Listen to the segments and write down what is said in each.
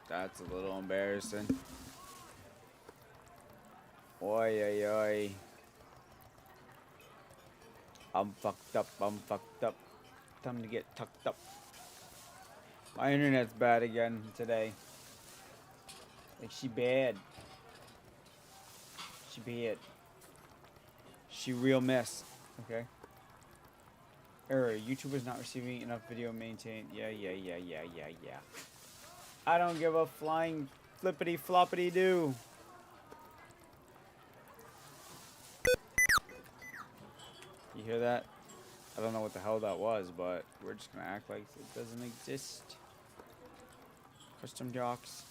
That's a little embarrassing. Oi, oi, oi. I'm fucked up. I'm fucked up. Time to get tucked up. My internet's bad again today. Like, she bad. She bad. She real mess. Okay. Error. YouTube is not receiving enough video maintained. Yeah. I don't give a flying flippity floppity doo. You hear that? I don't know what the hell that was, but we're just gonna act like it doesn't exist. Custom jocks.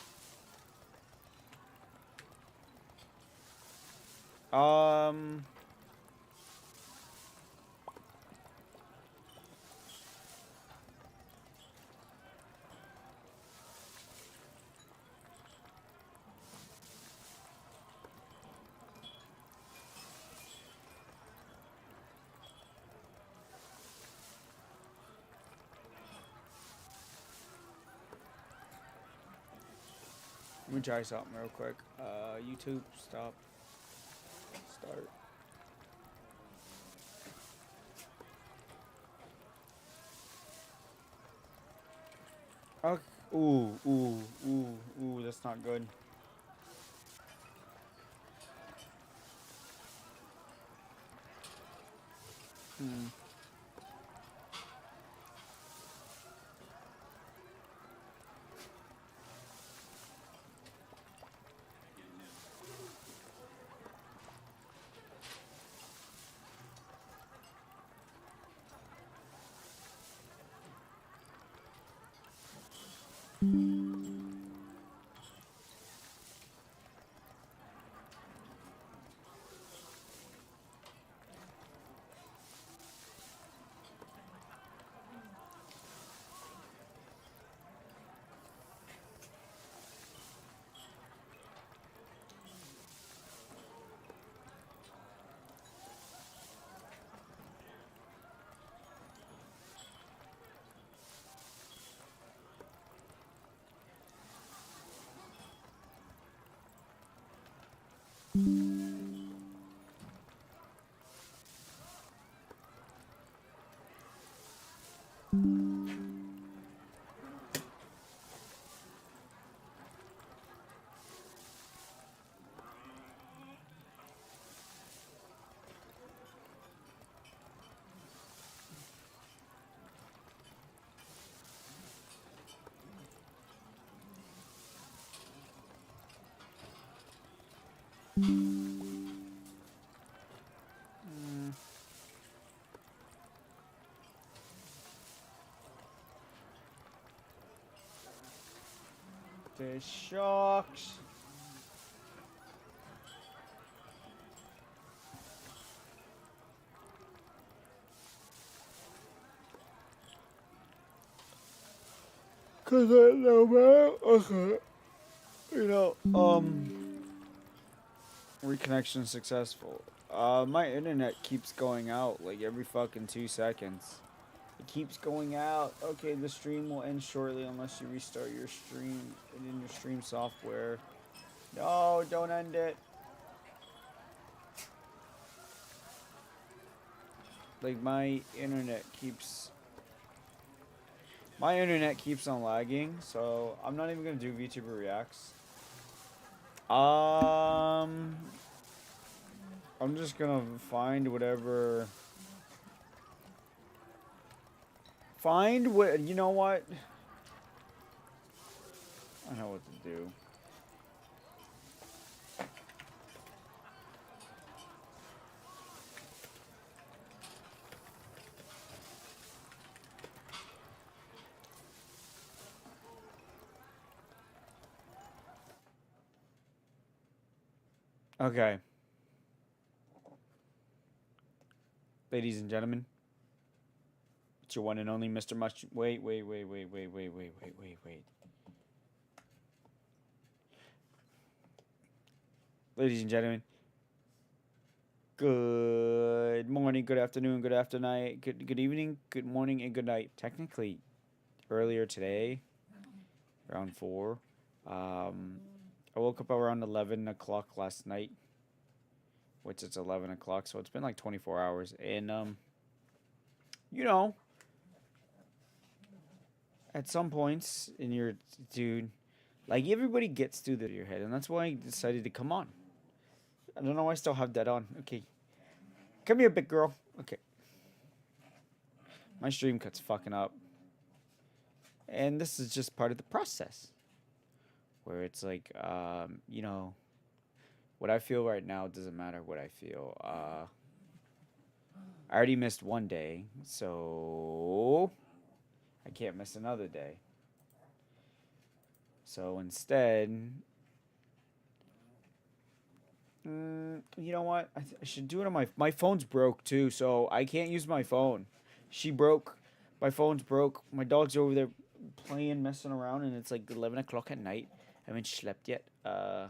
Um. Let me try something real quick. YouTube, stop, start. Okay. Ooh, that's not good. Hmm. The sharks. Cause I know, man. Okay. You know, reconnection successful. My internet keeps going out like every fucking 2 seconds. It keeps going out. Okay, the stream will end shortly unless you restart your stream and in your stream software. No, don't end it. Like my internet keeps on lagging, so I'm not even gonna do VTuber reacts. Um, I'm just gonna find whatever. Find what you know what? I know what to do. Okay, ladies and gentlemen, it's your one and only Mr. Mush. Wait. Ladies and gentlemen, good morning, good afternoon, good after night, good evening, good morning, and good night. Technically, earlier today, around 4, Um, I woke up around 11 o'clock last night, which it's 11 o'clock, so it's been like 24 hours. And you know, at some points in your dude, like everybody gets through your head, and that's why I decided to come on. I don't know why I still have that on. Okay, come here, big girl. Okay, my stream cut's fucking up, and this is just part of the process where it's like, what I feel right now doesn't matter what I feel. I already missed one day, so I can't miss another day. So instead, you know what? I should do it on my phone's broke too, so I can't use my phone. She broke. My phone's broke. My dog's over there playing, messing around, and it's like 11 o'clock at night. I haven't slept yet. I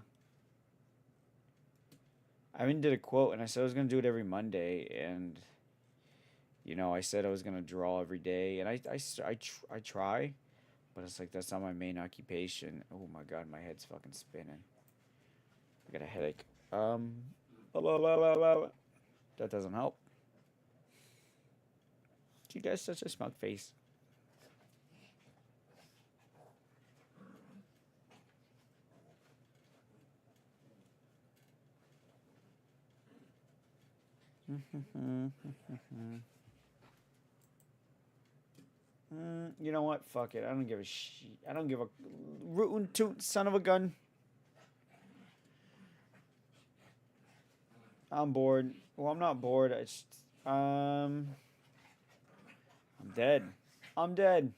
haven't did a quote, and I said I was gonna do it every Monday, and I said I was gonna draw every day, and I try, but it's like that's not my main occupation. Oh my god, my head's fucking spinning. I got a headache. Blah, blah, blah, blah, blah. That doesn't help. You guys such a smug face. You know what? Fuck it. I don't give a shit. I don't give a rootin' toot son of a gun. I'm bored. Well, I'm not bored. I'm dead. I'm dead.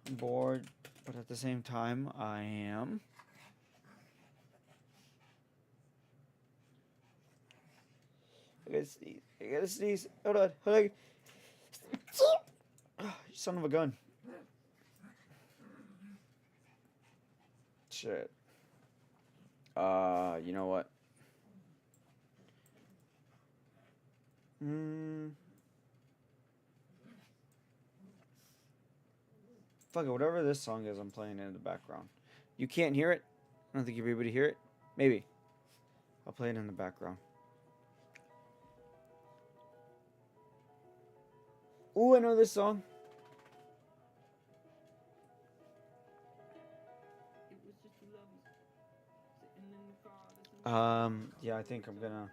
I'm bored, but at the same time, I am. I gotta sneeze. I gotta sneeze. Hold on. Hold on. Son of a gun. Shit. You know what? Fuck it, whatever this song is, I'm playing it in the background. You can't hear it? I don't think you'll be able to hear it. Maybe. I'll play it in the background. Ooh, I know this song. Yeah, I think I'm gonna.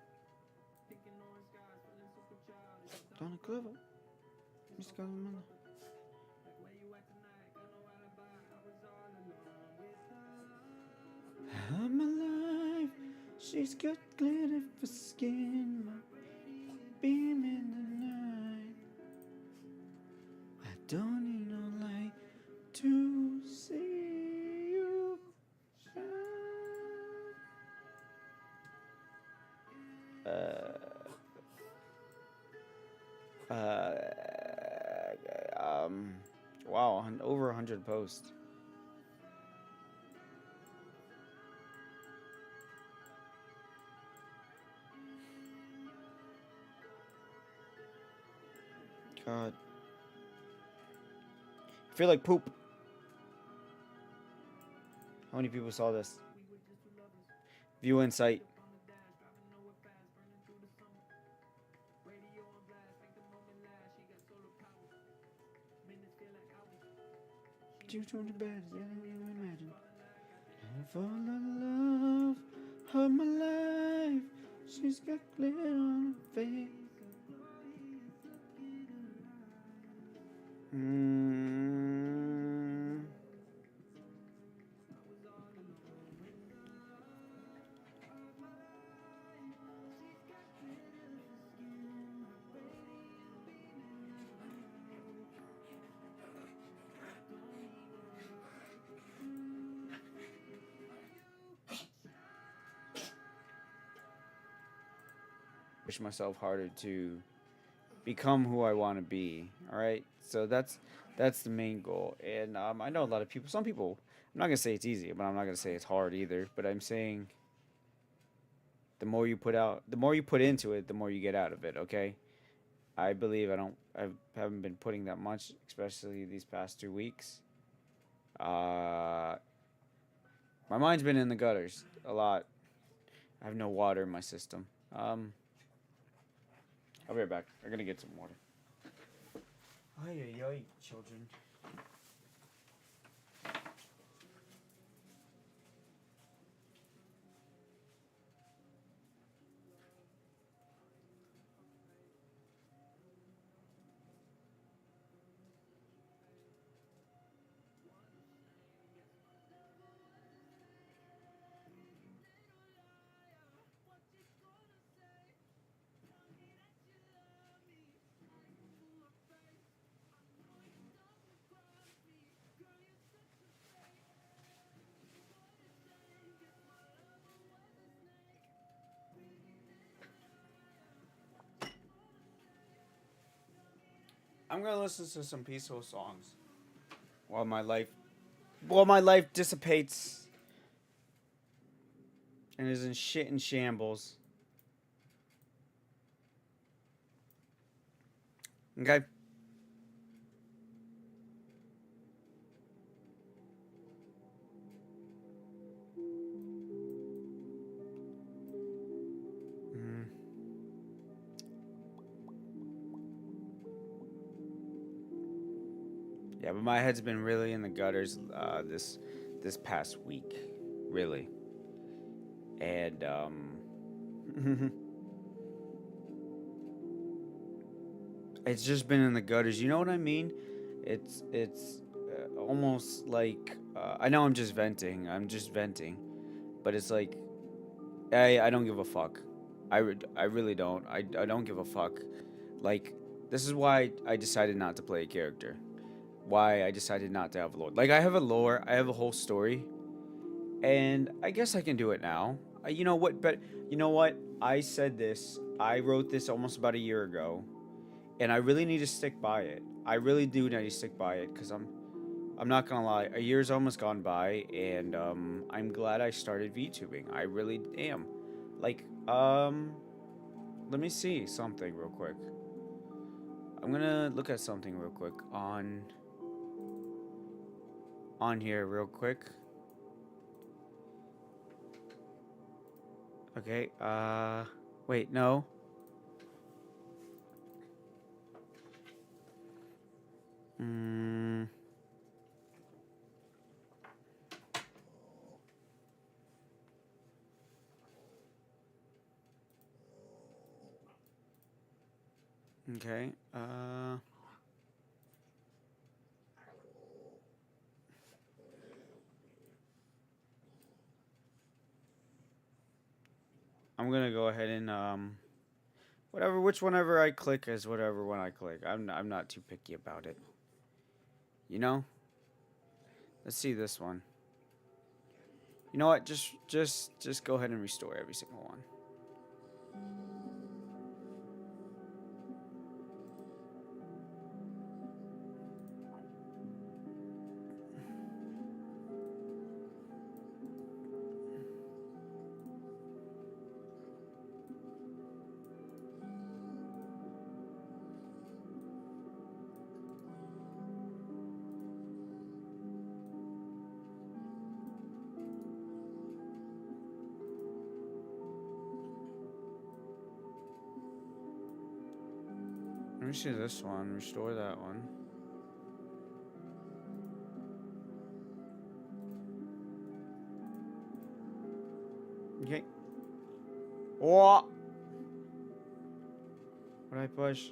Donna Clover. Miss Coleman. I'm alive. She's got glitter for skin. My beam in the night. I don't need no light to see you shine. Wow, over 100 posts. God. I feel like poop. How many people saw this? View insight. You told the bed, yeah, you imagine. For the love of my life, she's got glitter on her face. Push myself harder to become who I want to be. All right, so that's the main goal. And I know a lot of people. Some people. I'm not gonna say it's easy, but I'm not gonna say it's hard either. But I'm saying The more you put out, the more you put into it, the more you get out of it. Okay. I believe I haven't been putting that much, especially these past 2 weeks. Uh, my mind's been in the gutters a lot. I have no water in my system. I'll be right back. I'm gonna get some water. Ay, ay, ay, children. I'm gonna listen to some peaceful songs while my life dissipates and is in shit and shambles. Okay. Mm. Yeah, but my head's been really in the gutters this past week, really, and it's just been in the gutters. You know what I mean? It's almost like I know I'm just venting. I'm just venting, but it's like I don't give a fuck. I really don't. I don't give a fuck. Like this is why I decided not to play a character. Why I decided not to have a lore. Like I have a lore. I have a whole story, and I guess I can do it now. You know what? But you know what? I said this. I wrote this almost about a year ago, and I really need to stick by it. I really do need to stick by it because I'm not gonna lie. A year's almost gone by, and I'm glad I started VTubing. I really am. Like let me see something real quick. I'm gonna look at something real quick on here real quick. Okay. Wait, no. Mm, okay. I'm gonna go ahead and whatever, which whenever I click is whatever one I click. I'm not too picky about it. You know. Let's see this one. You know what? Just go ahead and restore every single one. Let me see this one. Restore that one. Okay. Oh! What I push?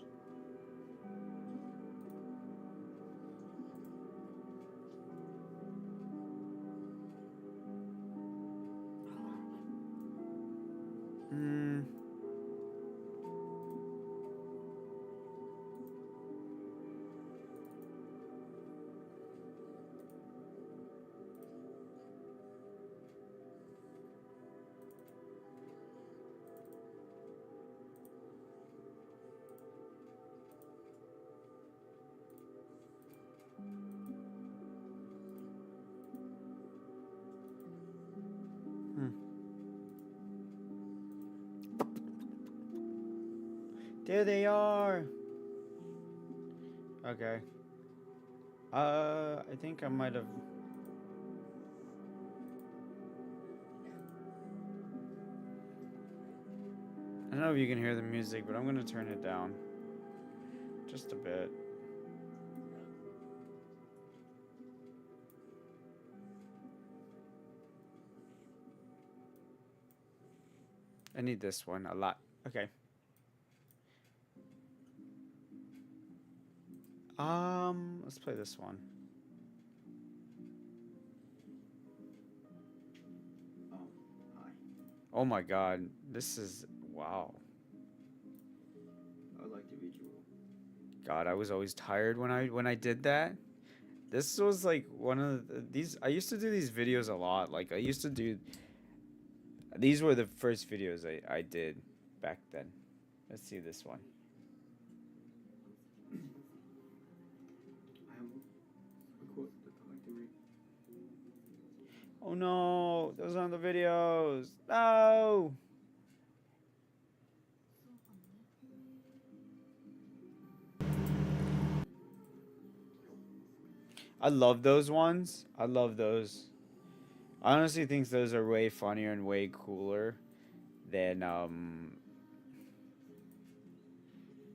Hmm. Hmm. There they are. Okay. I think I might have. I don't know if you can hear the music, but I'm gonna turn it down just a bit. I need this one a lot. Okay. Let's play this one. Oh my god, this is wow. I like the visual. God, I was always tired when I did that. This was like one of these. I used to do these videos a lot. Like I used to do. These were the first videos I did back then. Let's see this one. I have a quote that I like to read. Oh no, those aren't the videos. No. I love those ones. I love those. I honestly think those are way funnier and way cooler than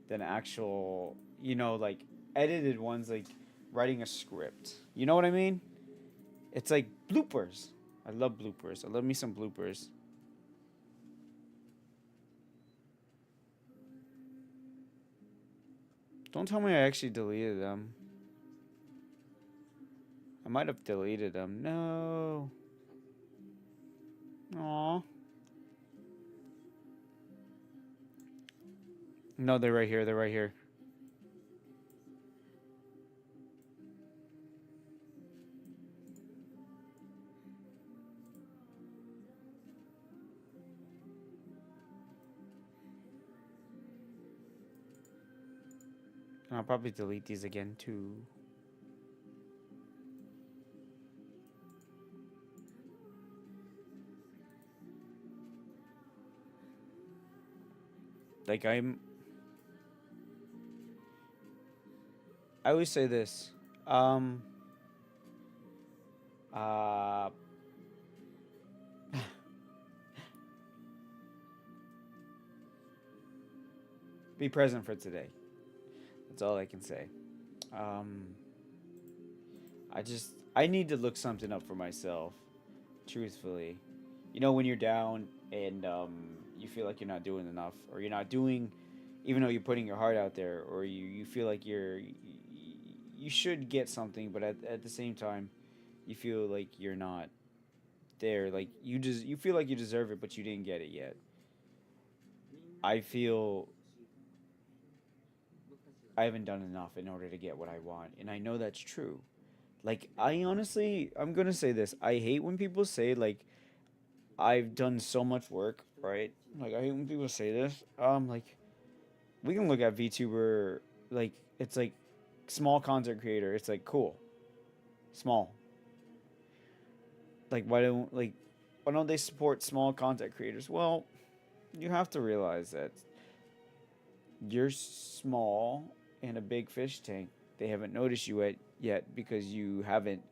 actual, like edited ones like writing a script. You know what I mean? It's like bloopers. I love bloopers. I love me some bloopers. Don't tell me I actually deleted them. I might have deleted them. No. Aw. No, they're right here. They're right here. And I'll probably delete these again too. Like I always say this. Um uh be present for today. That's all I can say. Um I need to look something up for myself, truthfully. When you're down and you feel like you're not doing enough, or you're not doing, even though you're putting your heart out there, or you feel like you should get something, but at the same time, you feel like you're not there. Like you feel like you deserve it, but you didn't get it yet. I feel I haven't done enough in order to get what I want, and I know that's true. Like I honestly, I'm gonna say this. I hate when people say like I've done so much work, right? Like I hate when people say this. Like we can look at VTuber, like it's like small content creator. It's like cool, small. Like why don't they support small content creators? Well, you have to realize that you're small in a big fish tank. They haven't noticed you yet because you haven't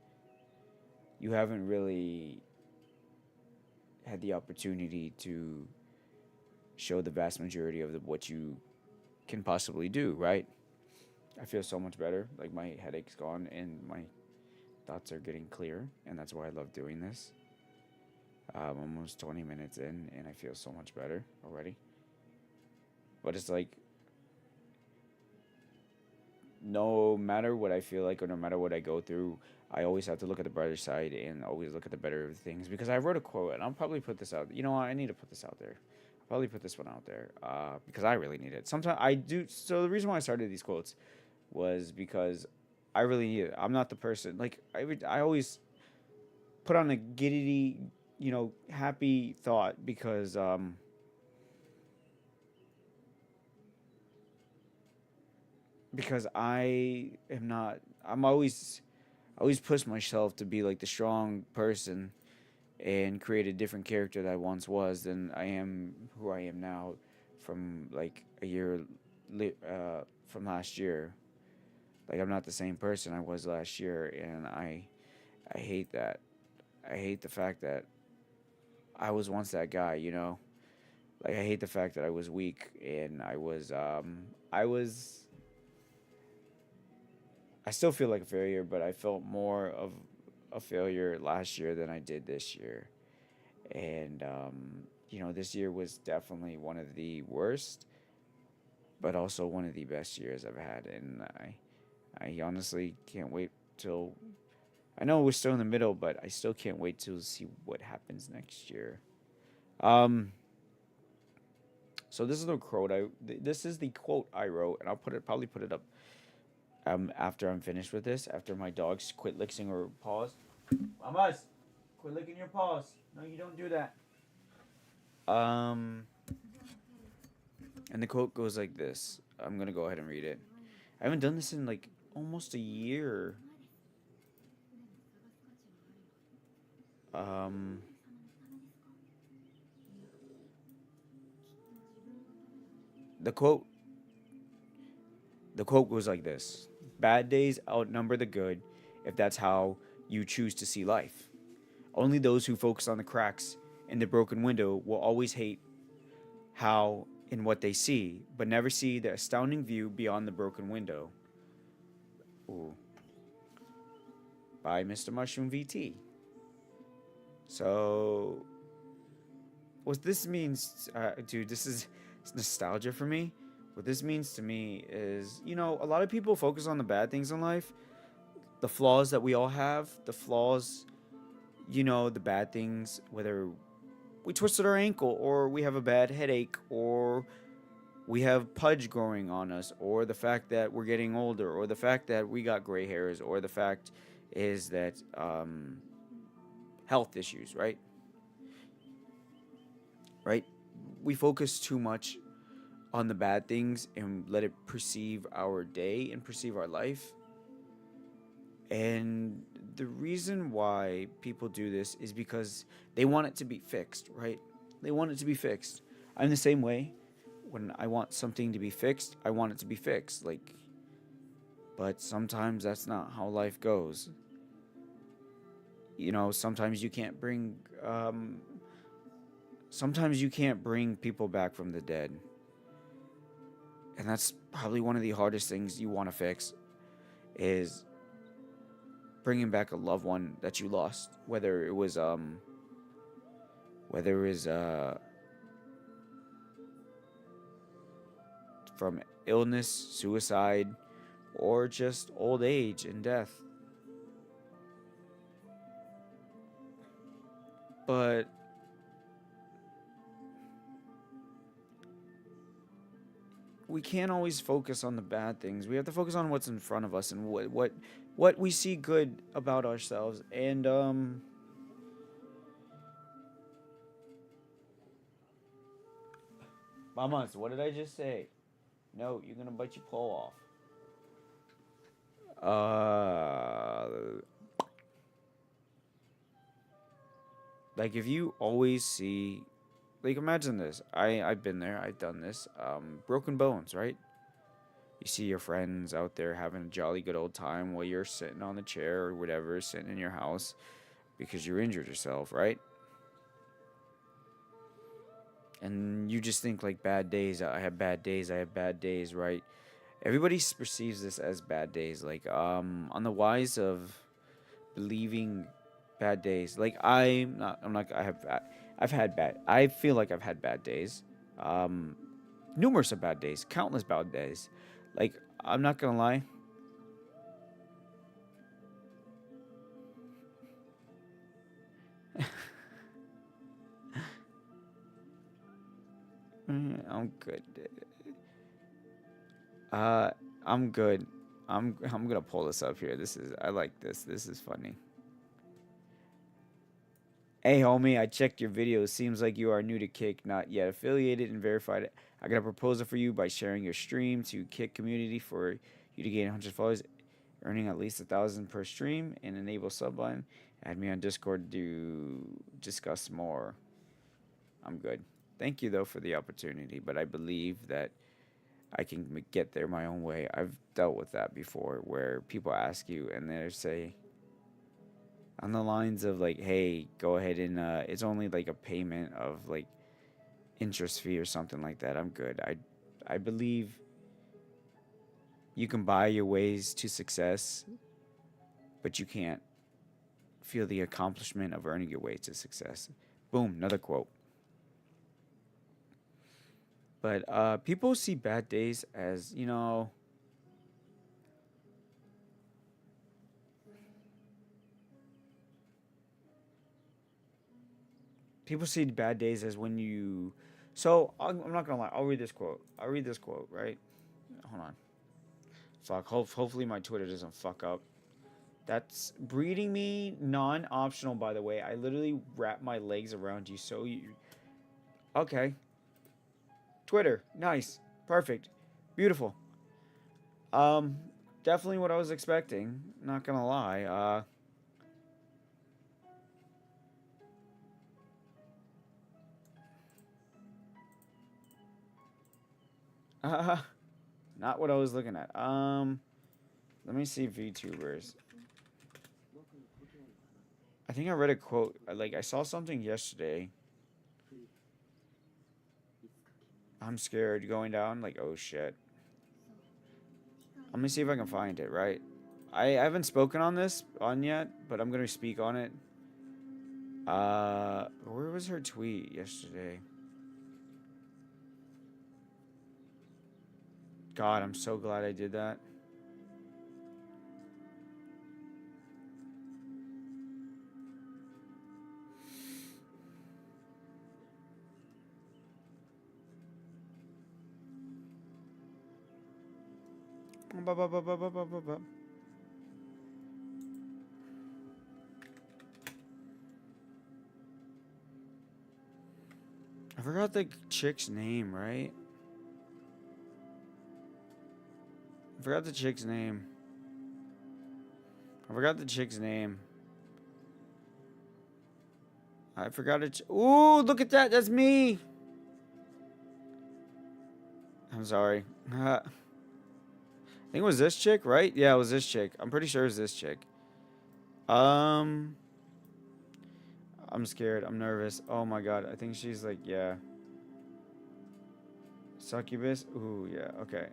really had the opportunity to show the vast majority of what you can possibly do, right? I feel so much better. Like my headache's gone and my thoughts are getting clear, and that's why I love doing this. I'm almost 20 minutes in, and I feel so much better already. But it's like, no matter what I feel like, or no matter what I go through, I always have to look at the brighter side and always look at the better of things. Because I wrote a quote, and I'll probably put this out. You know what? I need to put this out there. I'll probably put this one out there because I really need it. Sometimes I do. So the reason why I started these quotes was because I really need it. I'm not the person like I always put on a giddy, happy thought because I am not. I'm always push myself to be like the strong person and create a different character that I once was than I am who I am now from like a year. from last year. Like I'm not the same person I was last year, and I hate that. I hate the fact that I was once that guy. Like I hate the fact that I was weak and I still feel like a failure, but I felt more of a failure last year than I did this year. And this year was definitely one of the worst, but also one of the best years I've had. And I honestly can't wait till I know we're still in the middle, but I still can't wait to see what happens next year. Um, so this is the quote this is the quote I wrote, and I'll probably put it up after I'm finished with this. After my dogs quit licking her paws. Mamas, quit licking your paws. No, you don't do that. Um, and the quote goes like this. I'm gonna go ahead and read it. I haven't done this in like almost a year. Um, the quote the quote goes like this: Bad days outnumber the good, if that's how you choose to see life. Only those who focus on the cracks in the broken window will always hate how and what they see, but never see the astounding view beyond the broken window. Ooh, by Mr. Mushroom VT. So, what this means, dude, this is nostalgia for me. What this means to me is, a lot of people focus on the bad things in life, the flaws that we all have, the flaws, the bad things, whether we twisted our ankle, or we have a bad headache, or we have pudge growing on us, or the fact that we're getting older, or the fact that we got gray hairs, or the fact is that health issues, right? Right? We focus too much on the bad things and let it perceive our day and perceive our life. And the reason why people do this is because they want it to be fixed, right? They want it to be fixed. I'm the same way. When I want something to be fixed, I want it to be fixed. But sometimes that's not how life goes. Sometimes you can't bring sometimes you can't bring people back from the dead. And that's probably one of the hardest things you want to fix is bringing back a loved one that you lost, whether it was from illness, suicide, or just old age and death. But we can't always focus on the bad things. We have to focus on what's in front of us and what we see good about ourselves. And Mamas, what did I just say? No, you're gonna bite your paw off. Like if you always see, like imagine this. I've been there. I've done this. Broken bones, right? You see your friends out there having a jolly good old time while you're sitting on the chair or whatever, sitting in your house because you injured yourself, right? And you just think like bad days. I have bad days. I have bad days, right? Everybody perceives this as bad days. Like on the wise of believing bad days. Like I'm not. I've had bad. I feel like I've had bad days. Um, numerous of bad days, countless bad days. Like I'm not gonna lie. I'm good. Uh, I'm good. I'm gonna pull this up here. I like this. This is funny. Hey homie, I checked your videos. Seems like you are new to Kick, not yet affiliated and verified. I got a proposal for you by sharing your stream to Kick community for you to gain 100 followers, earning at least 1,000 per stream, and enable subbline. Add me on Discord to discuss more. I'm good. Thank you though for the opportunity, but I can get there my own way. I've dealt with that before where people ask you and they say on the lines of like, hey, go ahead and it's only like a payment of like interest fee or something like that. I'm good. I believe you can buy your ways to success, but you can't feel the accomplishment of earning your way to success. Boom, another quote. But people see bad days as, people see bad days as when you. So I'm not gonna lie. I'll read this quote. I'll read this quote. Right. Hold on. Fuck. Hopefully my Twitter doesn't fuck up. That's breeding me non-optional. By the way, I literally wrap my legs around you so you. Okay. Twitter. Nice. Perfect. Beautiful. Um. Definitely what I was expecting. Not gonna lie. Uh. Not what I was looking at. Let me see VTubers. I think I read a quote. Like I saw something yesterday. I'm scared going down. Like oh shit. Let me see if I can find it. Right. I haven't spoken on this on yet, but I'm gonna speak on it. Where was her tweet yesterday? God, I'm so glad I did that. I forgot the chick's name, right? I forgot the chick's name. I forgot the chick's name. I forgot it. Ooh, look at that. That's me. I'm sorry. I think it was this chick, right? Yeah, it was this chick. I'm pretty sure it was this chick. Um, I'm scared. I'm nervous. Oh my god. I think she's like, yeah. Succubus? Ooh, yeah. Okay.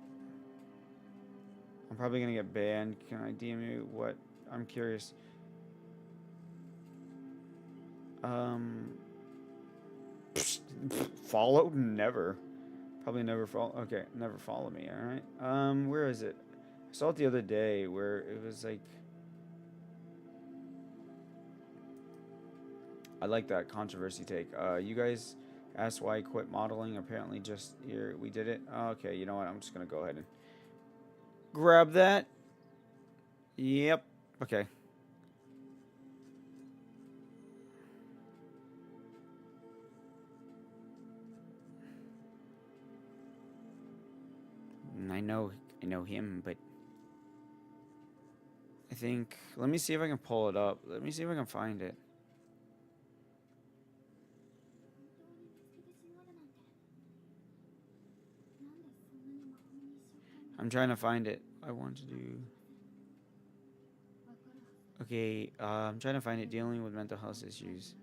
I'm probably gonna get banned. Can I DM you? What? I'm curious. Um, follow? Never. Probably never follow. Okay, never follow me. All right. Where is it? I saw it the other day where it was like. I like that controversy take. You guys asked why I quit modeling. Apparently, just here we did it. Okay, you know what? I'm just gonna go ahead and grab that. Yep. Okay. I know him, but I think. Let me see if I can pull it up. Let me see if I can find it. I'm trying to find it. I want to do. Okay, I'm trying to find it. Dealing with mental health issues.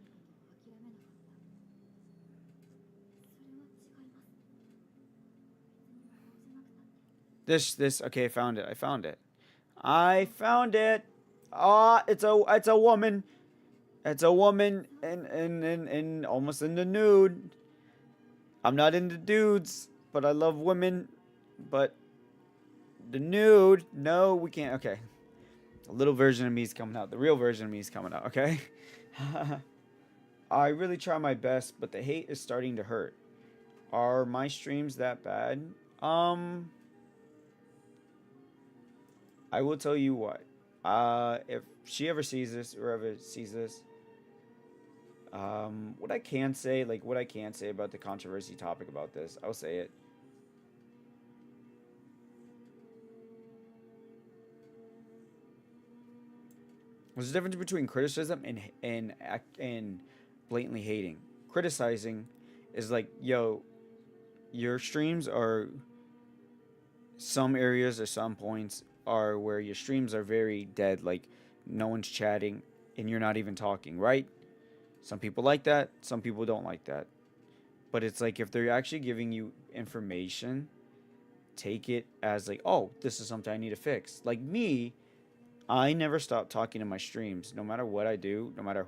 This. Okay, I found it. I found it. I found it. Ah, it's a woman. It's a woman in almost in the nude. I'm not into dudes, but I love women. But the nude, no, we can't. Okay, a little version of me is coming out. The real version of me is coming out. Okay. I really try my best, but the hate is starting to hurt. Are my streams that bad? I will tell you what. If she ever sees this or ever sees this, what I can say, like what I can say about the controversy topic about this, I'll say it. There's a difference between criticism and blatantly hating. Criticizing is like, yo, your streams are Some areas or some points are where your streams are very dead, like no one's chatting and you're not even talking, right? Some people like that, some people don't like that. But it's like if they're actually giving you information, take it as like, oh, this is something I need to fix. Like me, I never stop talking in my streams, no matter what I do, no matter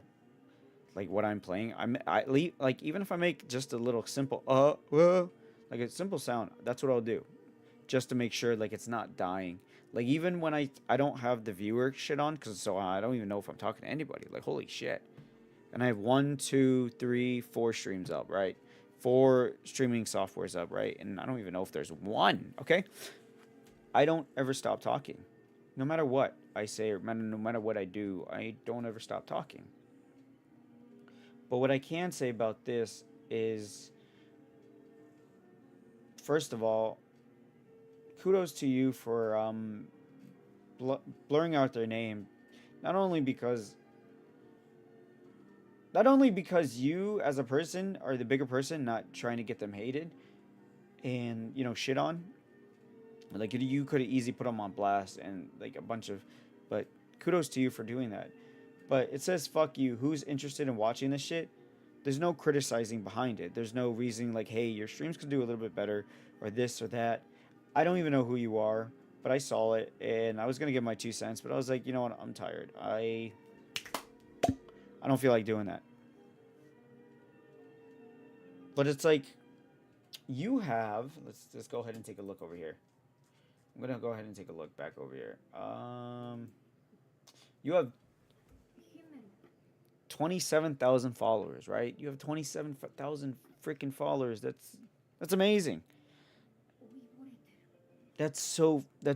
like what I'm playing. Like even if I make just a little simple like a simple sound, that's what I'll do, just to make sure like it's not dying. Like even when I don't have the viewer shit on, cause so I don't even know if I'm talking to anybody. Like holy shit, and I have one, two, three, four streams up, right? Four streaming softwares up, right? And I don't even know if there's one. Okay, I don't ever stop talking, no matter what I say or no matter what I do. I don't ever stop talking. But what I can say about this is, first of all, kudos to you for blurring out their name, not only because you as a person are the bigger person, not trying to get them hated and shit on. Like you could have easily put them on blast and like a bunch of, but kudos to you for doing that. But it says fuck you. Who's interested in watching this shit? There's no criticizing behind it. There's no reason like, hey, your streams could do a little bit better or this or that. I don't even know who you are, but I saw it and I was gonna give my 2 cents, but I was like, you know what? I'm tired. I don't feel like doing that. But it's like you have. Let's just go ahead and take a look over here. I'm gonna go ahead and take a look back over here. You have 27,000 followers, right? You have 27,000 freaking followers. That's amazing. That's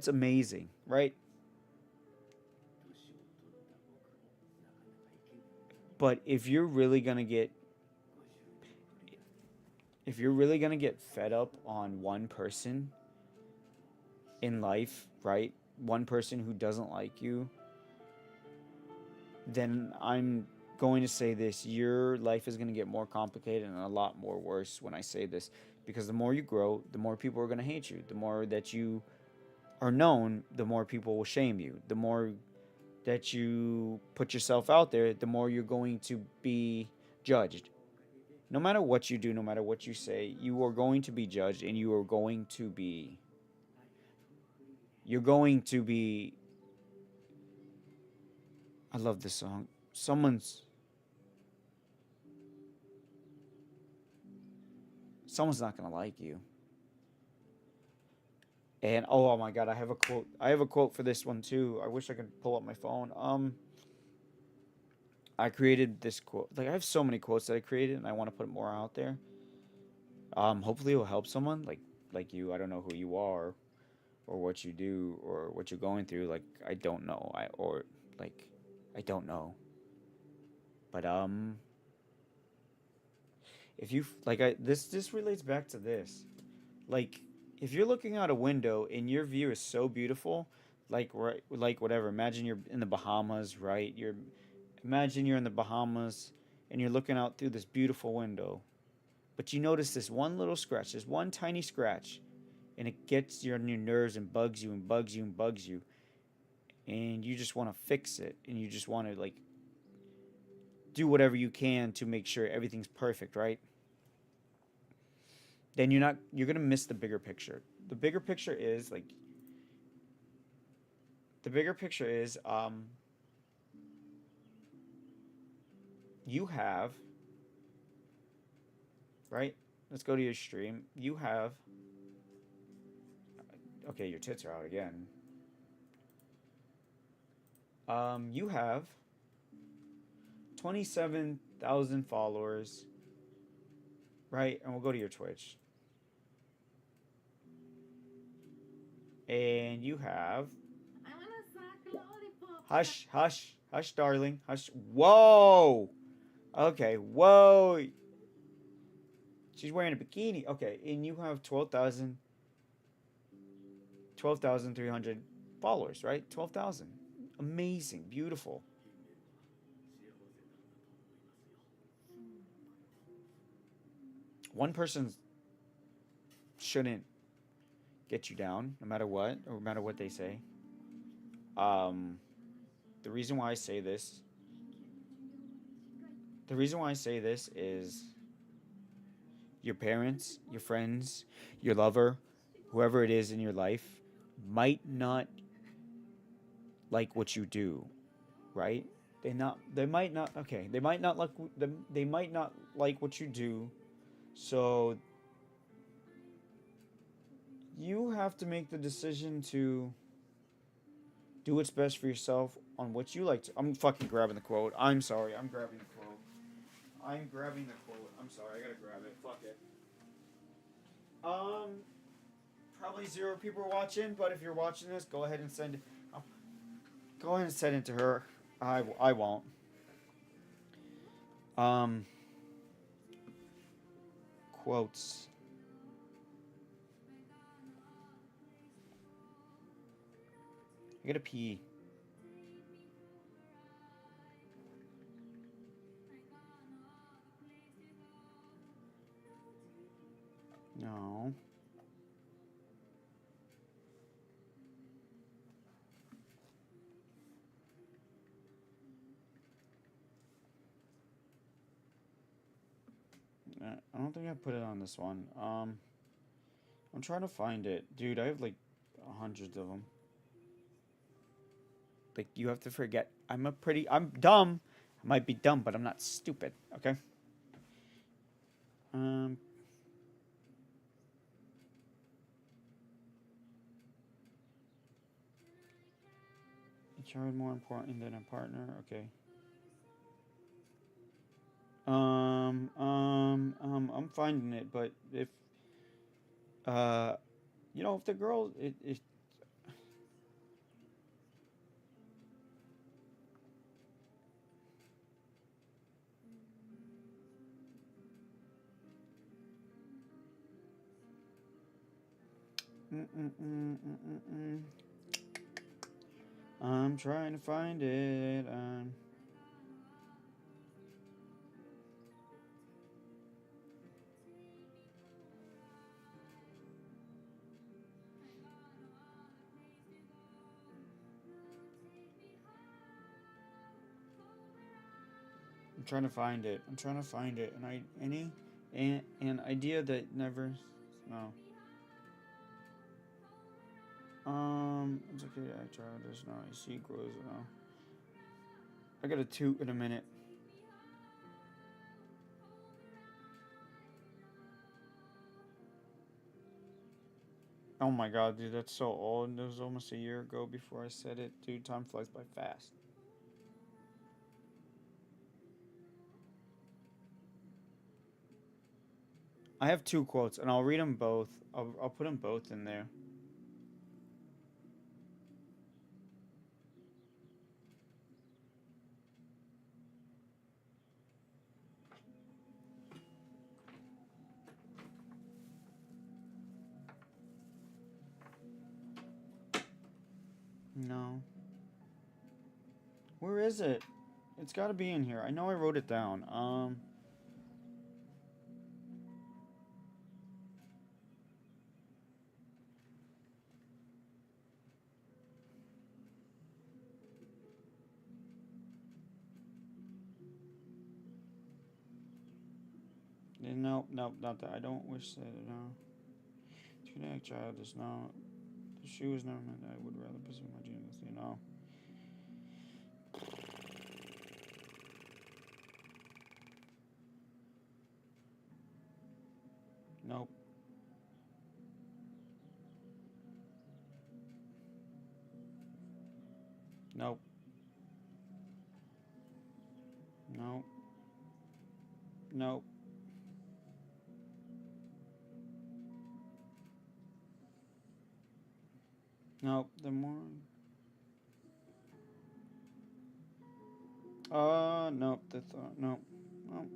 amazing, right? But if you're really gonna get fed up on one person in life, right? One person who doesn't like you, then I'm going to say this: your life is going to get more complicated and a lot more worse when I say this, because the more you grow, the more people are going to hate you. The more that you are known, the more people will shame you. The more that you put yourself out there, the more you're going to be judged. No matter what you do, no matter what you say, you are going to be judged and you're going to be I love this song. Someone's not going to like you. And oh my god, I have a quote. I have a quote for this one too. I wish I could pull up my phone. I created this quote. Like I have so many quotes that I created, and I want to put more out there. Hopefully, it will help someone like you. I don't know who you are, or what you do, or what you're going through. Like I don't know. Like I don't know. But if you like, this relates back to this. Like if you're looking out a window and your view is so beautiful, like right, like whatever. Imagine you're in the Bahamas, right? Imagine you're in the Bahamas and you're looking out through this beautiful window, but you notice this one little scratch, this one tiny scratch, and it gets you on your nerves and bugs you and bugs you and bugs you, and you just want to fix it and you just want to like do whatever you can to make sure everything's perfect, right? Then you're gonna miss the bigger picture. The bigger picture is like the bigger picture is you have, right? Let's go to your stream. You have, okay, your tits are out again. You have 27,000 followers, right? And we'll go to your Twitch. And you have, hush, hush, hush, darling, hush. Whoa. Okay, whoa. She's wearing a bikini. Okay, and you have 12,300 followers, right? 12,000. Amazing, beautiful. One person shouldn't get you down, no matter what, or no matter what they say. Um, the reason why I say this, the reason why I say this is your parents, your friends, your lover, whoever it is in your life, might not like what you do, right? They might not okay, they might not like they might not like what you do. So you have to make the decision to do what's best for yourself on what you like to. I'm fucking grabbing the quote. I'm sorry. I'm grabbing the quote. I'm grabbing the quote. I'm sorry. I gotta grab it. Fuck it. Um, Probably zero people are watching, but if you're watching this, go ahead and send it. Go ahead and send it to her. I won't. Um, Quotes. I gotta pee. No. I don't think I put it on this one. I'm trying to find it, dude. I have like hundreds of them. Like you have to forget. I'm dumb. I might be dumb, but I'm not stupid. Okay. Um. A child more important than a partner. Okay. I'm finding it, but if uh, if the girl, it mm, mm, mm, mm, mm, mm. I'm trying to find it. I'm trying to find it. I'm trying to find it. An idea that never. No. It's okay. I try this now. I see grows now. I got a toot in a minute. Oh my god, dude, that's so old. It was almost a year ago before I said it. Dude, time flies by fast. I have two quotes, and I'll read them both. I'll put them both in there. No. Where is it? It's got to be in here. I know I wrote it down. Nope, nope, not that. I don't wish that. No. Teenage child is not. The shoe is never meant. I would rather pursue my genius. Nope, nope, nope, nope, nope. The more. Nope. The thought. Nope. Nope.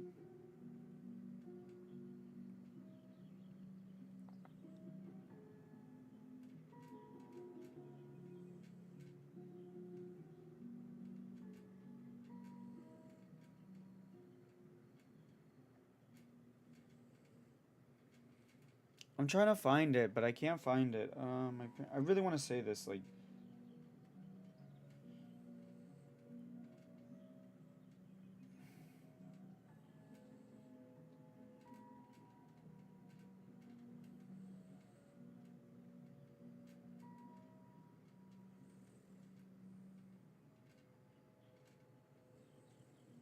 I'm trying to find it, but I can't find it. I really want to say this, like.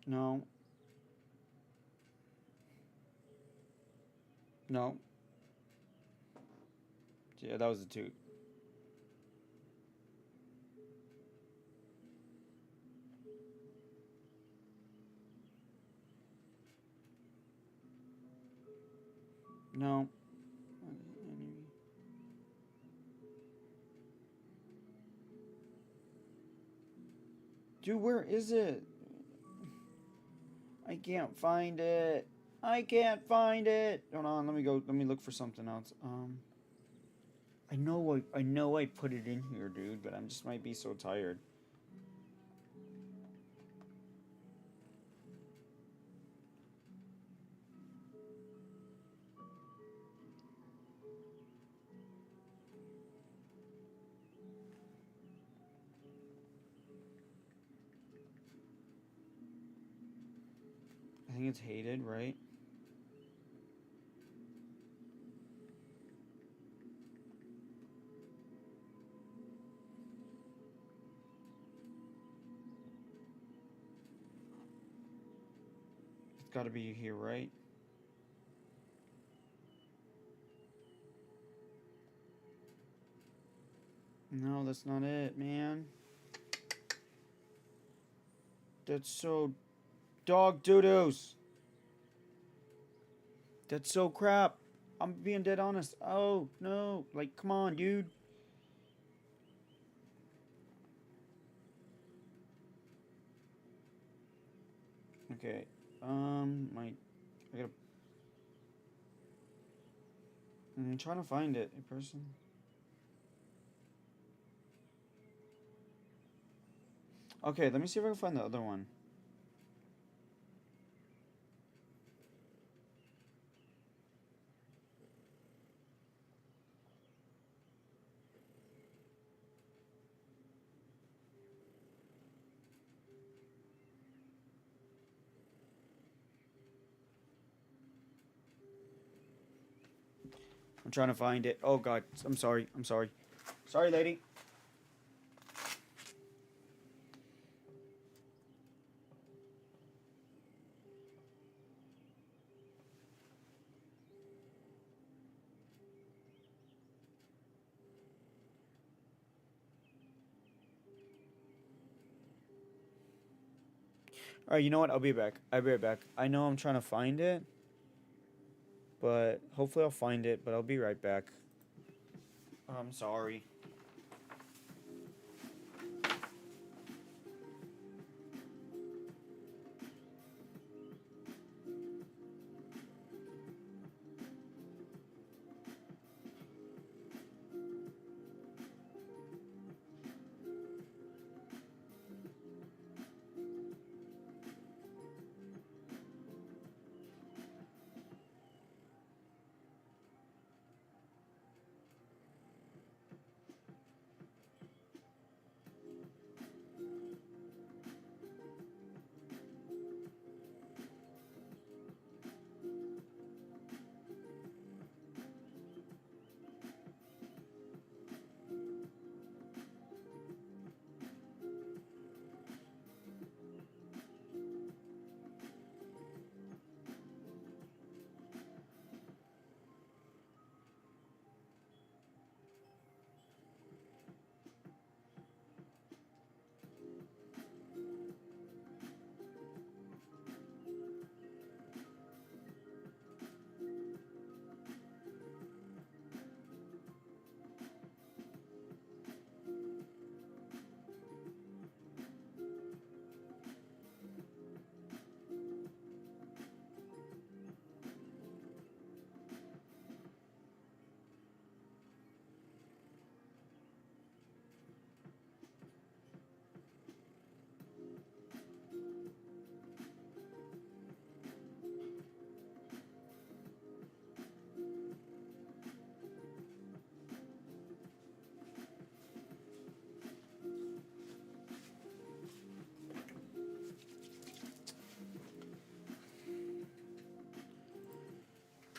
No. No. Yeah, that was the two. No. Dude, where is it? I can't find it. I can't find it. Hold on, let me go. Let me look for something else. I know I put it in here, dude, but I just might be so tired. I think it's hated, right? It's got to be here, right? No, that's not it, man. That's so dog doo-doos. That's so crap. I'm being dead honest. Oh, no. Like, come on, dude. Okay. I gotta. I'm trying to find it. A person. Okay, let me see if I can find the other one. I'm trying to find it. Oh god, I'm sorry. I'm sorry. Sorry, lady. All right, you know what? I'll be back. I'll be right back. I know I'm trying to find it, but hopefully I'll find it. But I'll be right back. I'm sorry.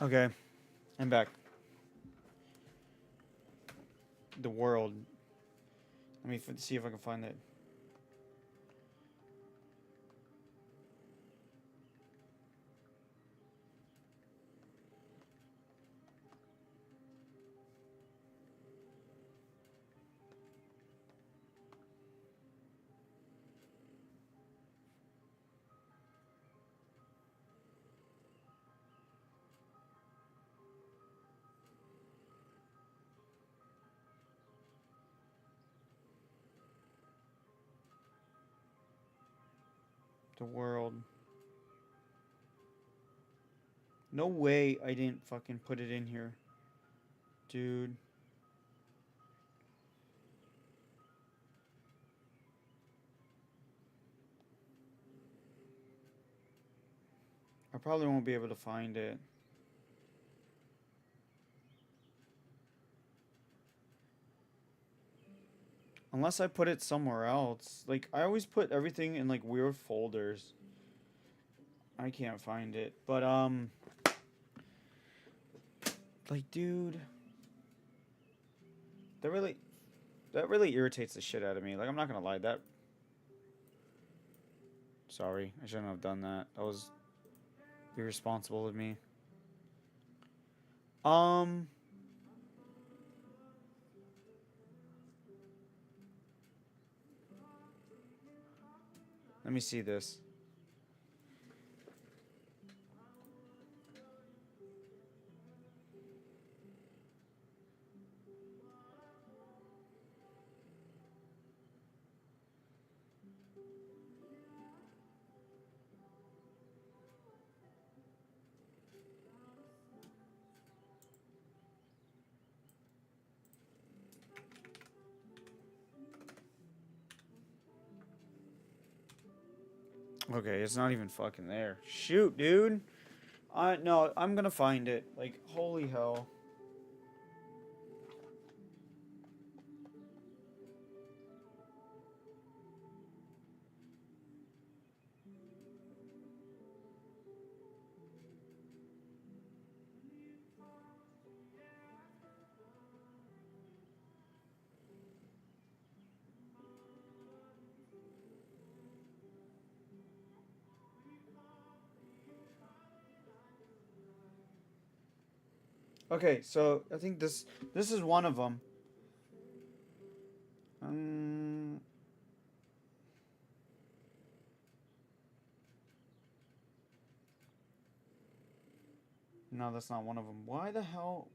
Okay, I'm back. The world. Let me see if I can find it. The world. No way I didn't fucking put it in here. Dude. I probably won't be able to find it. Unless I put it somewhere else. Like, I always put everything in, like, weird folders. I can't find it. But, like, dude. That really... That really irritates the shit out of me. Like, I'm not gonna lie. That... Sorry. I shouldn't have done that. That was irresponsible of me. Um... Let me see this. Okay, it's not even fucking there. Shoot, dude. No, I'm gonna find it. Like, holy hell. Okay, so I think this is one of them. Um, no, that's not one of them. Why the hell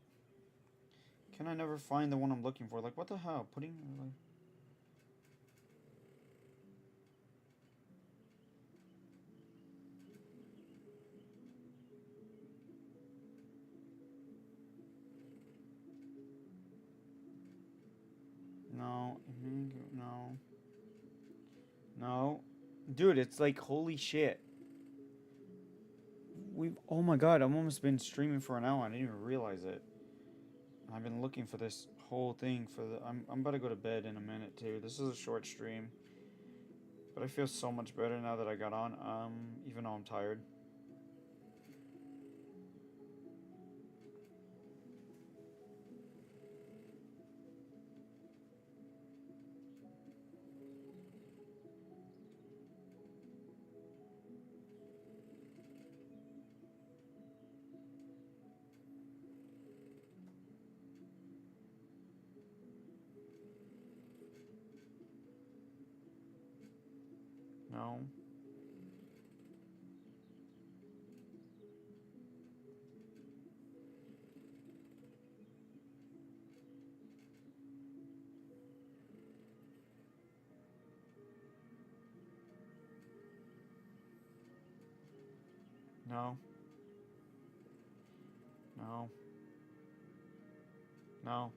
can I never find the one I'm looking for? Like, what the hell? Putting like. No, no, no, dude, it's like holy shit. Oh my god, I've almost been streaming for an hour. I didn't even realize it. I've been looking for this whole thing for the. I'm about to go to bed in a minute too. This is a short stream, but I feel so much better now that I got on. Even though I'm tired. No. No. No. No.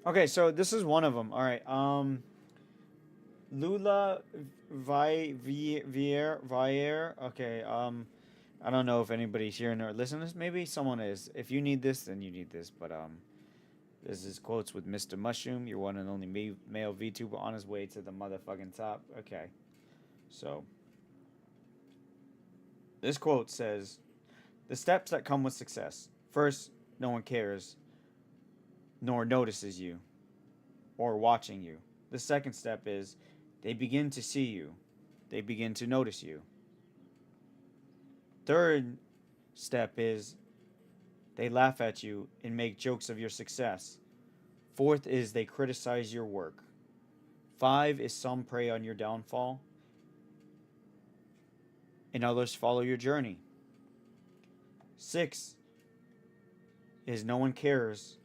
Okay, so this is one of them. All right. Lula Vier. Okay. I don't know if anybody's here or listening. Maybe someone is. If you need this, then you need this. But This is quotes with Mr. Mushroom, your one and only male VTuber on his way to the motherfucking top. Okay, so this quote says, "The steps that come with success. First, no one cares nor notices you or watching you. The second step is they begin to see you, they begin to notice you. Third step is they laugh at you and make jokes of your success. Fourth is they criticize your work. Five is some prey on your downfall, and others follow your journey. Six is no one cares,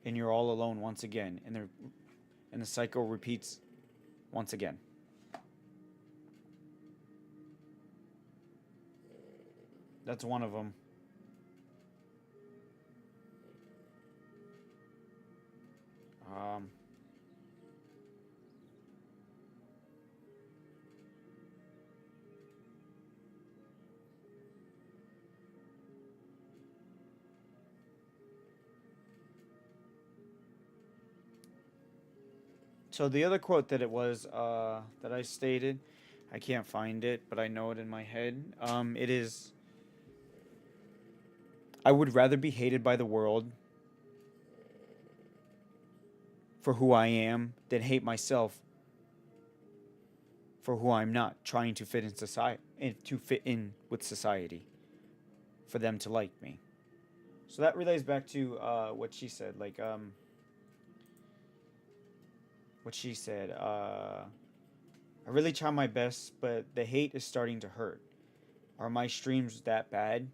and you're all alone once again, and the cycle repeats once again." That's one of them. Um, so the other quote that it was that I stated, I can't find it, but I know it in my head. It is, "I would rather be hated by the world for who I am than hate myself for who I'm not, trying to fit in society, to fit in with society, for them to like me." So that relates back to what she said, like what she said. "I really try my best, but the hate is starting to hurt. Are my streams that bad?"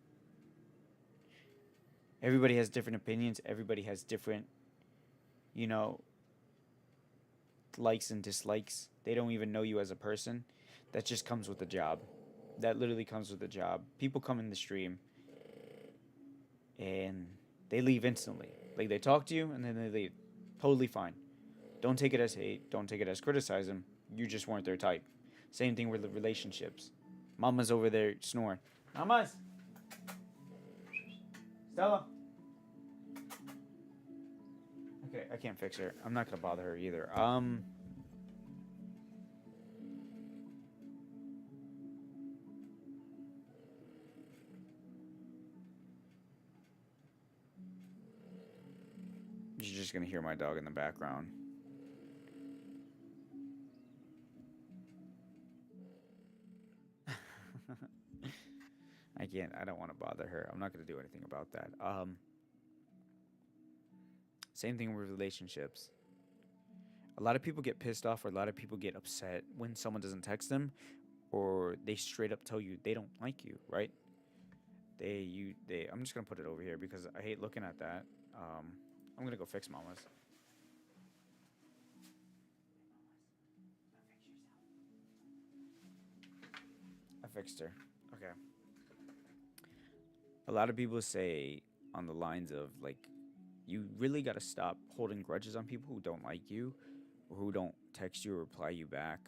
Everybody has different opinions. Everybody has different, you know, likes and dislikes. They don't even know you as a person. That just comes with the job. That literally comes with the job. People come in the stream and they leave instantly. Like they talk to you and then they leave. Totally fine. Don't take it as hate. Don't take it as criticism. You just weren't their type. Same thing with the relationships. Mama's over there snoring. Mamas! Stella! Okay, I can't fix her. I'm not gonna bother her either. You're just gonna hear my dog in the background. I can't. I don't want to bother her. I'm not gonna do anything about that. Same thing with relationships. A lot of people get pissed off, or a lot of people get upset when someone doesn't text them, or they straight up tell you they don't like you. Right? They. I'm just gonna put it over here because I hate looking at that. I'm gonna go fix Mama's. I fixed her. Okay. A lot of people say on the lines of like, you really got to stop holding grudges on people who don't like you or who don't text you or reply you back.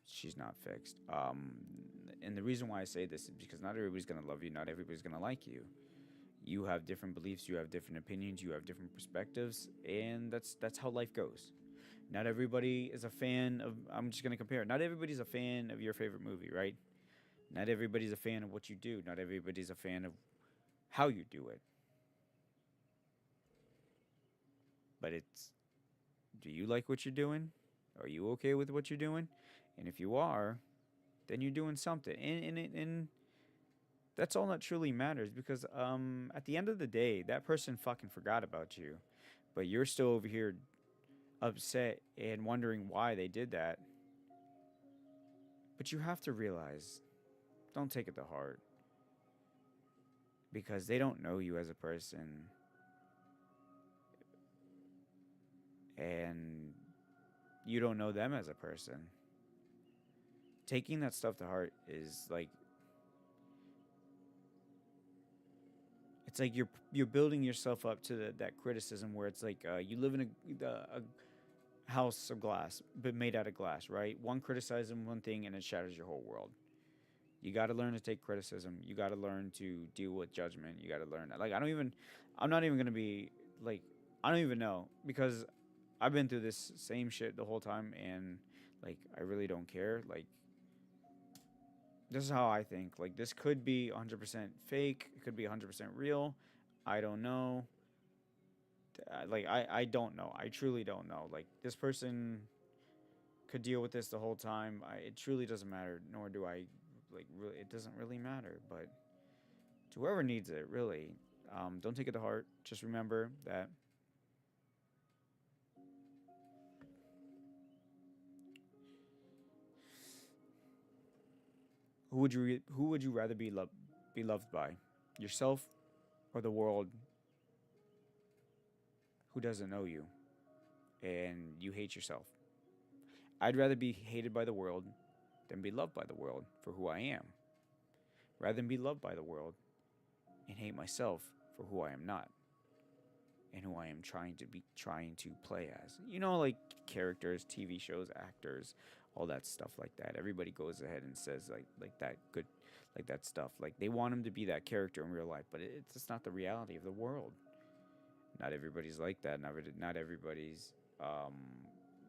She's not fixed. And the reason why I say this is because not everybody's gonna love you. Not everybody's gonna like you. You have different beliefs. You have different opinions. You have different perspectives, and that's how life goes. Not everybody is a fan of. I'm just gonna compare. Not everybody's a fan of your favorite movie, right? Not everybody's a fan of what you do. Not everybody's a fan of how you do it. But it's, do you like what you're doing? Are you okay with what you're doing? And if you are, then you're doing something. And that's all that truly matters because at the end of the day, that person fucking forgot about you. But you're still over here upset and wondering why they did that. But you have to realize, don't take it to heart because they don't know you as a person. And you don't know them as a person. Taking that stuff to heart is like, it's like you're building yourself up to that criticism where it's like you live in a house of glass but made out of glass, right? One criticizing one thing and it shatters your whole world. You got to learn to take criticism. You got to learn to deal with judgment. You got to learn, like, I'm not even going to be like I don't even know because I've been through this same shit the whole time, and like I really don't care. Like this is how I think. Like this could be 100% fake. It could be 100% real. I don't know. I don't know. I truly don't know. Like this person could deal with this the whole time. It truly doesn't matter. Nor do I. Like really, it doesn't really matter. But to whoever needs it, really, don't take it to heart. Just remember that who would you rather be loved by, yourself or the world who doesn't know you and you hate yourself? I'd rather be hated by the world than be loved by the world for who I am, rather than be loved by the world and hate myself for who I am not and who I am trying to play as. You know, like characters, TV shows, actors, all that stuff like that. Everybody goes ahead and says like that good like that stuff. Like they want him to be that character in real life, but it's just not the reality of the world. Not everybody's like that. Not everybody's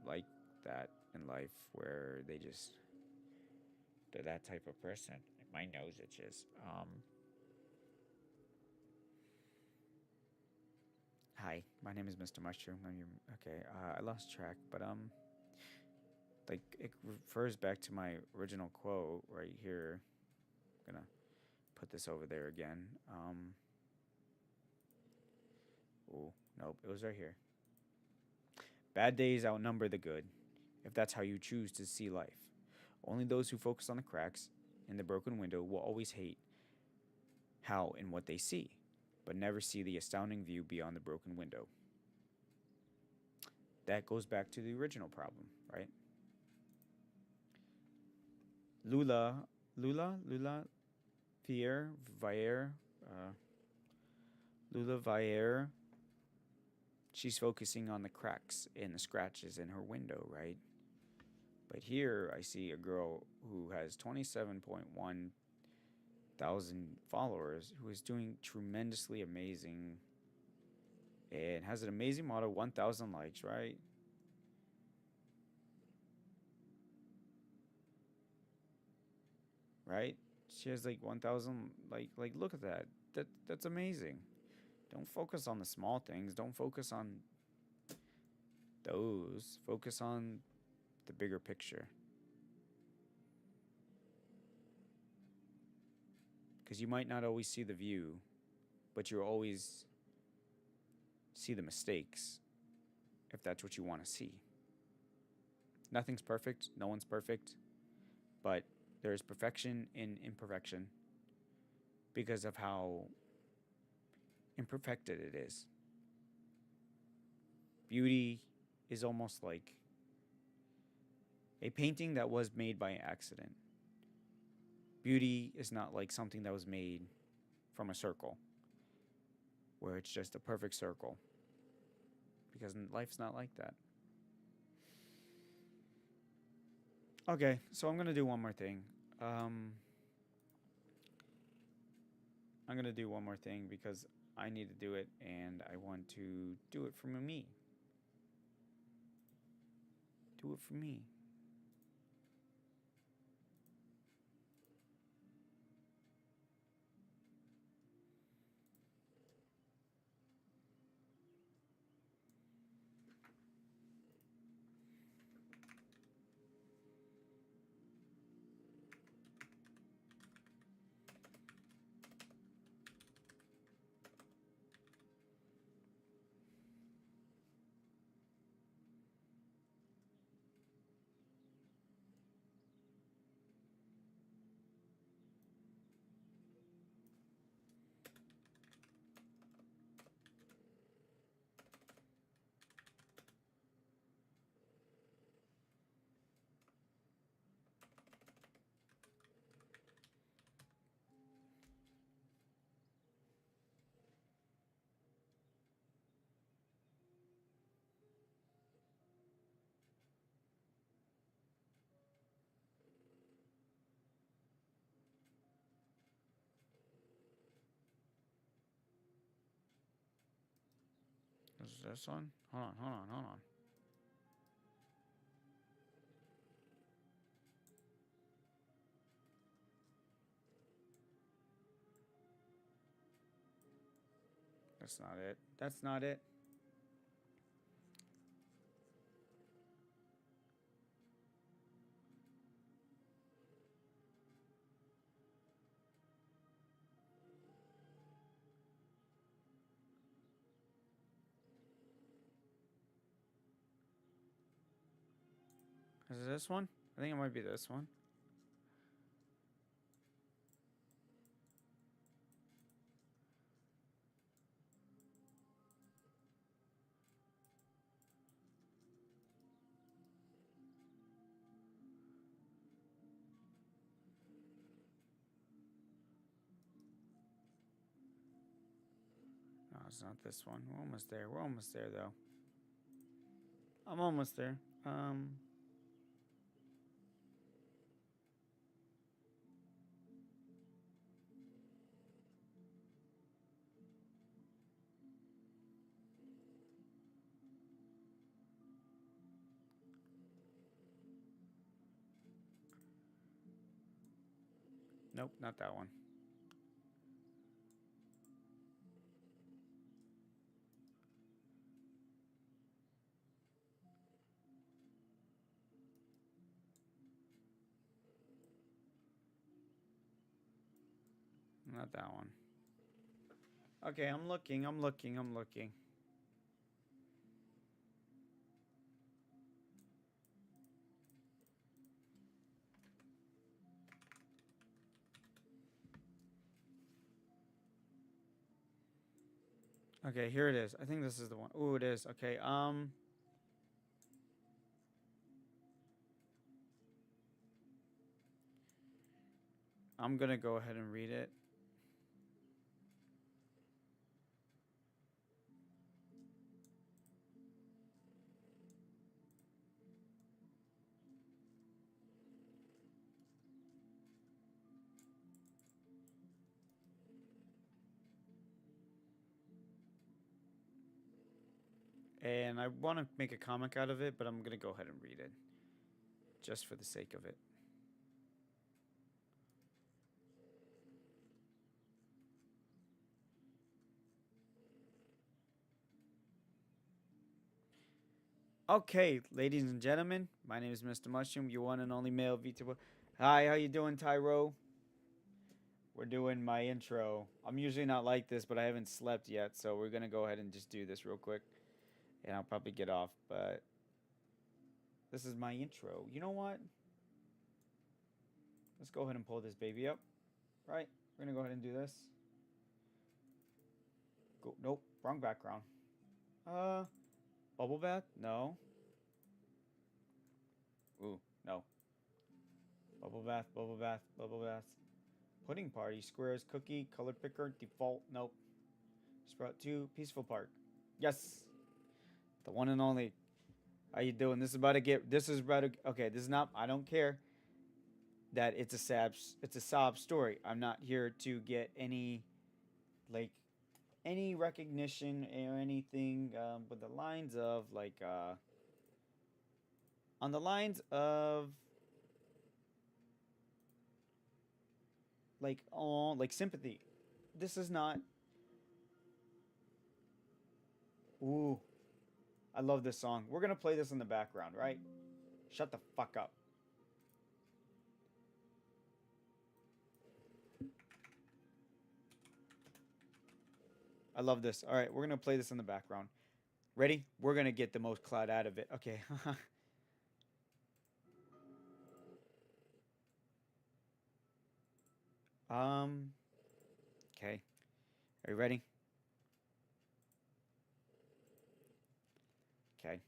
like that in life where they're that type of person. My nose itches. Hi, my name is Mr. Mushroom. Okay. I lost track, but like it refers back to my original quote right here. I'm gonna put this over there again. Oh nope, it was right here. Bad days outnumber the good, if that's how you choose to see life. Only those who focus on the cracks in the broken window will always hate how and what they see, but never see the astounding view beyond the broken window. That goes back to the original problem, right? Lula, Vier, uh, Lula Vier. She's focusing on the cracks and the scratches in her window, right? But here I see a girl who has 27.1 thousand followers who is doing tremendously amazing and has an amazing motto, 1,000 likes, right? Right? She has like 1,000 like look at that. That's amazing. Don't focus on the small things. Don't focus on those. Focus on the bigger picture. Because you might not always see the view, but you'll always see the mistakes if that's what you want to see. Nothing's perfect. No one's perfect. But there is perfection in imperfection because of how imperfected it is. Beauty is almost like a painting that was made by accident. Beauty is not like something that was made from a circle, where it's just a perfect circle. Because life's not like that. Okay, so I'm gonna do one more thing. I'm gonna do one more thing because I need to do it and I want to do it for me. Do it for me. this one? Hold on, hold on, hold on. That's not it. That's not it. Is it this one? I think it might be this one. No, it's not this one. We're almost there. We're almost there, though. I'm almost there. Nope, not that one. Not that one. Okay, I'm looking. I'm looking. I'm looking. Okay, here it is. I think this is the one. Ooh, it is. Okay, I'm gonna go ahead and read it. And I want to make a comic out of it, but I'm gonna go ahead and read it. Just for the sake of it. Okay, ladies and gentlemen, my name is Mr. Mushroom, your one and only male VTuber. Hi, how you doing, Tyro? We're doing my intro. I'm usually not like this, but I haven't slept yet, so we're gonna go ahead and just do this real quick. And I'll probably get off, but this is my intro. You know what? Let's go ahead and pull this baby up. Right? We're gonna go ahead and do this. Go. Nope. Wrong background. Bubble bath? No. Ooh, no. Bubble bath, bubble bath, bubble bath. Pudding party, squares, cookie, color picker, default. Nope. Sprout 2, peaceful park. Yes. The one and only. How you doing? This is about to get. This is about to. Okay, this is not. I don't care that it's a sad. It's a sob story. I'm not here to get any, like, any recognition or anything. But the lines of like, on the lines of like, oh, like sympathy. This is not. Ooh, I love this song. We're gonna play this in the background, right? Shut the fuck up. I love this. All right, we're gonna play this in the background. Ready? We're gonna get the most cloud out of it. Okay. um. Okay. Are you ready? Okay.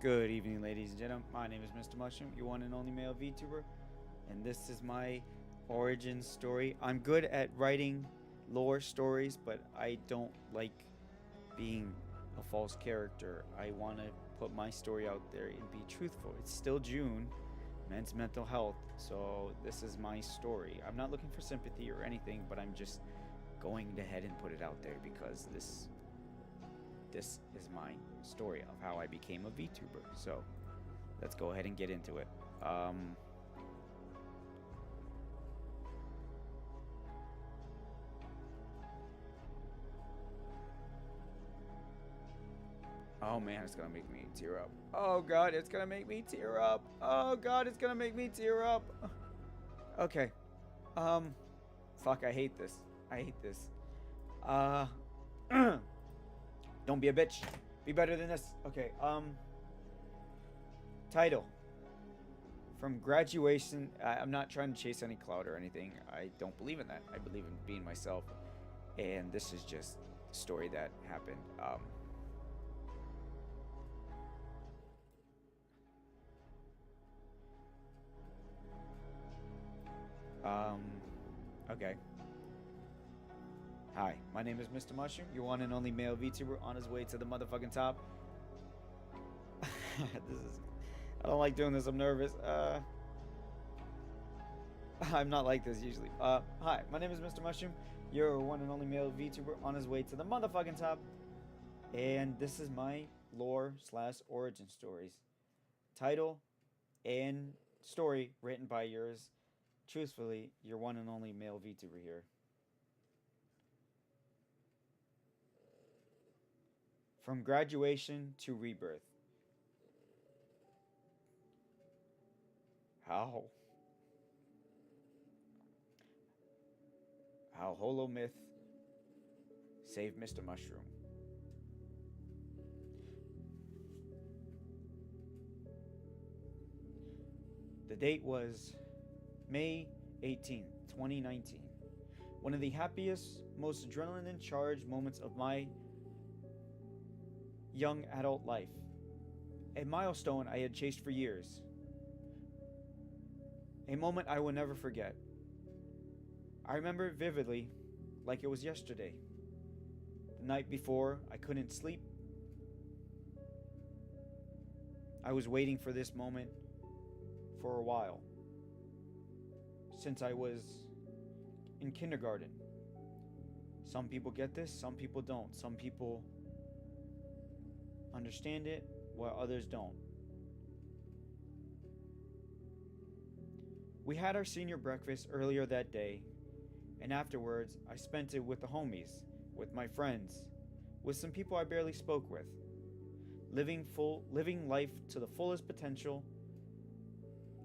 Good evening, ladies and gentlemen. My name is Mr. Mushroom, your one and only male VTuber, and this is my origin story. I'm good at writing lore stories, but I don't like being a false character. I want to put my story out there and be truthful. It's still June. men's mental health. So this is my story. I'm not looking for sympathy or anything, but I'm just going ahead and put it out there because this is my story of how I became a VTuber. So let's go ahead and get into it. Oh man, it's gonna make me tear up. Oh god, it's gonna make me tear up. Oh god, it's gonna make me tear up. Okay. Fuck, I hate this. I hate this. Don't be a bitch. Be better than this. Okay, title. From graduation, I'm not trying to chase any clout or anything. I don't believe in that. I believe in being myself. And this is just a story that happened. Okay. Hi, my name is Mr. Mushroom, your one and only male VTuber on his way to the motherfucking top. I don't like doing this, I'm nervous. I'm not like this usually. Hi, my name is Mr. Mushroom, your one and only male VTuber on his way to the motherfucking top. And this is my lore / origin stories. Title and story written by yours truthfully, your one and only male VTuber here. From graduation to rebirth. How Holo Myth saved Mr. Mushroom. The date was May 18th, 2019. One of the happiest, most adrenaline-charged moments of my young adult life. A milestone I had chased for years. A moment I will never forget. I remember it vividly, like it was yesterday. The night before, I couldn't sleep. I was waiting for this moment for a while. Since I was in kindergarten. Some people get this, some people don't. Some people understand it, while others don't. We had our senior breakfast earlier that day, and afterwards, I spent it with the homies, with my friends, with some people I barely spoke with. Living life to the fullest potential,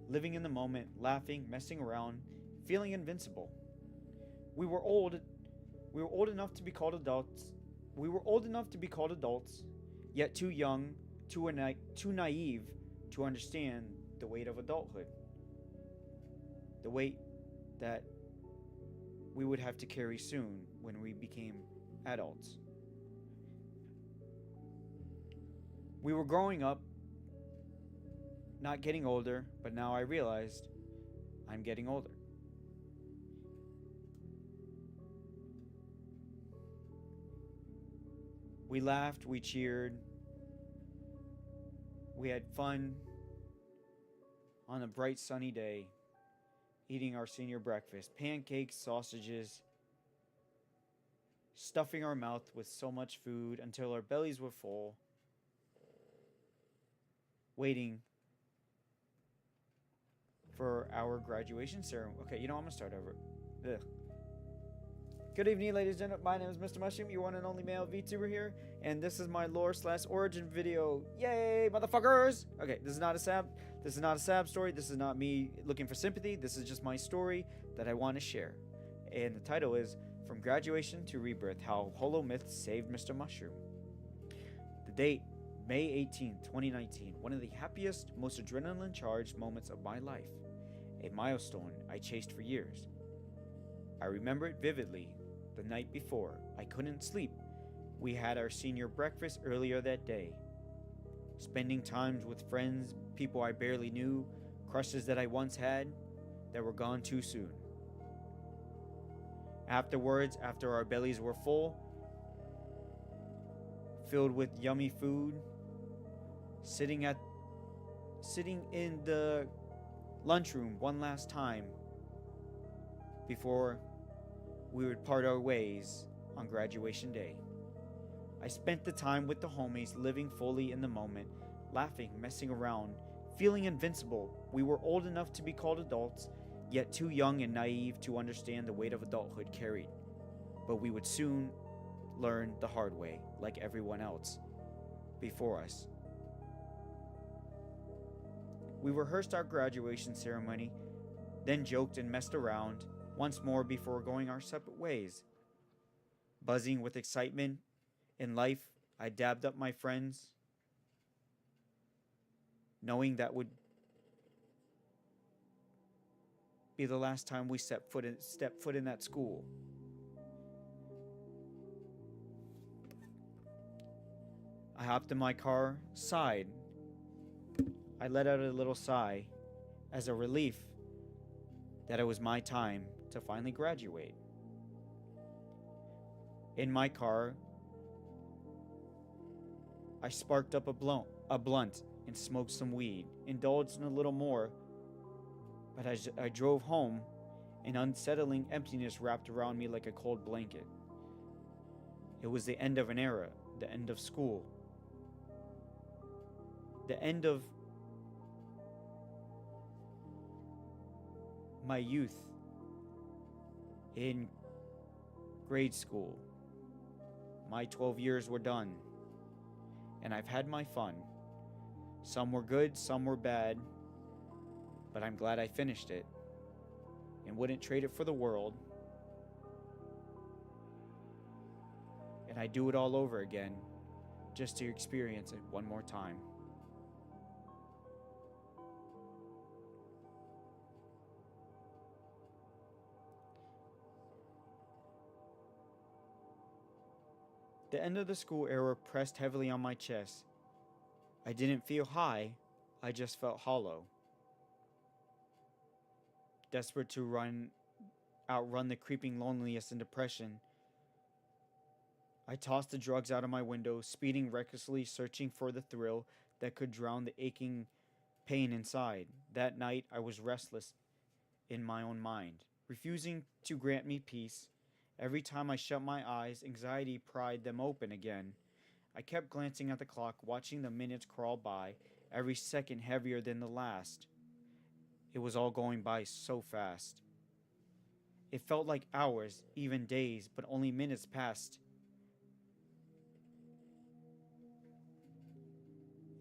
living in the moment, laughing, messing around, feeling invincible. We were old enough to be called adults. Yet too young, too naive to understand the weight of adulthood. The weight that we would have to carry soon when we became adults. We were growing up, not getting older, but now I realized I'm getting older. We laughed, we cheered, we had fun on a bright sunny day, eating our senior breakfast, pancakes, sausages, stuffing our mouth with so much food until our bellies were full, waiting for our graduation ceremony. Okay, I'm gonna start over. Ugh. Good evening, ladies and gentlemen. My name is Mr. Mushroom, your one and only male VTuber here, and this is my lore / origin video. Yay, motherfuckers! Okay, this is not a sad story. This is not me looking for sympathy. This is just my story that I want to share. And the title is From Graduation to Rebirth: How Holo Myth Saved Mr. Mushroom. The date, May 18th, 2019. One of the happiest, most adrenaline-charged moments of my life. A milestone I chased for years. I remember it vividly. The night before, I couldn't sleep. We had our senior breakfast earlier that day. Spending times with friends, people I barely knew, crushes that I once had that were gone too soon. Afterwards, after our bellies were full, filled with yummy food, sitting in the lunchroom one last time before we would part our ways on graduation day. I spent the time with the homies, living fully in the moment, laughing, messing around, feeling invincible. We were old enough to be called adults, yet too young and naive to understand the weight of adulthood carried. But we would soon learn the hard way, like everyone else before us. We rehearsed our graduation ceremony, then joked and messed around once more before going our separate ways. Buzzing with excitement in life, I dabbed up my friends, knowing that would be the last time we stepped foot in that school. I hopped in my car, sighed. I let out a little sigh as a relief that it was my time to finally graduate. In my car, I sparked up a blunt and smoked some weed, indulged in a little more, but as I drove home, an unsettling emptiness wrapped around me like a cold blanket. It was the end of an era, the end of school, the end of my youth in grade school. My 12 years were done, and I've had my fun. Some were good, some were bad, but I'm glad I finished it and wouldn't trade it for the world. And I'd do it all over again just to experience it one more time. The end of the school era pressed heavily on my chest. I didn't feel high, I just felt hollow. Desperate to outrun the creeping loneliness and depression, I tossed the drugs out of my window, speeding recklessly, searching for the thrill that could drown the aching pain inside. That night, I was restless in my own mind, refusing to grant me peace. Every time I shut my eyes, anxiety pried them open again. I kept glancing at the clock, watching the minutes crawl by, every second heavier than the last. It was all going by so fast. It felt like hours, even days, but only minutes passed.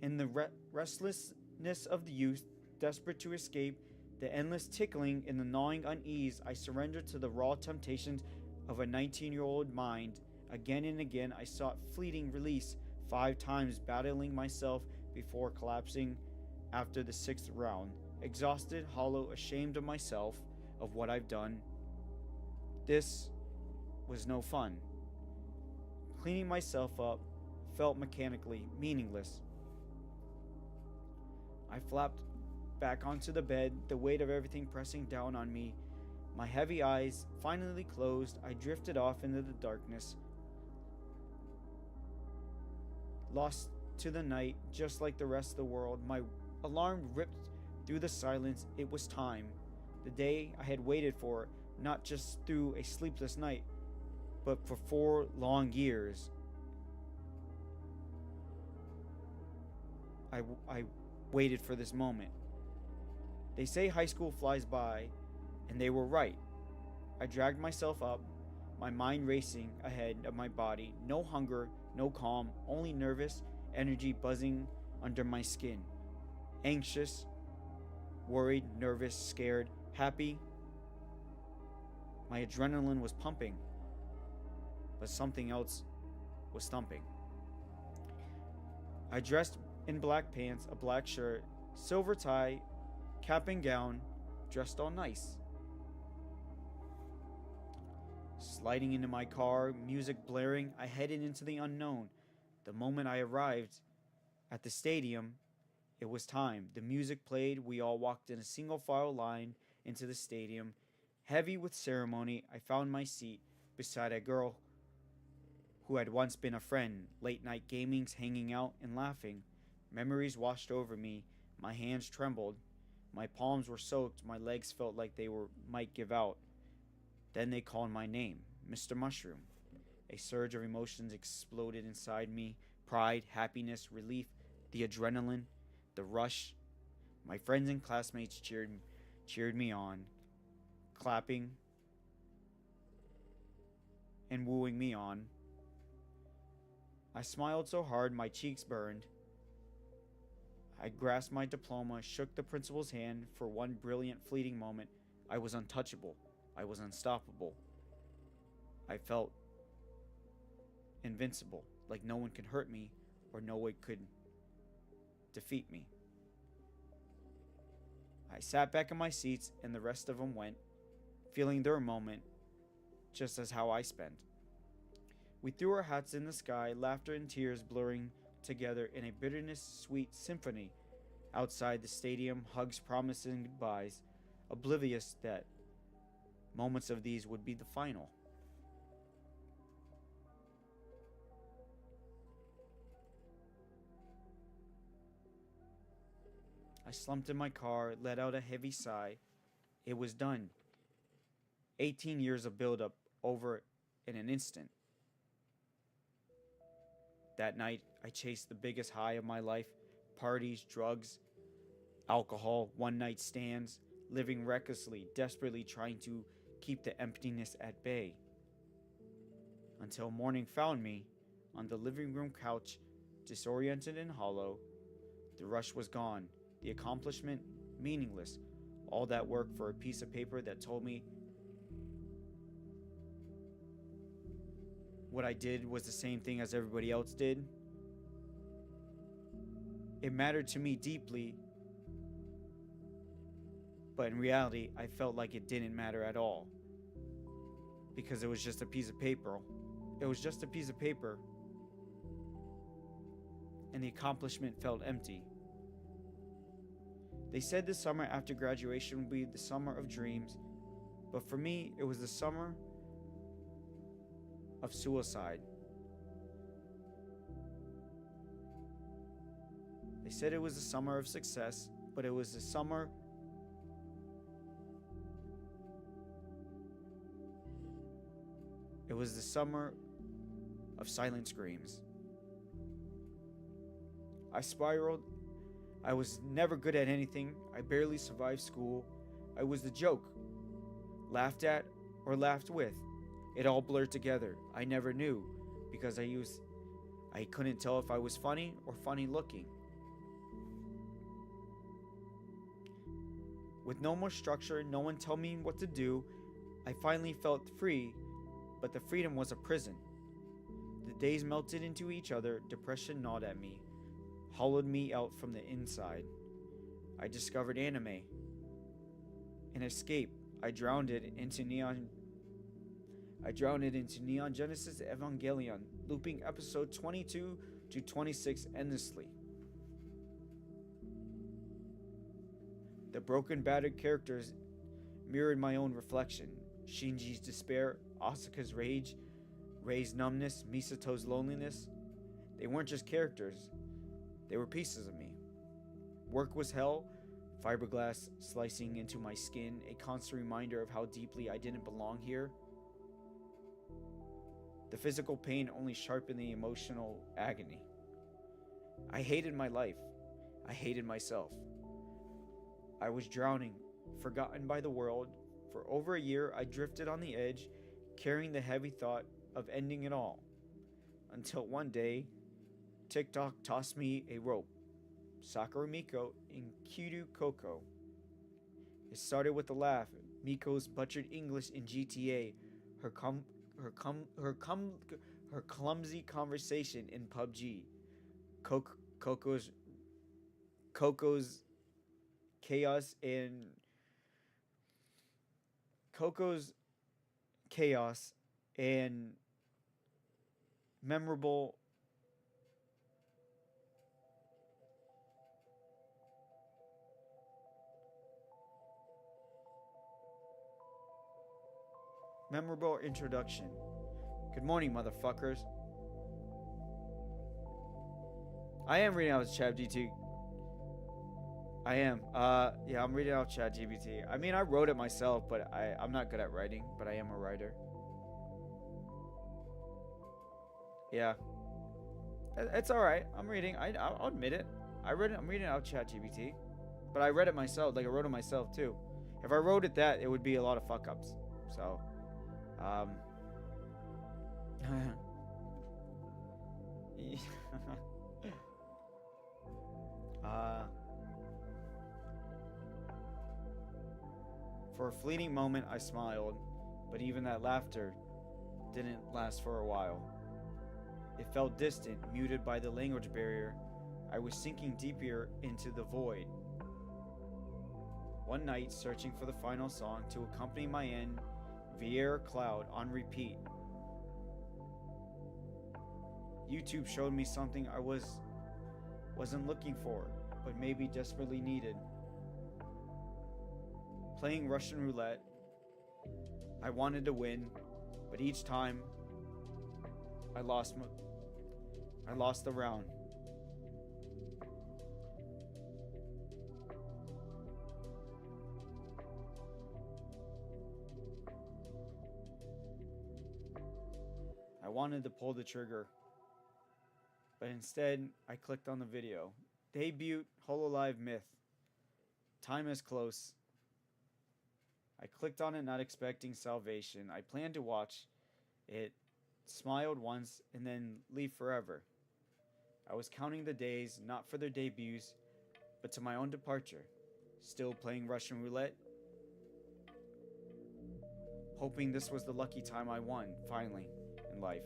In the restlessness of the youth, desperate to escape the endless tickling and the gnawing unease, I surrendered to the raw temptations of a 19-year-old mind. Again and again, I sought fleeting release, 5 times battling myself before collapsing after the 6th round. Exhausted, hollow, ashamed of myself, of what I've done. This was no fun. Cleaning myself up felt mechanically meaningless. I flopped back onto the bed, the weight of everything pressing down on me. My heavy eyes finally closed. I drifted off into the darkness, lost to the night, just like the rest of the world. My alarm ripped through the silence. It was time. The day I had waited for, not just through a sleepless night, but for 4 long years. I waited for this moment. They say high school flies by, and they were right. I dragged myself up, my mind racing ahead of my body. No hunger, no calm, only nervous energy buzzing under my skin. Anxious, worried, nervous, scared, happy. My adrenaline was pumping, but something else was thumping. I dressed in black pants, a black shirt, silver tie, cap and gown, dressed all nice. Sliding into my car, music blaring, I headed into the unknown. The moment I arrived at the stadium, it was time. The music played. We all walked in a single file line into the stadium. Heavy with ceremony, I found my seat beside a girl who had once been a friend. Late night gamings, hanging out, and laughing. Memories washed over me. My hands trembled. My palms were soaked, my legs felt like might give out. Then they called my name, Mr. Mushroom. A surge of emotions exploded inside me: pride, happiness, relief, the adrenaline, the rush. My friends and classmates cheered me on, clapping and wooing me on. I smiled so hard my cheeks burned. I grasped my diploma, shook the principal's hand. For one brilliant, fleeting moment, I was untouchable. I was unstoppable. I felt invincible, like no one could hurt me or no one could defeat me. I sat back in my seats and the rest of them went, feeling their moment just as how I spent. We threw our hats in the sky, laughter and tears blurring together in a bitterness sweet symphony. Outside the stadium, hugs, promises, and goodbyes, oblivious that moments of these would be the final. I slumped in my car, let out a heavy sigh. It was done. 18 years of buildup over in an instant. That night, I chased the biggest high of my life: parties, drugs, alcohol, one-night stands, living recklessly, desperately trying to keep the emptiness at bay. Until morning found me on the living room couch, disoriented and hollow. The rush was gone, the accomplishment meaningless. All that work for a piece of paper that told me what I did was the same thing as everybody else did. It mattered to me deeply, but in reality, I felt like it didn't matter at all. Because it was just a piece of paper. It was just a piece of paper. And the accomplishment felt empty. They said the summer after graduation would be the summer of dreams, but for me, it was the summer of suicide. They said it was the summer of success, but it was the summer of silent screams. I spiraled. I was never good at anything. I barely survived school. I was the joke. Laughed at or laughed with. It all blurred together. I never knew because I couldn't tell if I was funny or funny looking. With no more structure, no one telling me what to do, I finally felt free, but the freedom was a prison. The days melted into each other, depression gnawed at me, hollowed me out from the inside. I discovered anime. An escape. I drowned it into Neon Genesis Evangelion, looping episode 22 to 26 endlessly. The broken, battered characters mirrored my own reflection. Shinji's despair, Asuka's rage, Rei's numbness, Misato's loneliness. They weren't just characters. They were pieces of me. Work was hell, fiberglass slicing into my skin, a constant reminder of how deeply I didn't belong here. The physical pain only sharpened the emotional agony. I hated my life. I hated myself. I was drowning, forgotten by the world. For over a year, I drifted on the edge, carrying the heavy thought of ending it all. Until one day, TikTok tossed me a rope. Sakura Miko and Kiryu Koko. It started with a laugh. Miko's butchered English in GTA, her clumsy conversation in PUBG, Coco's chaos and memorable introduction. Good morning, motherfuckers. I am reading out of ChatGPT. I am. Yeah, I'm reading out ChatGPT. I mean, I wrote it myself, but I'm not good at writing, but I am a writer. Yeah, it's all right. I'm reading. I'll admit it. I'm reading out ChatGPT, but I read it myself. Like I wrote it myself too. If I wrote it that, it would be a lot of fuck ups. So, um, uh, for a fleeting moment, I smiled, but even that laughter didn't last for a while. It felt distant, muted by the language barrier. I was sinking deeper into the void. One night, searching for the final song to accompany my end, Viera Cloud on repeat. YouTube showed me something I wasn't looking for, but maybe desperately needed. Playing Russian roulette, I wanted to win, but each time I lost the round. I wanted to pull the trigger, but instead I clicked on the video. Debut Hololive Myth. Time is close. I clicked on it not expecting salvation. I planned to watch it, smiled once, and then leave forever. I was counting the days, not for their debuts, but to my own departure. Still playing Russian roulette, hoping this was the lucky time I won, finally, in life.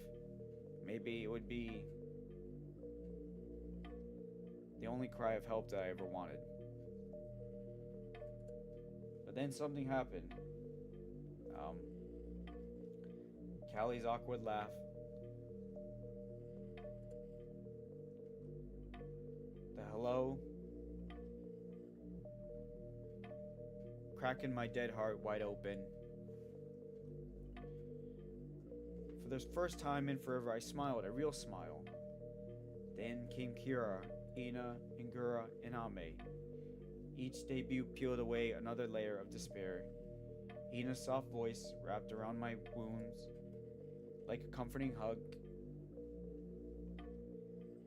Maybe it would be the only cry of help that I ever wanted. But then something happened. Callie's awkward laugh. The hello. Cracking my dead heart wide open. For the first time in forever, I smiled, a real smile. Then came Kira, Ina, Ingura, and Ame. Each debut peeled away another layer of despair. Ina's soft voice wrapped around my wounds like a comforting hug.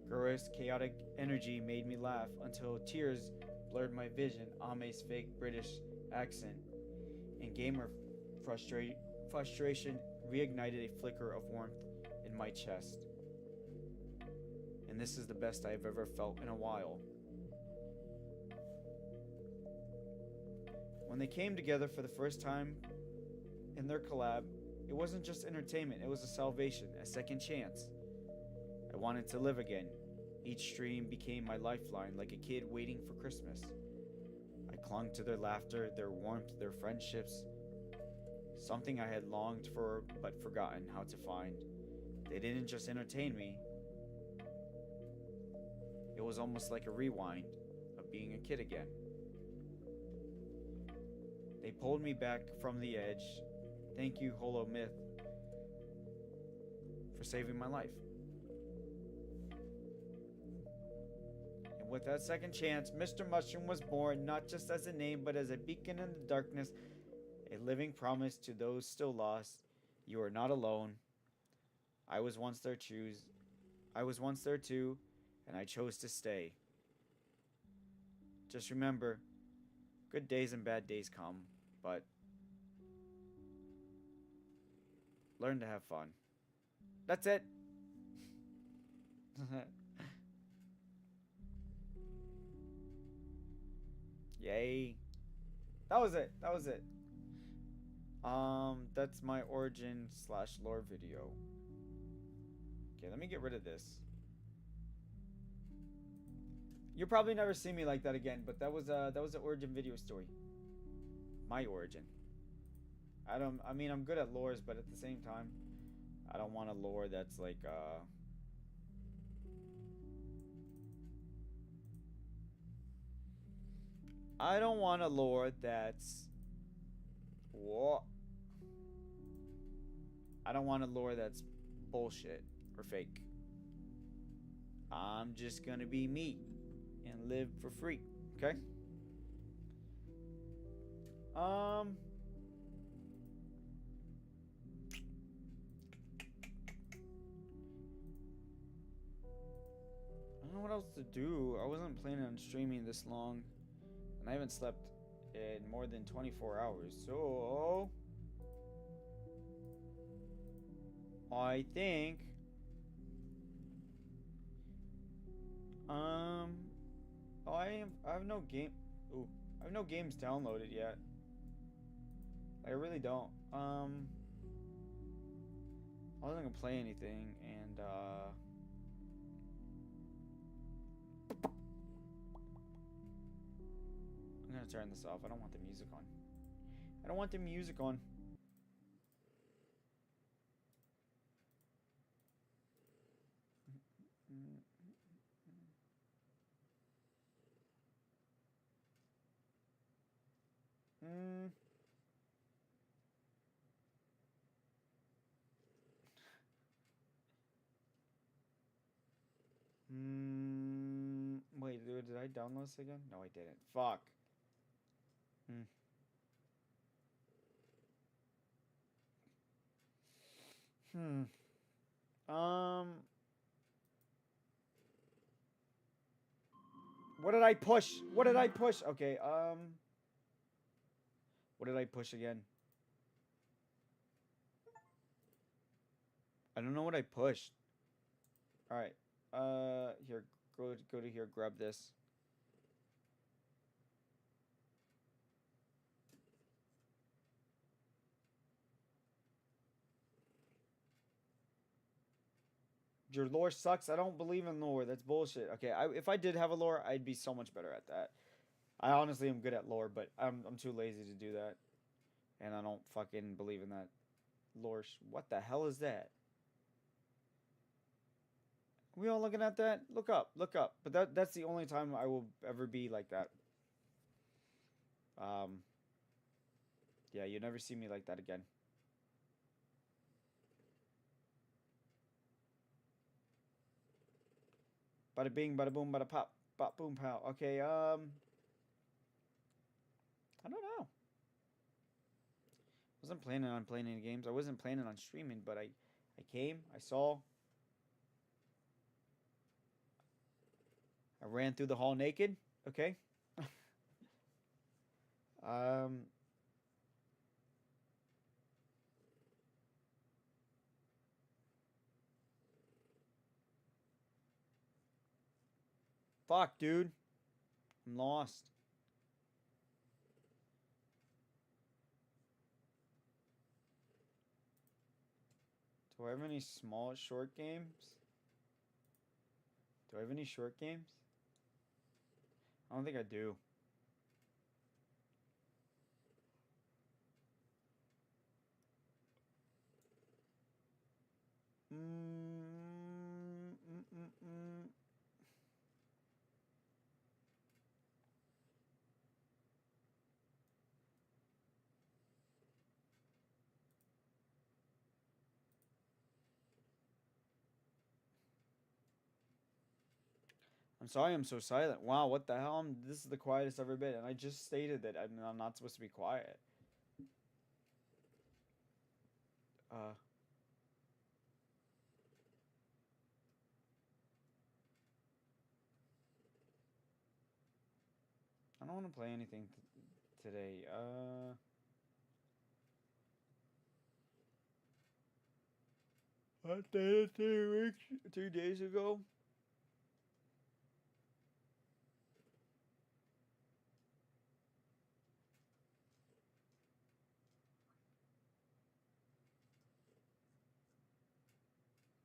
Gura's chaotic energy made me laugh until tears blurred my vision. Ame's fake British accent and gamer frustration reignited a flicker of warmth in my chest. And this is the best I've ever felt in a while. When they came together for the first time in their collab, it wasn't just entertainment, it was a salvation, a second chance. I wanted to live again. Each stream became my lifeline, like a kid waiting for Christmas. I clung to their laughter, their warmth, their friendships, something I had longed for but forgotten how to find. They didn't just entertain me, it was almost like a rewind of being a kid again. They pulled me back from the edge. Thank you, Holo Myth, for saving my life. And with that second chance, Mr. Mushroom was born, not just as a name, but as a beacon in the darkness, a living promise to those still lost. You are not alone. I was once there too, and I chose to stay. Just remember, good days and bad days come, but learn to have fun. That's it. Yay. That was it. That's my origin / lore video. Okay, let me get rid of this. You'll probably never see me like that again, but that was an origin video story. My origin. I mean, I'm good at lores, but at the same time, I don't want a lore that's like, I don't want a lore that's... What? I don't want a lore that's bullshit or fake. I'm just gonna be me and live for free, okay? Um. I don't know what else to do. I wasn't planning on streaming this long, and I haven't slept in more than 24 hours. So I think um I have no game. Ooh, I have no games downloaded yet. I really don't. I wasn't gonna play anything, and I'm gonna turn this off. I don't want the music on. I don't want the music on. Mm. Wait, did I download this again? No, I didn't. Fuck. Hmm. Hmm. Um. What did I push? What did I push? Okay. What did I push again? I don't know what I pushed. All right. Here. Go to here. Grab this. Your lore sucks. I don't believe in lore. That's bullshit. Okay. If I did have a lore, I'd be so much better at that. I honestly am good at lore, but I'm too lazy to do that, and I don't fucking believe in that lore. What the hell is that? We all looking at that? Look up, look up. But that's the only time I will ever be like that. Um, yeah, you never see me like that again. Bada bing, bada boom, bada pop, pop boom pow. Okay, I don't know. Wasn't planning on playing any games. I wasn't planning on streaming, but I came, I saw, I ran through the hall naked. Okay. um, fuck, dude. I'm lost. Do I have any small short games? Do I have any short games? I don't think I do. Mm, mm, mm, mm. I'm sorry I'm so silent. Wow, what the hell? This is the quietest I've ever been, and I just stated that I'm not supposed to be quiet. Uh, I don't want to play anything today. I dated 3 weeks, 2 days ago.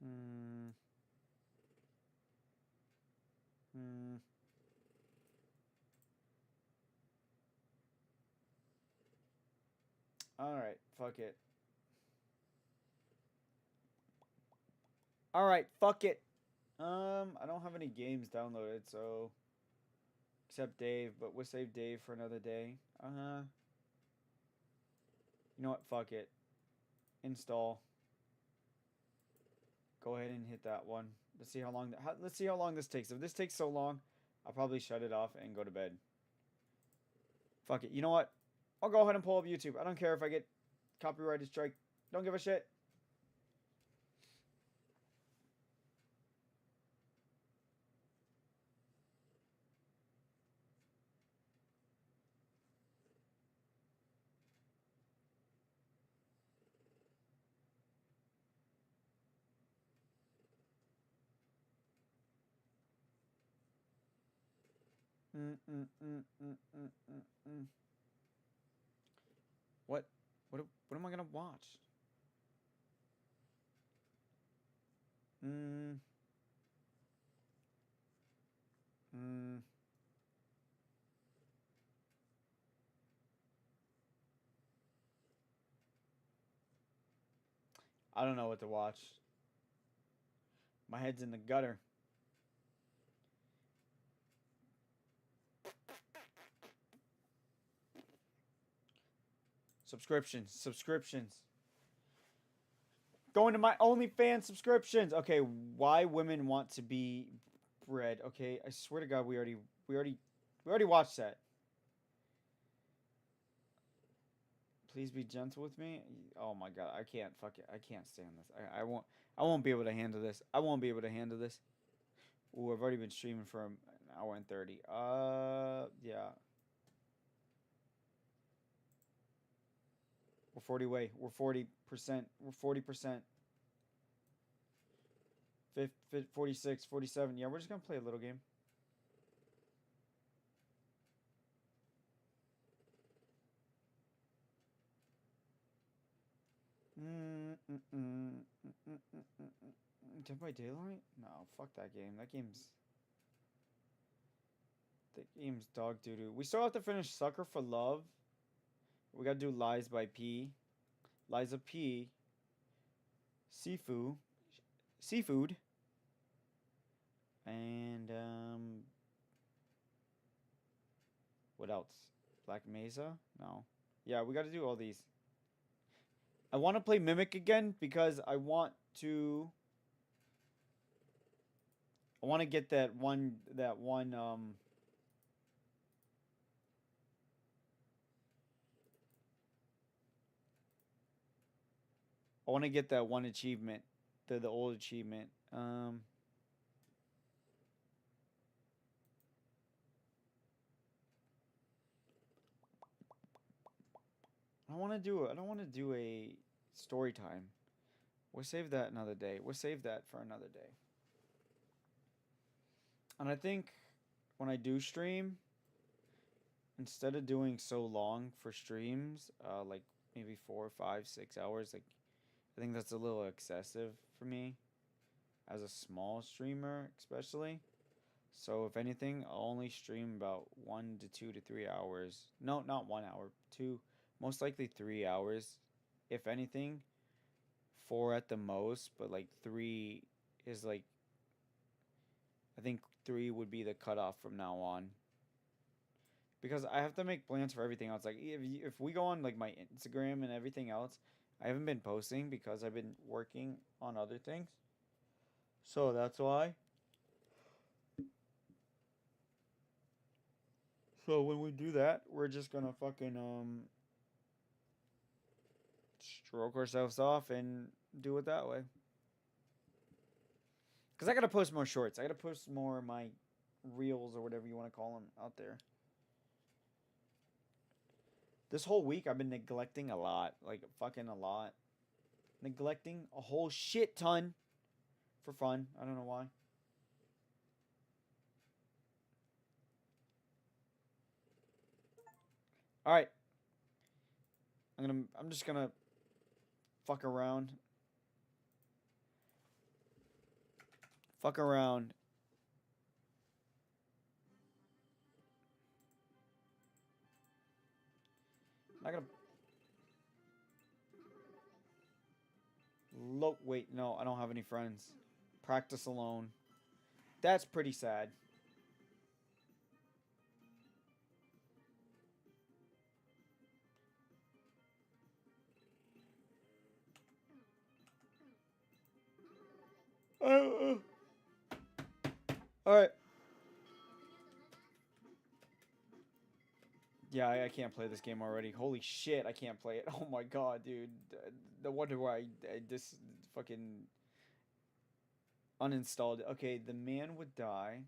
Hmm. Hmm. All right, fuck it. All right, fuck it. I don't have any games downloaded, so except Dave, but we'll save Dave for another day. You know what? Fuck it. Install. Go ahead and hit that one. Let's see how long. Let's see how long this takes. If this takes so long, I'll probably shut it off and go to bed. Fuck it. You know what? I'll go ahead and pull up YouTube. I don't care if I get copyrighted strike. Don't give a shit. Mm, mm, mm, mm, mm, mm, mm. What? What am I gonna watch? Mm. Mm. I don't know what to watch. My head's in the gutter. Subscriptions. Going to my OnlyFans subscriptions. Okay, why women want to be bred. Okay, I swear to God, we already watched that. Please be gentle with me. Oh my God, I can't. Fuck it. I can't stand this. I won't be able to handle this. I won't be able to handle this. Ooh, I've already been streaming for an hour and 30. Yeah. We're 40 way. We're 40%. We're 40%. 46, 47. Yeah, we're just gonna play a little game. Dead by Daylight? No, fuck that game. That game's dog doo doo. We still have to finish Sucker for Love. We gotta do Lies by P. Liza P. Seafood. And what else? Black Mesa? No. Yeah, we gotta do all these. I want to play Mimic again because I want to get that one. I want to get that one achievement, the old achievement. I don't want to do a story time. We'll save that another day. We'll save that for another day. And I think when I do stream, instead of doing so long for streams, like maybe 4, 5, 6 hours, like I think that's a little excessive for me as a small streamer, especially. So if anything, I'll only stream about 1 to 2 to 3 hours. No, not 1 hour. Two, most likely 3 hours, if anything. Four at the most, but like three is like I think three would be the cutoff from now on. Because I have to make plans for everything else. Like if we go on like my Instagram and everything else, I haven't been posting because I've been working on other things. So that's why. So when we do that, we're just gonna fucking stroke ourselves off and do it that way. Cause I gotta post more shorts. I gotta post more of my reels or whatever you want to call them out there. This whole week I've been neglecting a lot, like fucking a lot, neglecting a whole shit ton for fun. I don't know why. All right, I'm just gonna fuck around, fuck around. I'm not gonna look. Wait, no, I don't have any friends. Practice alone. That's pretty sad. Uh, all right. Yeah, I can't play this game already. Holy shit, I can't play it. Oh my god, dude. No wonder why I just fucking uninstalled it. Okay, the man would die.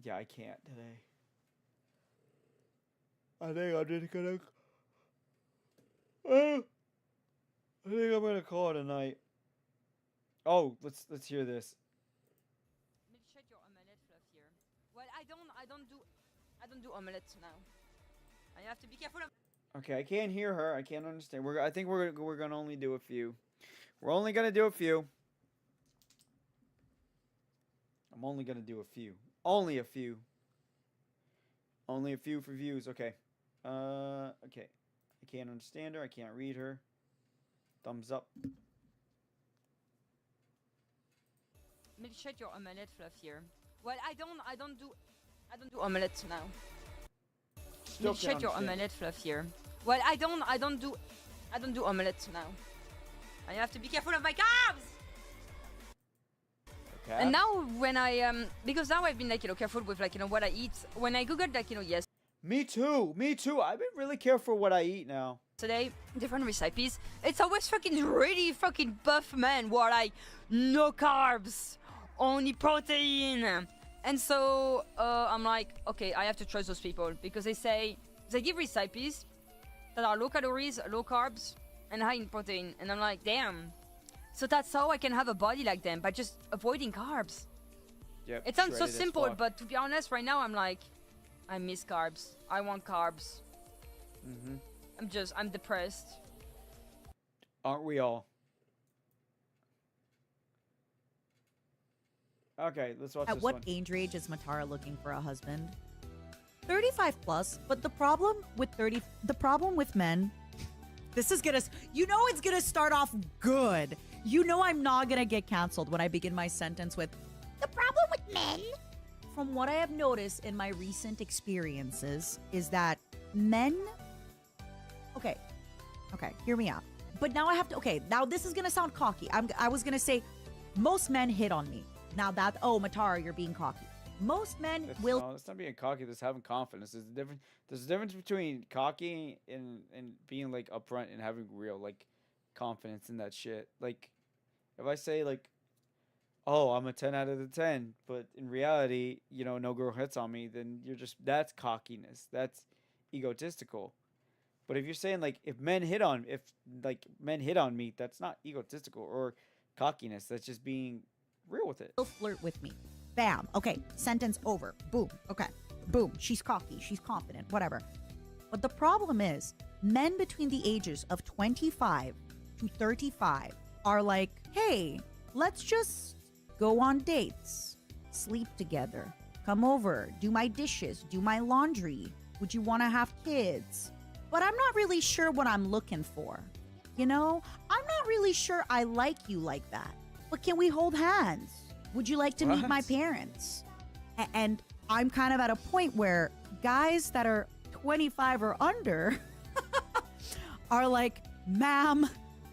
Yeah, I can't today. I think I'm just gonna. I think I'm gonna call it a night. Oh, let's hear this. Milkshake your omelette fluffier. Well, I don't do omelettes now. I have to be careful of. Okay, I can't hear her. I can't understand. I think we're gonna only do a few. We're only gonna do a few. I'm only gonna do a few. Only a few. Only a few for views. Okay. Okay. I can't understand her. I can't read her. Thumbs up. Milkshake your omelette fluffier. Well, I don't do omelettes now. Still Milkshake your understand. omelette fluffier. Well, I don't do omelettes now. I have to be careful of my carbs. Okay. And now when I because now I've been like careful with like what I eat. When I googled like yes. Me too. Me too. I've been really careful what I eat now. Today, different recipes. It's always fucking really fucking buff man who are like no carbs, only protein. And so I'm like, okay, I have to trust those people because they give recipes that are low calories, low carbs, and high in protein. And I'm like, damn. So that's how I can have a body like them by just avoiding carbs. Yep. It sounds so shredded as simple, fuck. but to be honest, right now I'm like, I miss carbs. I want carbs. Mhm. I'm depressed. Aren't we all? Okay, let's watch At this what one. age range is Matara looking for a husband? 35 plus, but the problem with men, this is gonna, it's gonna start off good. I'm not gonna get canceled when I begin my sentence with, the problem with men, from what I have noticed in my recent experiences, is that men, okay, hear me out. But now I have to, now this is gonna sound cocky. I was gonna say, most men hit on me. Now that, Matara, you're being cocky. Most men will. No, it's not being cocky. That's having confidence. There's a difference between cocky and being like upfront and having real like confidence in that shit. Like, if I say like, oh, I'm a 10 out of the 10, but in reality, no girl hits on me, then that's cockiness. That's egotistical. But if you're saying like if men hit on me, that's not egotistical or cockiness. That's just being real with it. Flirt with me. Bam. Okay. Sentence over. Boom. Okay. Boom. She's cocky. She's confident. Whatever. But the problem is, men between the ages of 25 to 35 are like, hey, let's just go on dates, sleep together, come over, do my dishes, do my laundry. Would you want to have kids? But I'm not really sure what I'm looking for. I'm not really sure I like you like that. But can we hold hands? Would you like to meet my What? parents? And I'm kind of at a point where guys that are 25 or under are like, ma'am,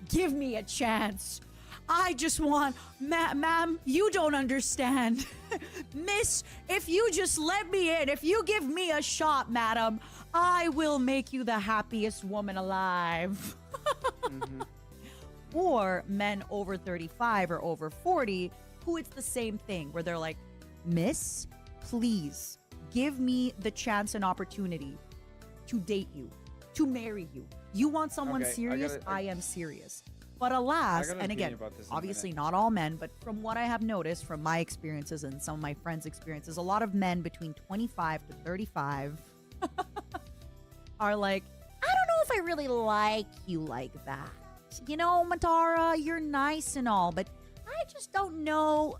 give me a chance. I just want, ma'am, you don't understand. Miss, if you just let me in, if you give me a shot, madam, I will make you the happiest woman alive. Mhm. Or men over 35 or over 40 who it's the same thing where they're like, miss, please give me the chance and opportunity to date you, to marry you. You want someone Okay, serious? I am serious. But I alas, got an and opinion again, about this in a obviously minute. not all men, but from what I have noticed from my experiences and some of my friends' experiences, a lot of men between 25 to 35 are like, I don't know if I really like you like that. Matara, you're nice and all, but I just don't know.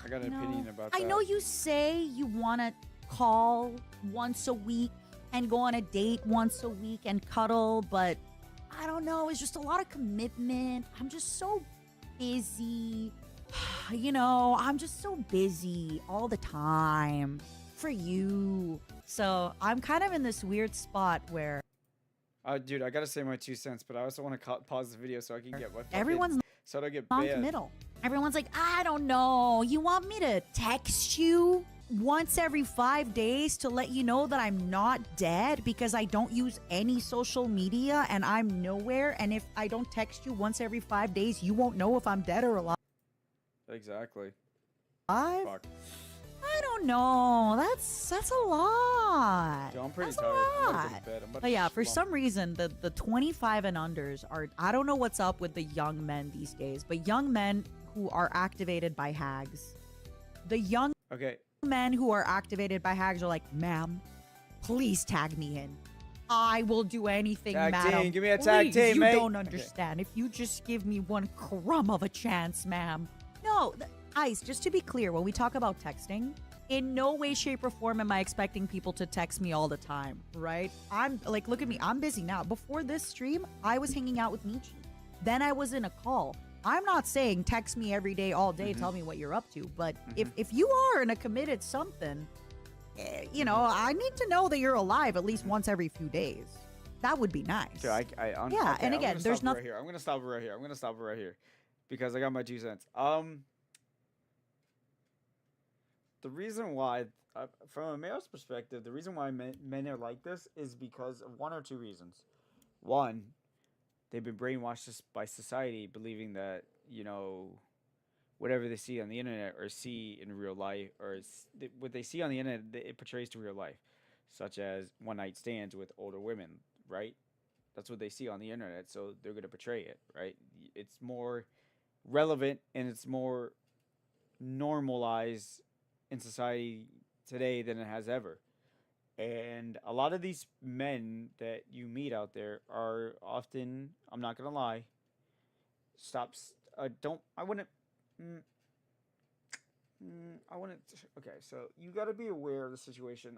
I got an opinion about that. I know you say you want to call once a week and go on a date once a week and cuddle, but I don't know. It's just a lot of commitment. I'm just so busy. I'm just so busy all the time for you. So I'm kind of in this weird spot where Dude, I gotta say my 2 cents, but I also want to pause the video so I can get my fucking everyone's So I don't get banned. non-committal. Everyone's like, I don't know. You want me to text you once every 5 days to let you know that I'm not dead because I don't use any social media and I'm nowhere? And if I don't text you once every 5 days, you won't know if I'm dead or alive? Exactly. I Fuck. don't know. That's a lot. Yo, I'm pretty That's a tired. I'm about to lot. go to bed. I'm about But to yeah, for slump. some reason, the 25 and unders are, I don't know what's up with the young men these days, but young men who are activated by hags, the young Okay. men who are activated by hags are like, ma'am, please tag me in. I will do anything, Tag madam. team. Give me a tag Please, team, you mate. don't understand. If you just give me one crumb of a chance, ma'am. No, Ice, just to be clear, when we talk about texting, in no way, shape, or form am I expecting people to text me all the time, right? I'm like, look at me. I'm busy now. Before this stream, I was hanging out with Michi. Then I was in a call. I'm not saying text me every day, all day, tell me what you're up to. But if you are in a committed something, you know, I need to know that you're alive at least once every few days. That would be nice. So Yeah, okay, and I'm again, gonna there's stop it nothing. right here. I'm gonna stop it right here. I'm gonna stop it right here, because I got my 2 cents. The reason why, from a male's perspective, the reason why men are like this is because of one or two reasons. One, they've been brainwashed by society, believing that whatever they see on the internet or see in real life, or what they see on the internet, it portrays to real life, such as one night stands with older women, right? That's what they see on the internet, so they're gonna portray it, right? It's more relevant and it's more normalized in society today than it has ever. And a lot of these men that you meet out there are often, I'm not gonna lie, stops. Don't I wouldn't. Mm, I wouldn't. Okay, so you got to be aware of the situation.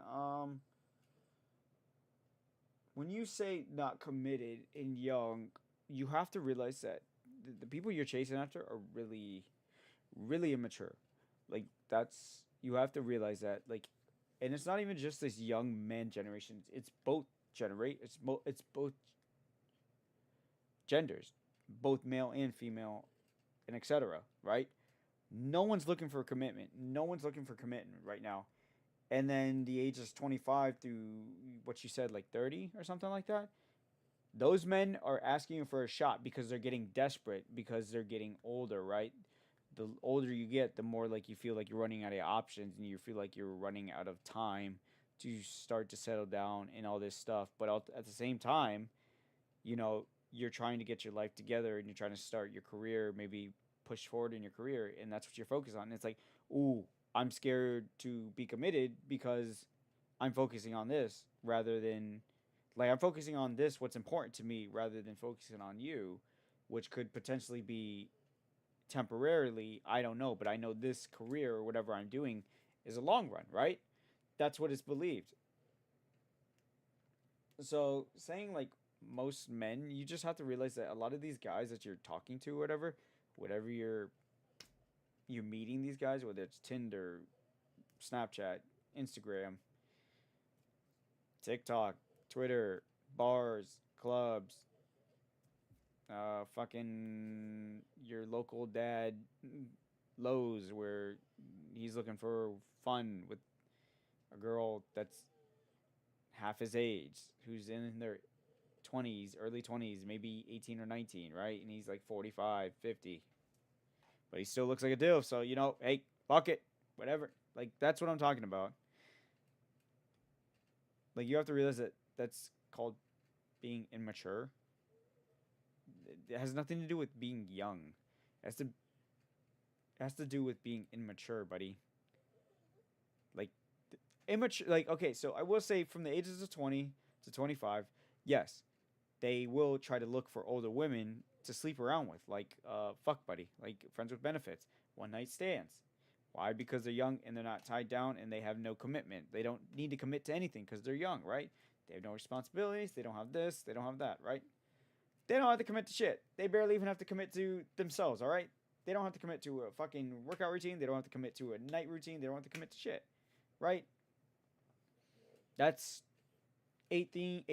When you say not committed and young, you have to realize that the people you're chasing after are really, really immature. Like that's you have to realize that. Like, and it's not even just this young man generation. It's both generate. It's both genders, both male and female, and etc. Right? No one's looking for a commitment. No one's looking for commitment right now. And then the ages 25 through what you said, like 30 or something like that, those men are asking for a shot because they're getting desperate because they're getting older, right? The older you get, the more like you feel like you're running out of options and you feel like you're running out of time to start to settle down and all this stuff. But at the same time, you're trying to get your life together and you're trying to start your career, maybe push forward in your career, and that's what you're focused on. And it's like, ooh, I'm scared to be committed because I'm focusing on this rather than like I'm focusing on this, what's important to me, rather than focusing on you, which could potentially be temporarily, I don't know, but I know this career or whatever I'm doing is a long run, right? That's what it's believed. So saying like most men, you just have to realize that a lot of these guys that you're talking to, whatever you're meeting these guys, whether it's Tinder, Snapchat, Instagram, TikTok, Twitter, bars, clubs, fucking your local dad, Lowe's, where he's looking for fun with a girl that's half his age, who's in their 20s, early 20s, maybe 18 or 19, right? And he's like 45, 50. But he still looks like a dilf, so, hey, fuck it, whatever. Like, that's what I'm talking about. Like, you have to realize that that's called being immature. It has nothing to do with being young. It has to do with being immature, buddy. Like immature. Like okay, so I will say from the ages of 20 to 25, yes, they will try to look for older women to sleep around with, like fuck buddy, like friends with benefits, one night stands. Why? Because they're young and they're not tied down and they have no commitment. They don't need to commit to anything because they're young, right? They have no responsibilities. They don't have this. They don't have that, right? They don't have to commit to shit. They barely even have to commit to themselves, all right? They don't have to commit to a fucking workout routine. They don't have to commit to a night routine. They don't have to commit to shit, right? That's 18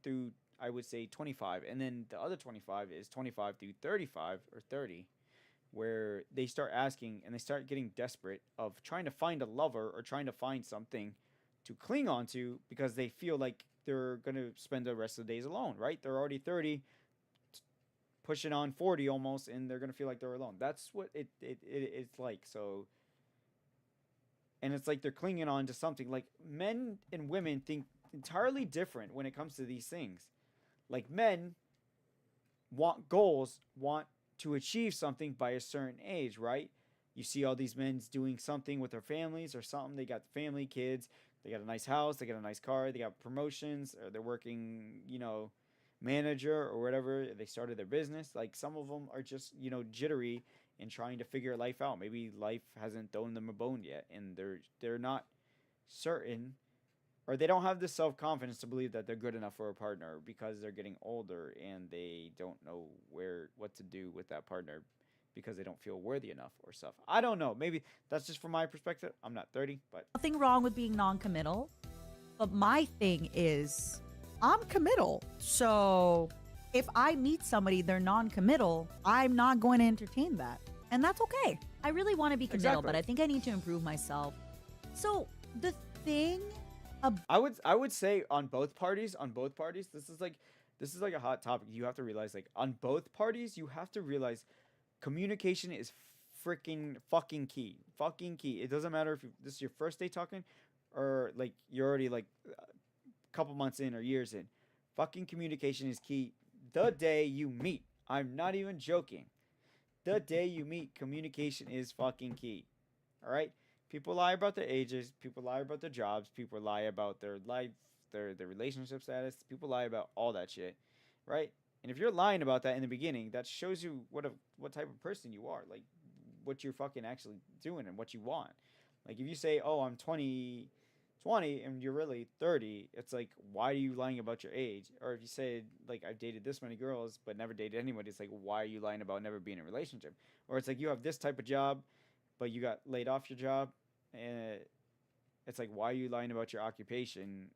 through, I would say, 25. And then the other 25 is 25 through 35 or 30. where they start asking and they start getting desperate of trying to find a lover or trying to find something to cling on to because they feel like they're going to spend the rest of the days alone, right? They're already 30, pushing on 40 almost, and they're going to feel like they're alone. That's what it's like. So, and it's like they're clinging on to something. Like men and women think entirely different when it comes to these things. Like men want goals, want to achieve something by a certain age, right? You see all these men doing something with their families or something. They got family, kids, they got a nice house, they got a nice car, they got promotions, or they're working, manager or whatever. They started their business. Like some of them are just, jittery and trying to figure life out. Maybe life hasn't thrown them a bone yet, and they're not certain, or they don't have the self-confidence to believe that they're good enough for a partner because they're getting older and they don't know what to do with that partner because they don't feel worthy enough or stuff. I don't know. Maybe that's just from my perspective. I'm not 30, but Nothing wrong with being non-committal, but my thing is I'm committal. So if I meet somebody, they're non-committal, I'm not going to entertain that. And that's okay. I really want to be committal, Exactly. but I think I need to improve myself. So the thing I would say on both parties, this is like a hot topic. You have to realize, like, on both parties, you have to realize communication is freaking fucking key. Fucking key. It doesn't matter if this is your first day talking or like you're already like a couple months in or years in. Fucking communication is key the day you meet. I'm not even joking. The day you meet, communication is fucking key. All right? People lie about their ages. People lie about their jobs. People lie about their life, their relationship status. People lie about all that shit, right? And if you're lying about that in the beginning, that shows you what type of person you are, like what you're fucking actually doing and what you want. Like if you say, "Oh, I'm 20, and you're really 30, it's like, why are you lying about your age? Or if you say, like, I've dated this many girls but never dated anybody, it's like, why are you lying about never being in a relationship? Or it's like, you have this type of job, but you got laid off your job, and it's like, why are you lying about your occupation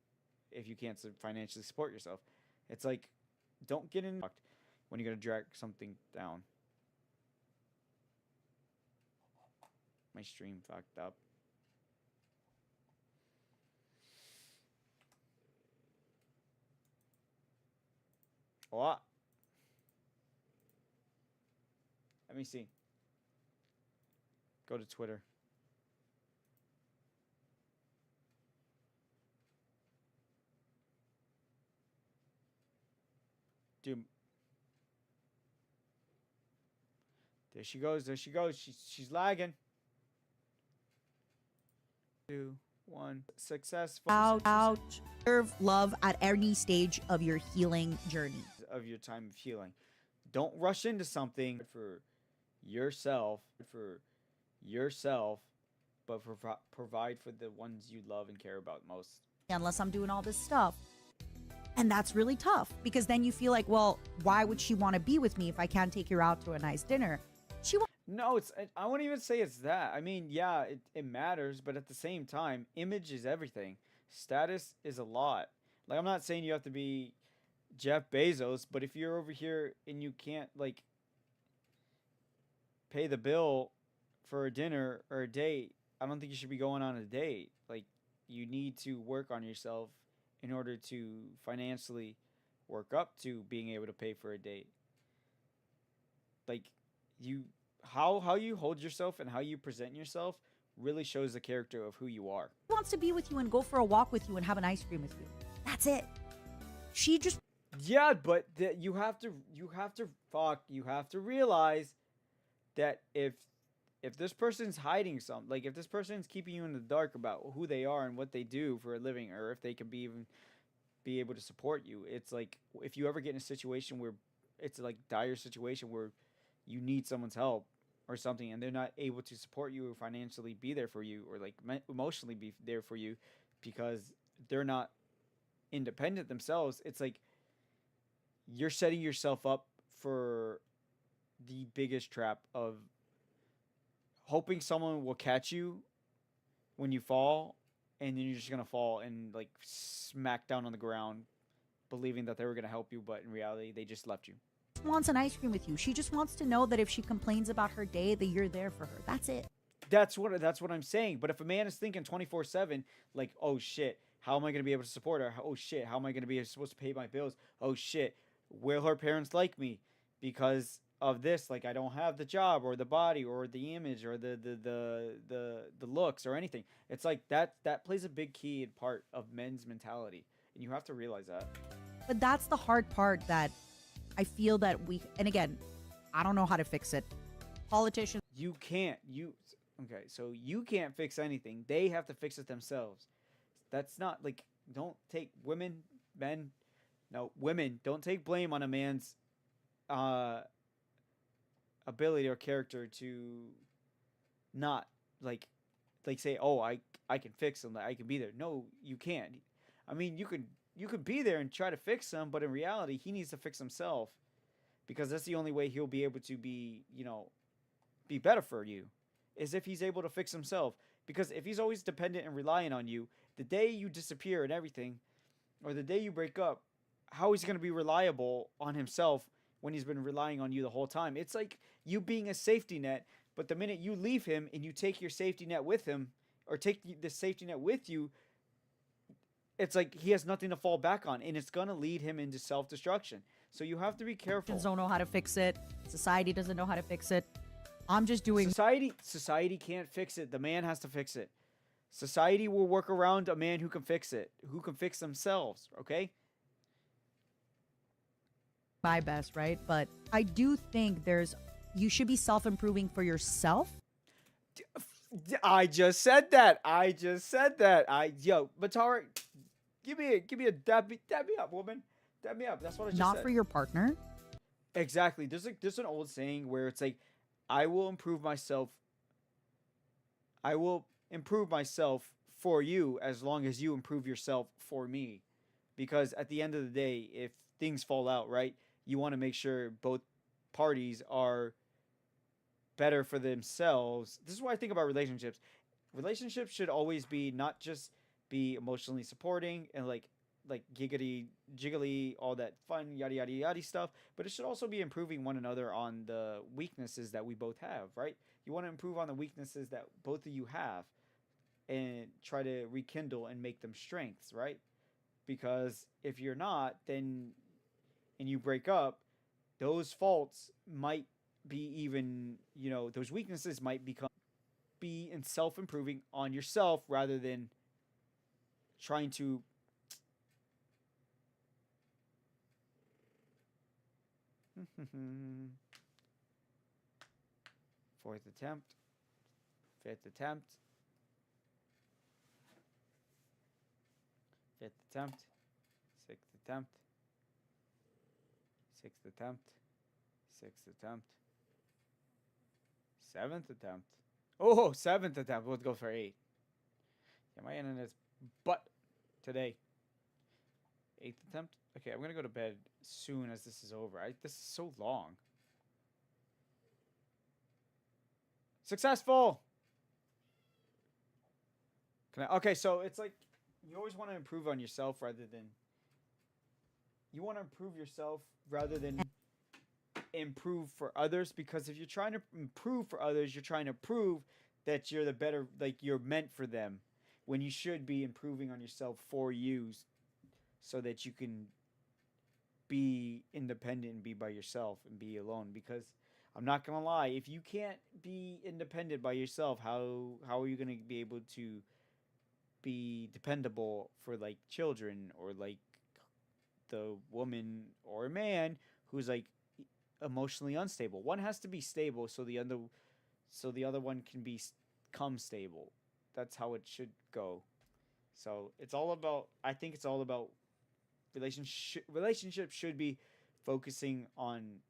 if you can't financially support yourself? It's like, don't get in when you're going to drag something down. My stream fucked up. What? Let me see. Go to Twitter. Dude. There she goes. She's lagging. 2, 1. Successful. out serve love at any stage of your healing journey. Of your time of healing. Don't rush into something for yourself, but provide for the ones you love and care about most. Unless I'm doing all this stuff. And that's really tough because then you feel like, well, why would she want to be with me if I can't take her out to a nice dinner? No, I wouldn't even say it's that. I mean, yeah, it matters, but at the same time, image is everything. Status is a lot. Like, I'm not saying you have to be Jeff Bezos, but if you're over here and you can't, like, pay the bill for a dinner or a date, I don't think you should be going on a date. Like, you need to work on yourself in order to financially work up to being able to pay for a date. Like, how you hold yourself and how you present yourself really shows the character of who you are. She wants to be with you and go for a walk with you and have an ice cream with you. That's it. She just Yeah, but you have to realize that if this person's hiding something, like if this person's keeping you in the dark about who they are and what they do for a living, or if they could be able to support you, it's like if you ever get in a situation where it's like dire situation where you need someone's help or something and they're not able to support you or financially be there for you or like emotionally be there for you because they're not independent themselves, it's like you're setting yourself up for the biggest trap of hoping someone will catch you when you fall, and then you're just gonna fall and like smack down on the ground believing that they were gonna help you, but in reality they just left you. wants an ice cream with you. She just wants to know that if she complains about her day, that you're there for her. That's it. That's what I'm saying. But if a man is thinking 24/7, like, oh shit, how am I gonna be able to support her? Oh shit, how am I gonna be supposed to pay my bills? Oh shit, will her parents like me because of this? Like, I don't have the job or the body or the image or the looks or anything. It's like that plays a big key in part of men's mentality, and you have to realize that. But that's the hard part that I feel that we, and again, I don't know how to fix it. Politicians. You can't. Okay, so you can't fix anything. They have to fix it themselves. That's not like, don't take men, no, women, don't take blame on a man's uh ability or character to not like say, "Oh, I can fix them. I can be there." No, you can't. I mean, you could be there and try to fix him, but in reality, he needs to fix himself because that's the only way he'll be able to be better for you, is if he's able to fix himself. Because if he's always dependent and relying on you, the day you disappear and everything, or the day you break up, how is he going to be reliable on himself when he's been relying on you the whole time? It's like you being a safety net, but the minute you leave him and you take your safety net with him, or take the safety net with you, it's like he has nothing to fall back on, and it's going to lead him into self-destruction. So you have to be careful. Don't know how to fix it. Society doesn't know how to fix it. I'm just doing. Society can't fix it. The man has to fix it. Society will work around a man who can fix it, who can fix themselves, okay? My best, right? But I do think you should be self-improving for yourself. I just said that. Yo, Matara, give me a dab me up, woman. Dab me up. That's what I just said. Not for your partner. Exactly. There's an old saying where it's like, I will improve myself for you as long as you improve yourself for me. Because at the end of the day, if things fall out, right, you want to make sure both parties are better for themselves. This is what I think about relationships. Relationships should always be not just be emotionally supporting and like giggity jiggly, all that fun yada yada yada stuff, but it should also be improving one another on the weaknesses that we both have, right? You want to improve on the weaknesses that both of you have and try to rekindle and make them strengths, right? Because if you're not, then and you break up, those faults might be even, those weaknesses might be in self-improving on yourself rather than trying to fourth attempt, fifth attempt, fifth attempt, sixth attempt, sixth attempt, sixth attempt, seventh attempt. Oh, seventh attempt. Let's go for 8. Yeah, my internet's butt today. 8th attempt. Okay, I'm gonna go to bed soon as this is over. This is so long. Successful. Okay, so it's like you always want to improve on yourself rather than improve for others, because if you're trying to improve for others, you're trying to prove that you're the better, like you're meant for them, when you should be improving on yourself for you so that you can be independent and be by yourself and be alone. Because I'm not gonna lie, if you can't be independent by yourself, how are you gonna be able to be dependable for like children or like the woman or a man who's like emotionally unstable? One has to be stable so the other one can become stable. That's how it should go. So I think it's all about relationships should be focusing on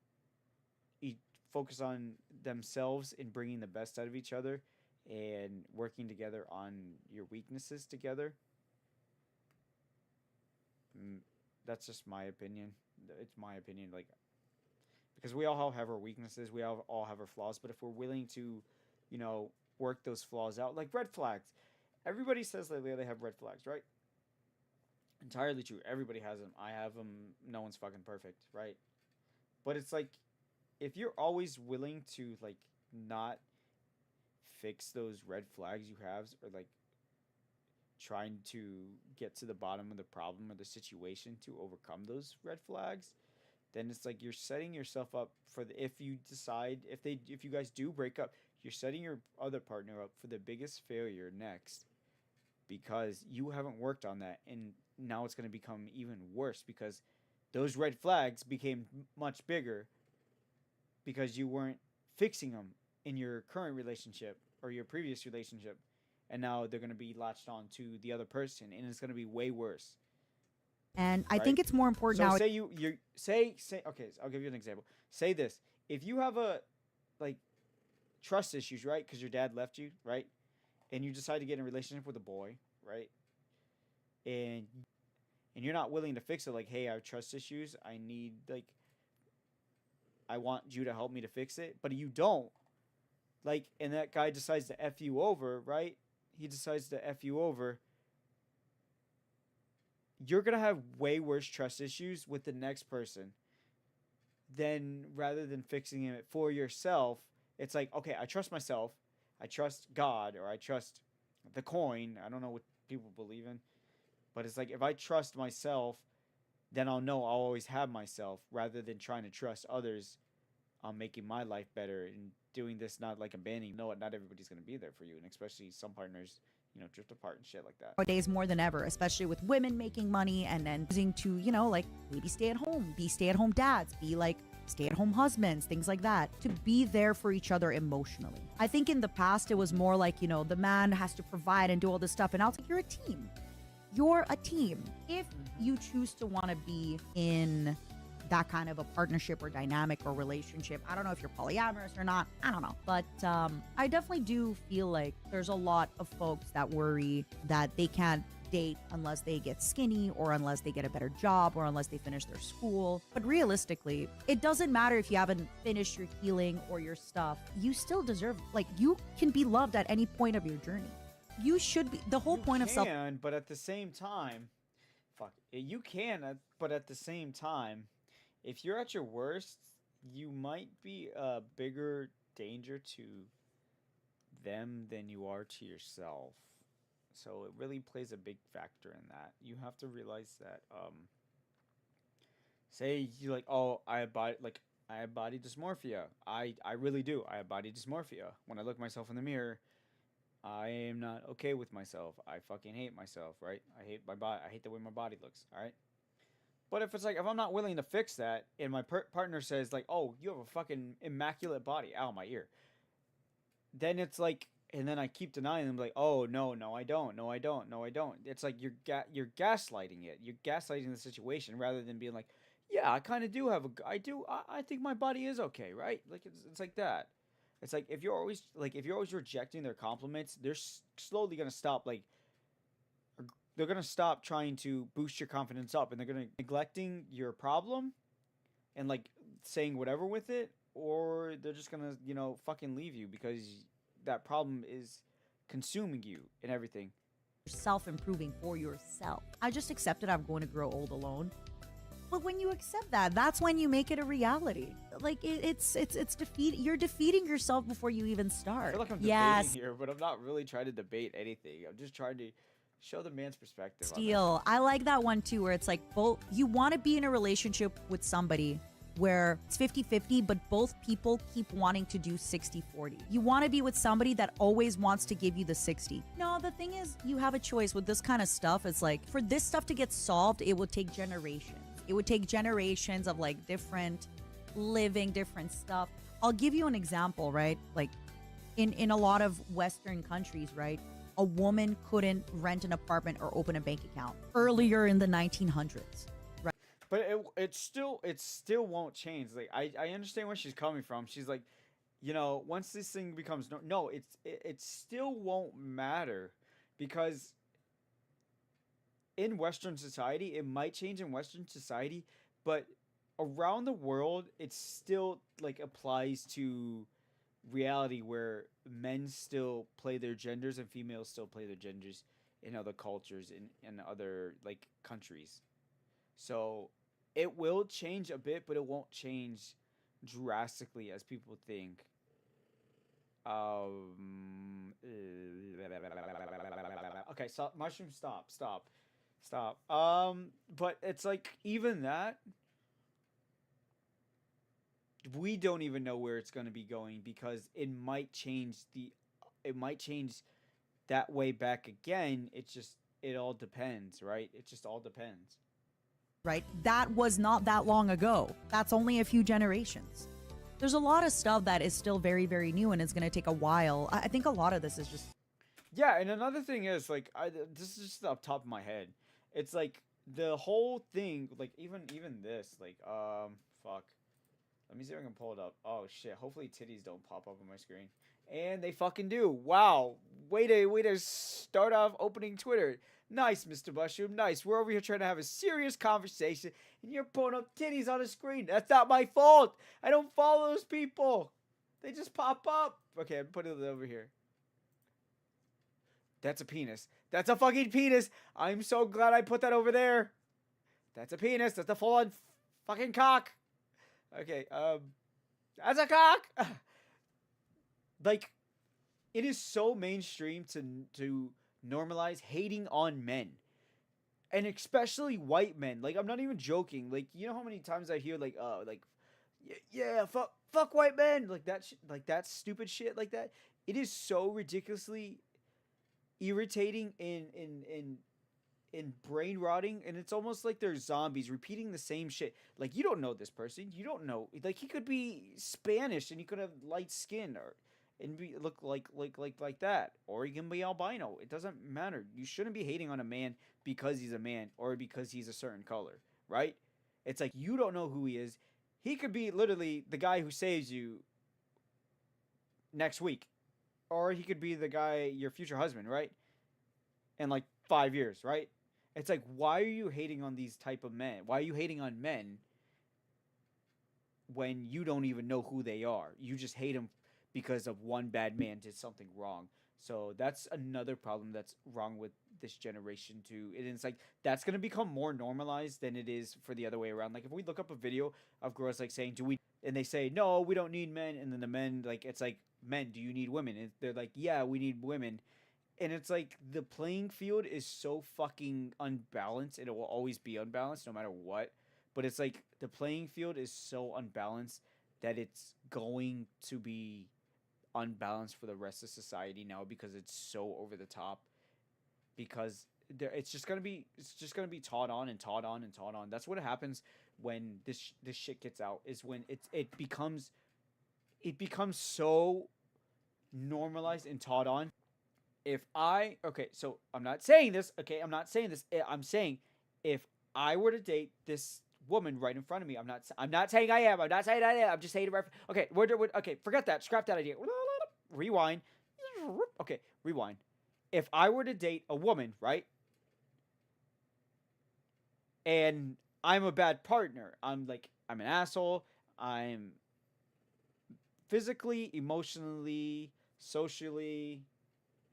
focus on themselves and bringing the best out of each other and working together on your weaknesses together. That's just my opinion. It's my opinion, like, because we all have our weaknesses, we all have our flaws, but if we're willing to, work those flaws out, like red flags. Everybody says lately they have red flags, right? Entirely true. Everybody has them. I have them. No one's fucking perfect, right? But it's like if you're always willing to like not fix those red flags you have, or like trying to get to the bottom of the problem or the situation to overcome those red flags, then it's like you're setting yourself up for the, if you decide, if you guys do break up, you're setting your other partner up for the biggest failure next, because you haven't worked on that, and now it's going to become even worse because those red flags became much bigger because you weren't fixing them in your current relationship or your previous relationship, and now they're going to be latched on to the other person, and it's going to be way worse. And I Right? think it's more important So now. say you say okay, so I'll give you an example. Say this: if you have a like trust issues, right? Because your dad left you, right? And you decide to get in a relationship with a boy, right? And you're not willing to fix it. Like, hey, I have trust issues. I need like I want you to help me to fix it, but you don't. Like, and that guy decides to f you over, right? He decides to f you over. You're gonna have way worse trust issues with the next person than rather than fixing it for yourself. It's like, okay, I trust myself, I trust God, or I trust the coin. I don't know what people believe in, but it's like if I trust myself, then I'll know I'll always have myself, rather than trying to trust others on making my life better and doing this, not like abandoning. No, not everybody's gonna be there for you, and especially some partners, drift apart and shit like that. Nowadays more than ever, especially with women making money and then choosing to, like maybe stay at home, be stay at home dads, be like stay at home husbands, things like that, to be there for each other emotionally. I think in the past it was more like, the man has to provide and do all this stuff. And now it's like you're a team. You're a team. If you choose to want to be in that kind of a partnership or dynamic or relationship. I don't know if you're polyamorous or not. I don't know. But I definitely do feel like there's a lot of folks that worry that they can't date unless they get skinny or unless they get a better job or unless they finish their school. But realistically, it doesn't matter if you haven't finished your healing or your stuff. You still deserve, like, you can be loved at any point of your journey. You should be. The whole point of self. You can, but at the same time, you can, but at the same time, if you're at your worst, you might be a bigger danger to them than you are to yourself. So it really plays a big factor in that. You have to realize that say you like, oh, I have body dysmorphia. I really do. I have body dysmorphia. When I look myself in the mirror, I am not okay with myself. I fucking hate myself, right? I hate my body. I hate the way my body looks, all right? But if it's like, if I'm not willing to fix that, and my partner says like, "Oh, you have a fucking immaculate body," ow, my ear. Then it's like, and then I keep denying them, like, "Oh, no, I don't, no, I don't, no, I don't." It's like you're gaslighting it. You're gaslighting the situation rather than being like, "Yeah, I kind of do have I think my body is okay, right?" Like it's like that. It's like if you're always rejecting their compliments, they're slowly gonna stop they're going to stop trying to boost your confidence up, and they're going to neglecting your problem and like saying whatever with it, or they're just going to, fucking leave you because that problem is consuming you and everything. Self-improving for yourself. I just accepted I'm going to grow old alone. But when you accept that, that's when you make it a reality. Like it's defeat. You're defeating yourself before you even start. I feel like I'm debating here, but I'm not really trying to debate anything. I'm just trying to show the man's perspective. Steal. I like that one too, where it's like both. You want to be in a relationship with somebody where it's 50-50, but both people keep wanting to do 60-40. You want to be with somebody that always wants to give you the 60. No, the thing is, you have a choice with this kind of stuff. It's like, for this stuff to get solved, it would take generations. It would take generations of like different living, different stuff. I'll give you an example, right? Like in a lot of Western countries, right? A woman couldn't rent an apartment or open a bank account earlier in the 1900s. Right? But it still won't change. Like I understand where she's coming from. She's like, once this thing becomes it still won't matter, because in Western society, it might change in Western society, but around the world, it still like applies to reality where men still play their genders and females still play their genders in other cultures in other like countries. So it will change a bit, but it won't change drastically as people think. Okay, so mushroom, stop. But it's like even that we don't even know where it's going to be going because it might change that way back again. It all depends, right? It just all depends. Right? That was not that long ago. That's only a few generations. There's a lot of stuff that is still very, very new and is going to take a while. I think a lot of this is just Yeah, and another thing is like this is just off top of my head. It's like the whole thing, like even this, like fuck. Let me see if I can pull it up. Oh shit! Hopefully titties don't pop up on my screen, and they fucking do. Wow! Way to start off opening Twitter. Nice, Mr. Mushroom. Nice. We're over here trying to have a serious conversation, and you're pulling up titties on the screen. That's not my fault. I don't follow those people. They just pop up. Okay, I'm putting it over here. That's a penis. That's a fucking penis. I'm so glad I put that over there. That's a penis. That's a full-on fucking cock. Okay, that's a cock. Like, it is so mainstream to normalize hating on men, and especially white men. Like, I'm not even joking. Like, you know how many times I hear like, yeah, fuck white men, like that, like that stupid shit, like that. It is so ridiculously irritating in brain rotting, and it's almost like they're zombies repeating the same shit. Like, you don't know this person, you don't know, like, he could be Spanish and he could have light skin, or and look like that, or he can be albino. It doesn't matter. You shouldn't be hating on a man because he's a man or because he's a certain color, right? It's like, you don't know who he is. He could be literally the guy who saves you next week, or he could be the guy, your future husband, right? In like 5 years, right? It's like, why are you hating on these type of men? Why are you hating on men when you don't even know who they are? You just hate them because of one bad man did something wrong. So that's another problem that's wrong with this generation too. And it's like, that's gonna become more normalized than it is for the other way around. Like, if we look up a video of girls like saying, "Do we?" and they say, "No, we don't need men," and then the men, like, it's like, "Men, do you need women?" and they're like, "Yeah, we need women." And it's like, the playing field is so fucking unbalanced, and it will always be unbalanced no matter what. But it's like, the playing field is so unbalanced that it's going to be unbalanced for the rest of society now, because it's so over the top. Because it's just gonna be taught on and taught on and taught on. That's what happens when this shit gets out. Is when it becomes so normalized and taught on. If I okay, so I'm not saying this. Okay, I'm not saying this. I'm saying, if I were to date this woman right in front of me, I'm not saying I am. I'm not saying I am. I'm just saying okay, okay, forget that. Scrap that idea. Rewind. Okay, rewind. If I were to date a woman, right, and I'm a bad partner, I'm an asshole. I'm physically, emotionally, socially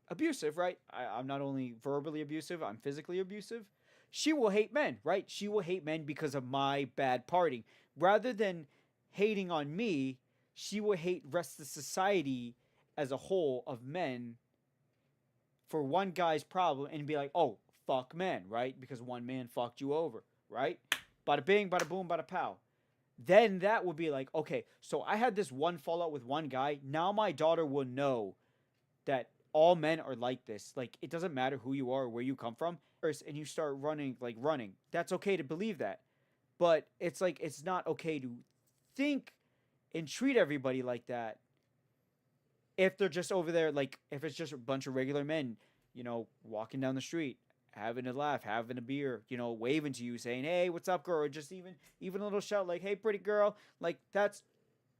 abusive, right? I'm not only verbally abusive, I'm physically abusive. She will hate men, right? She will hate men because of my bad parting. Rather than hating on me, she will hate rest of society as a whole of men for one guy's problem, and be like, "Oh, fuck men," right? Because one man fucked you over, right? Bada bing, bada boom, bada pow. Then that would be like, okay, so I had this one fallout with one guy. Now my daughter will know that all men are like this. Like, it doesn't matter who you are or where you come from. And you start running. That's okay to believe that. But it's like, it's not okay to think and treat everybody like that if they're just over there, like, if it's just a bunch of regular men, walking down the street, having a laugh, having a beer, waving to you, saying, "Hey, what's up, girl?" Or just even a little shout like, "Hey, pretty girl." Like,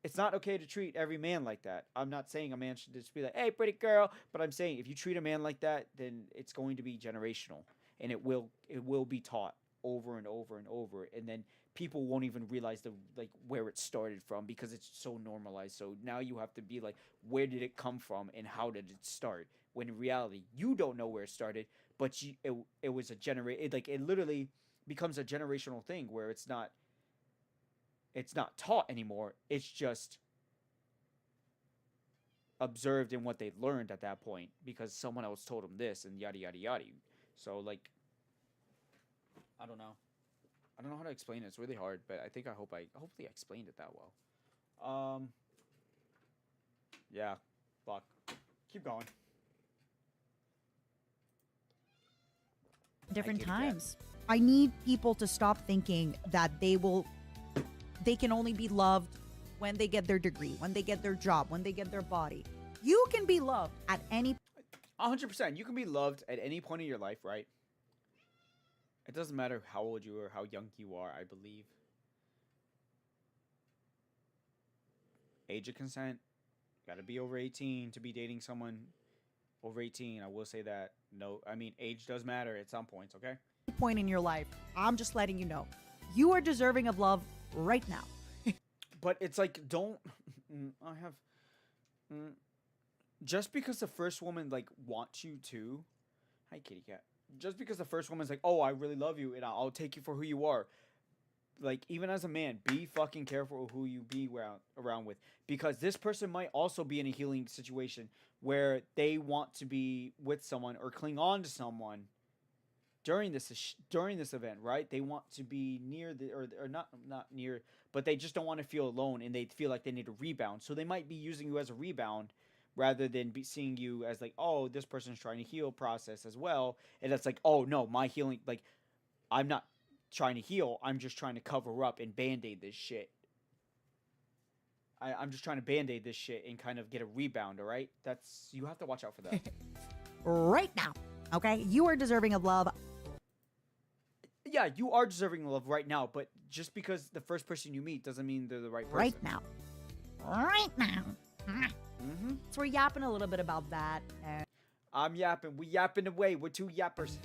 it's not okay to treat every man like that. I'm not saying a man should just be like, "Hey, pretty girl," but I'm saying, if you treat a man like that, then it's going to be generational, and it will be taught over and over and over, and then people won't even realize where it started from, because it's so normalized. So now you have to be like, where did it come from and how did it start? When in reality, you don't know where it started, but it was a it literally becomes a generational thing where it's not It's not taught anymore. It's just observed in what they learned at that point because someone else told them this and yada yada yada. So like, I don't know. I don't know how to explain it. It's really hard, but I think hopefully I explained it that well. Yeah, fuck. Keep going. Different I get that. times. I need people to stop thinking that they can only be loved when they get their degree, when they get their job, when they get their body. You can be loved at any 100%. You can be loved at any point in your life, right? It doesn't matter how old you are, or how young you are, I believe. Age of consent. Gotta be over 18 to be dating someone over 18. I will say that. No, I mean, age does matter at some points, okay? point in your life. I'm just letting you know. You are deserving of love right now. But it's like, don't. I have. Just because the first woman, like, wants you to. Hi, kitty cat. Just because the first woman's like, oh, I really love you and I'll take you for who you are. Like, even as a man, be fucking careful who you be around with. Because this person might also be in a healing situation where they want to be with someone or cling on to someone during this event, right? They want to be near or not near, but they just don't want to feel alone and they feel like they need a rebound. So they might be using you as a rebound rather than seeing you as like, oh, this person's trying to heal process as well. And it's like, oh no, my healing, like, I'm not trying to heal. I'm just trying to cover up and band-aid this shit. I'm just trying to band-aid this shit and kind of get a rebound, all right? You have to watch out for that. Right now, okay? You are deserving of love. Yeah, you are deserving of love right now, but just because the first person you meet doesn't mean they're the right person. Right now. Right now. Mm-hmm. So we're yapping a little bit about that. And, I'm yapping. We yapping away. We're two yappers.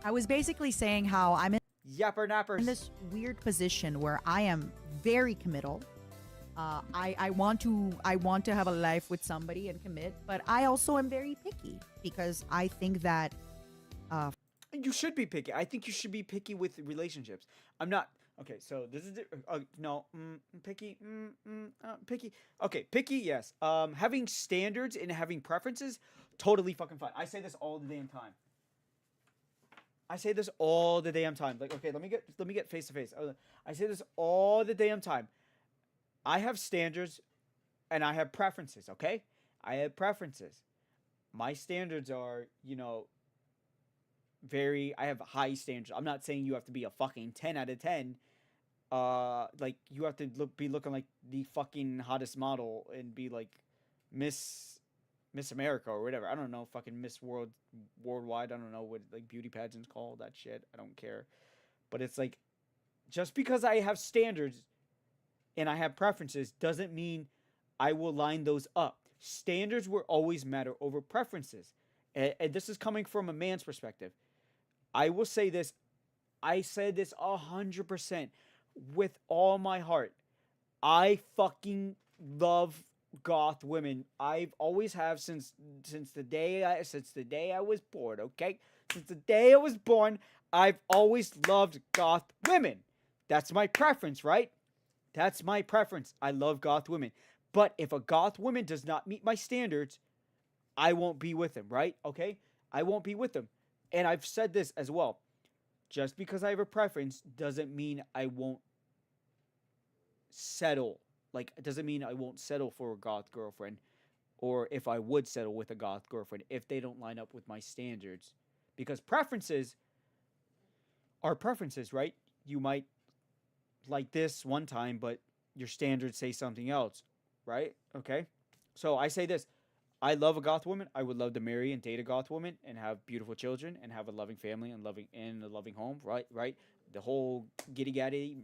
I was basically saying how I'm in Yapper nappers. this weird position where I am very committal. I want to have a life with somebody and commit, but I also am very picky because I think that You should be picky. I think you should be picky with relationships. I'm not. Okay, so this is no picky. Picky. Okay, picky. Yes. Having standards and having preferences, totally fucking fine. I say this all the damn time. I say this all the damn time. Like, okay, let me get face to face. I say this all the damn time. I have standards, and I have preferences. Okay, I have preferences. My standards are, I have high standards. I'm not saying you have to be a fucking 10 out of 10. Like, you have to be looking like the fucking hottest model and be like Miss America or whatever. I don't know, fucking Miss Worldwide. I don't know what like beauty pageants call that shit. I don't care. But it's like, just because I have standards and I have preferences doesn't mean I will line those up. Standards will always matter over preferences. And this is coming from a man's perspective. I will say this. I said this 100% with all my heart. I fucking love goth women. I've always have since the day I was born, okay? Since the day I was born, I've always loved goth women. That's my preference, right? That's my preference. I love goth women. But if a goth woman does not meet my standards, I won't be with him, right? Okay? I won't be with him. And I've said this as well. Just because I have a preference doesn't mean I won't settle. Like, it doesn't mean I won't settle for a goth girlfriend, or if I would settle with a goth girlfriend if they don't line up with my standards. Because preferences are preferences, right? You might like this one time, but your standards say something else, right? Okay? So I say this. I love a goth woman. I would love to marry and date a goth woman and have beautiful children and have a loving family and a loving home, right? Right? The whole giddy gaddy,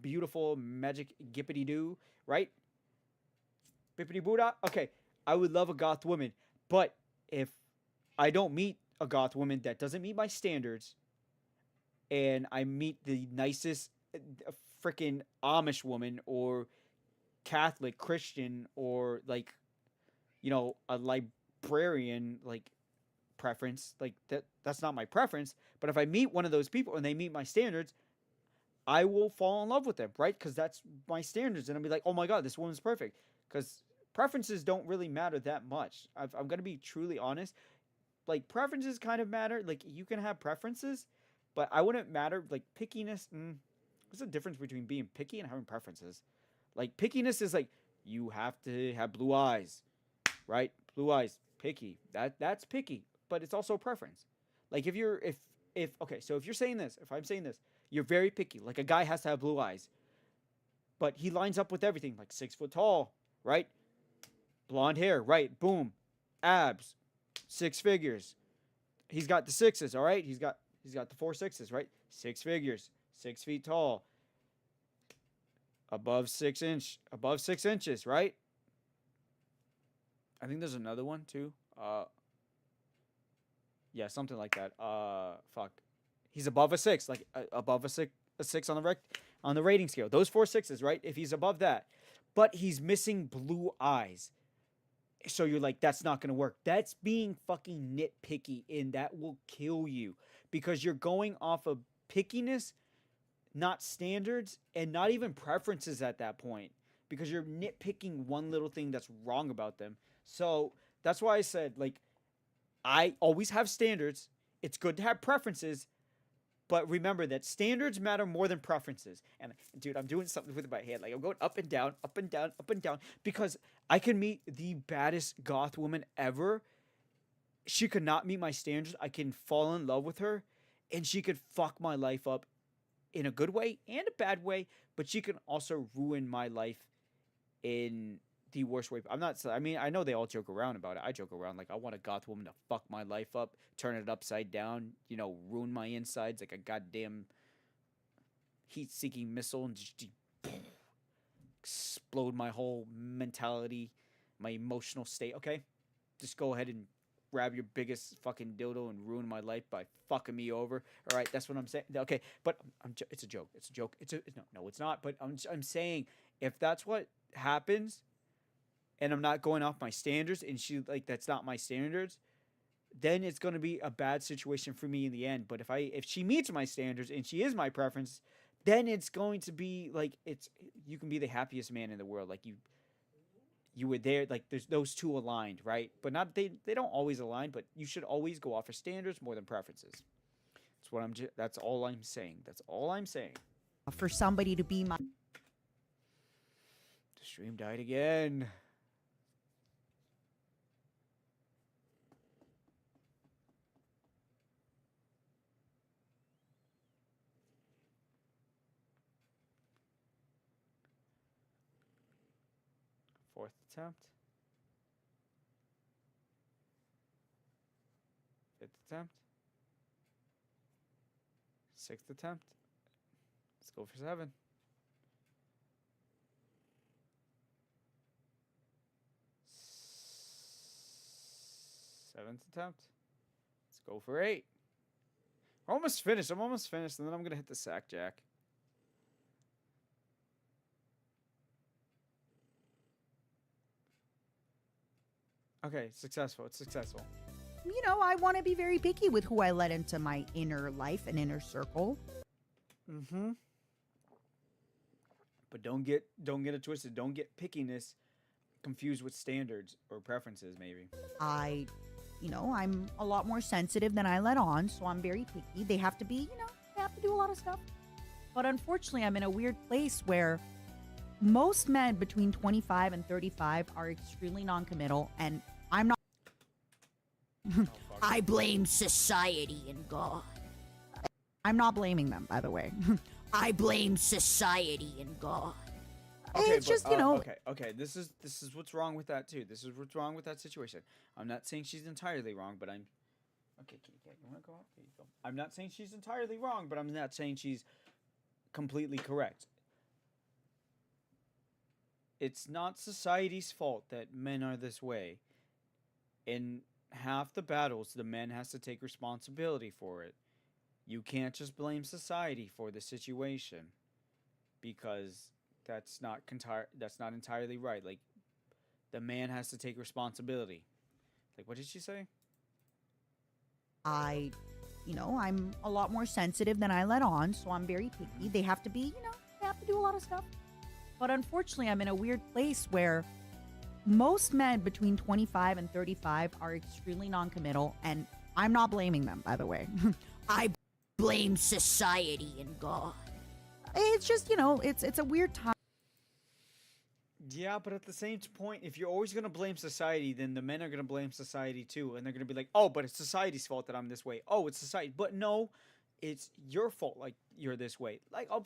beautiful magic gippity doo, right? Bippity Buddha. Okay, I would love a goth woman, but if I don't meet a goth woman that doesn't meet my standards, and I meet the nicest freaking Amish woman or Catholic Christian or like, a librarian like preference, like that's not my preference. But if I meet one of those people and they meet my standards, I will fall in love with them, right? Because that's my standards, and I'll be like, oh my god, this woman's perfect. Because preferences don't really matter that much. I'm gonna be truly honest. Like preferences kind of matter. Like you can have preferences, but I wouldn't matter. Like pickiness. What's the difference between being picky and having preferences? Like pickiness is like you have to have blue eyes, right? Blue eyes, picky. That's picky, but it's also a preference. Like if okay, so if you're saying this, if I'm saying this, you're very picky. Like a guy has to have blue eyes, but he lines up with everything. Like 6 foot tall, right? Blonde hair, right? Boom, abs, 6 figures. He's got the sixes, all right. He's got the 4 6s, right? 6 figures, 6 feet tall, above 6 inches, right? I think there's another one too. Yeah, something like that. Fuck. He's above a 6, like above a 6 on the rating scale. Those 4 6s, right? If he's above that, but he's missing blue eyes, so you're like, that's not gonna work. That's being fucking nitpicky, and that will kill you because you're going off of pickiness, not standards, and not even preferences at that point because you're nitpicking one little thing that's wrong about them. So that's why I said, like, I always have standards. It's good to have preferences, but remember that standards matter more than preferences. And dude, I'm doing something with my hand. Like I'm going up and down, up and down, up and down. Because I can meet the baddest goth woman ever. She could not meet my standards. I can fall in love with her. And she could fuck my life up in a good way and a bad way. But she can also ruin my life in the worst way. I mean, I know they all joke around about it. I joke around like I want a goth woman to fuck my life up, turn it upside down, ruin my insides like a goddamn heat-seeking missile and just explode my whole mentality, my emotional state. Okay, just go ahead and grab your biggest fucking dildo and ruin my life by fucking me over. All right, that's what I'm saying. Okay, but it's a joke. It's a joke. No, it's not. But I'm saying if that's what happens, and I'm not going off my standards, and that's not my standards, then it's going to be a bad situation for me in the end. But if she meets my standards and she is my preference, then it's going to be like you can be the happiest man in the world. Like you were there, like there's those two aligned, right? But not they don't always align, but you should always go off of standards more than preferences. That's all I'm saying. That's all I'm saying. For somebody to be my The stream died again. Fourth attempt. Fifth attempt. Sixth attempt. Let's go for 7. Seventh attempt. Let's go for 8. We're almost finished. I'm almost finished, and then I'm gonna hit the sack jack. Okay, successful. It's successful. I want to be very picky with who I let into my inner life and inner circle. Mm-hmm. But don't get it twisted. Don't get pickiness confused with standards or preferences, maybe. I'm a lot more sensitive than I let on, so I'm very picky. They have to be, they have to do a lot of stuff. But unfortunately, I'm in a weird place where most men between 25 and 35 are extremely non-committal, and I'm not. I blame society and God. I'm not blaming them, by the way. I blame society and God. Okay, it's just, Okay. This is what's wrong with that too. This is what's wrong with that situation. I'm not saying she's entirely wrong, but I'm. Okay, you want to go up? Okay, you go. I'm not saying she's entirely wrong, but I'm not saying she's completely correct. It's not society's fault that men are this way. In half the battles, the man has to take responsibility for it. You can't just blame society for the situation because that's not entirely right. Like the man has to take responsibility. Like what did she say? I I'm a lot more sensitive than I let on, so I'm very picky. They have to be, they have to do a lot of stuff. But unfortunately, I'm in a weird place where most men between 25 and 35 are extremely non-committal, and I'm not blaming them, by the way. I blame society and God. It's just, it's a weird time. Yeah, but at the same point, if you're always gonna blame society, then the men are gonna blame society too, and they're gonna be like, "Oh, but it's society's fault that I'm this way." Oh, it's society, but no, it's your fault. Like you're this way. Like I'll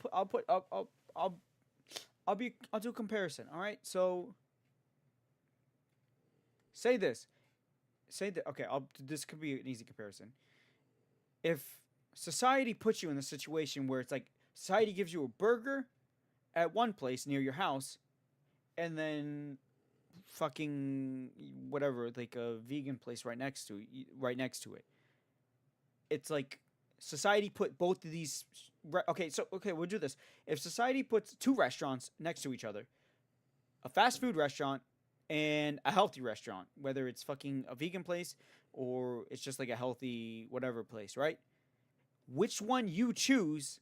do a comparison. All right, so say this, say that. Okay, this could be an easy comparison. If society puts you in a situation where it's like society gives you a burger at one place near your house, and then fucking whatever, like a vegan place right next to it. It's like society put both of these. Okay, we'll do this. If society puts two restaurants next to each other, a fast food restaurant and a healthy restaurant, whether it's fucking a vegan place or it's just like a healthy whatever place, right? Which one you choose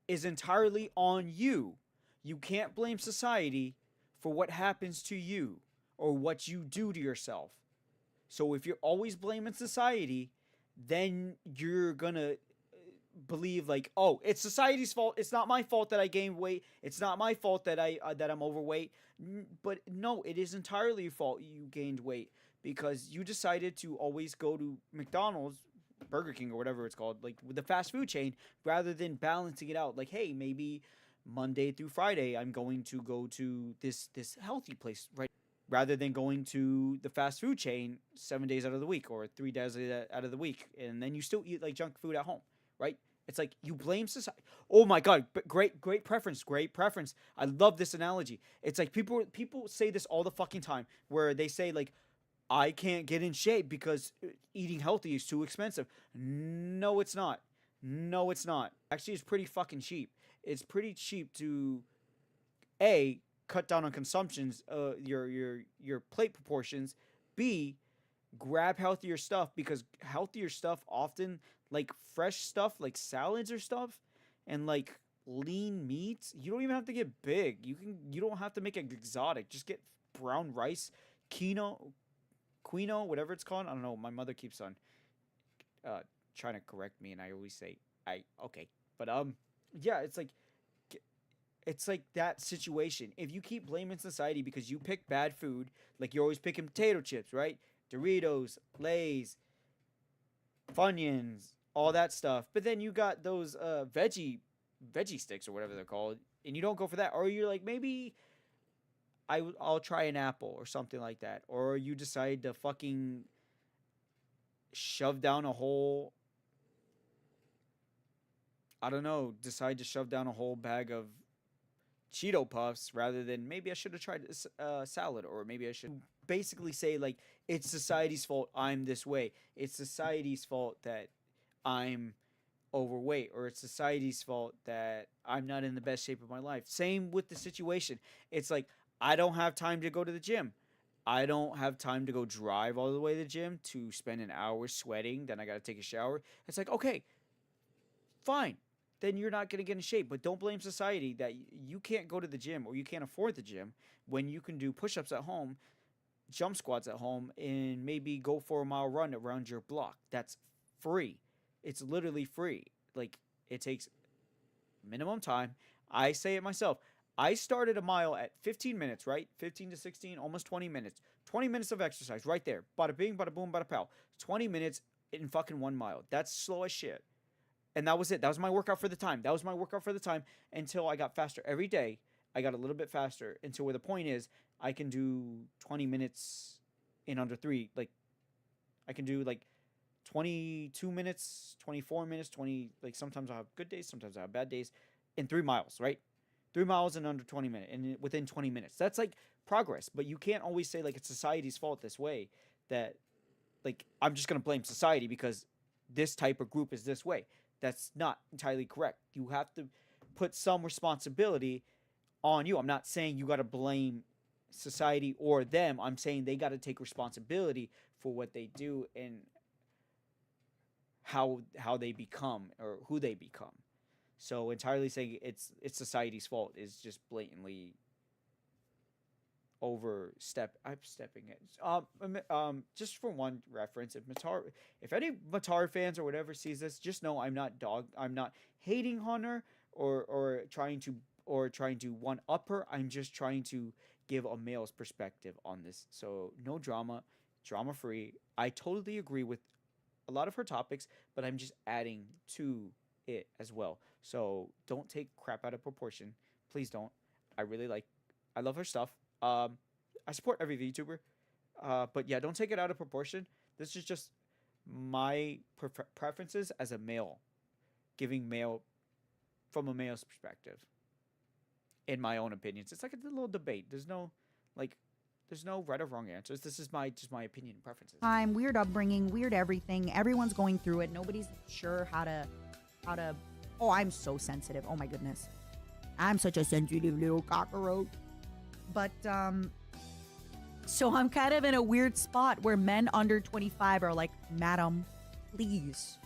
is entirely on you. You can't blame society for what happens to you or what you do to yourself. So if you're always blaming society, then you're gonna believe like, oh, it's society's fault. It's not my fault that I gained weight. It's not my fault that I'm overweight. But no, it is entirely your fault you gained weight because you decided to always go to McDonald's, Burger King, or whatever it's called, like with the fast food chain, rather than balancing it out. Like, hey, maybe Monday through Friday I'm going to go to this healthy place, right? Rather than going to the fast food chain 7 days out of the week or 3 days out of the week, and then you still eat like junk food at home, right? It's like you blame society. Oh my god, great preference, great preference. I love this analogy. It's like people say this all the fucking time, where they say like, I can't get in shape because eating healthy is too expensive. No, it's not. No, it's not. Actually, it's pretty fucking cheap. It's pretty cheap to A, cut down on consumptions, your plate proportions. B, grab healthier stuff, because healthier stuff often, like fresh stuff like salads or stuff and like lean meats, you don't even have to get big. You don't have to make it exotic. Just get brown rice, quinoa, whatever it's called. I don't know. My mother keeps on trying to correct me, and I always say okay. But yeah, it's like that situation. If you keep blaming society because you pick bad food, like you're always picking potato chips, right? Doritos, Lay's, Funyuns, all that stuff. But then you got those veggie sticks or whatever they're called, and you don't go for that. Or you're like, maybe I'll try an apple or something like that. Or you decide to fucking shove down a whole, I don't know, decide to shove down a whole bag of Cheeto Puffs rather than maybe I should have tried this salad, or maybe I should basically say like, it's society's fault I'm this way. It's society's fault that I'm overweight, or it's society's fault that I'm not in the best shape of my life. Same with the situation. It's like, I don't have time to go to the gym. I don't have time to go drive all the way to the gym to spend an hour sweating. Then I got to take a shower. It's like, okay, fine. Then you're not going to get in shape. But don't blame society that you can't go to the gym or you can't afford the gym when you can do push-ups at home, jump squats at home, and maybe go for a mile run around your block. That's free. It's literally free. Like, it takes minimum time. I say it myself. I started a mile at 15 minutes, right? 15 to 16, almost 20 minutes. 20 minutes of exercise right there. Bada bing, bada boom, bada pow. 20 minutes in fucking 1 mile. That's slow as shit. And that was it. That was my workout for the time. That was my workout for the time until I got faster. Every day, I got a little bit faster until where the point is I can do 20 minutes in under 3. Like, I can do like 22 minutes, 24 minutes, 20. Like, sometimes I have good days, sometimes I have bad days in 3 miles, right? 3 miles in under 20 minutes, and within 20 minutes. That's like progress. But you can't always say like it's society's fault this way, that like I'm just going to blame society because this type of group is this way. That's not entirely correct. You have to put some responsibility on you. I'm not saying you got to blame society or them. I'm saying they got to take responsibility for what they do and how they become or who they become. So entirely saying it's society's fault is just blatantly I'm stepping it. Just for one reference, if any Matar fans or whatever sees this, just know I'm not hating on her or trying to one up her. I'm just trying to give a male's perspective on this. So no drama free. I totally agree with a lot of her topics, but I'm just adding to it as well. So don't take crap out of proportion. Please don't. I really like I love her stuff. I support every VTuber. But yeah, don't take it out of proportion. This is just my preferences as a male, giving male from a male's perspective. In my own opinions, it's like a little debate. Like, there's no right or wrong answers. This is just my opinion and preferences. Time, weird upbringing, weird everything. Everyone's going through it. Nobody's sure how to. Oh, I'm so sensitive. Oh my goodness, I'm such a sensitive little cockroach. But so I'm kind of in a weird spot where men under 25 are like, madam, please,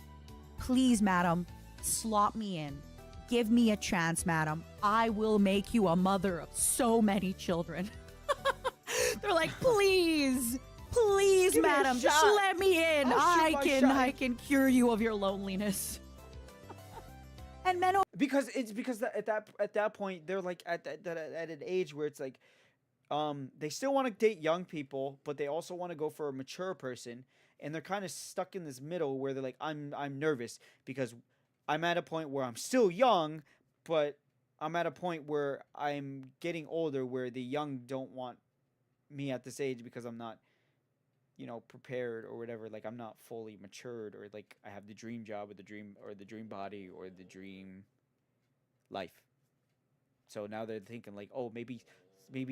madam, slot me in. Give me a chance, madam. I will make you a mother of so many children. They're like, please, madam, just let me in. I can cure you of your loneliness. And men because at that point they're like at an age where it's like they still want to date young people, but they also want to go for a mature person, and they're kind of stuck in this middle where they're like, I'm nervous because I'm at a point where I'm still young, but I'm at a point where I'm getting older where the young don't want me at this age because I'm not, prepared or whatever. Like, I'm not fully matured, or like I have the dream job or the dream body or the dream life. So now they're thinking like, oh, maybe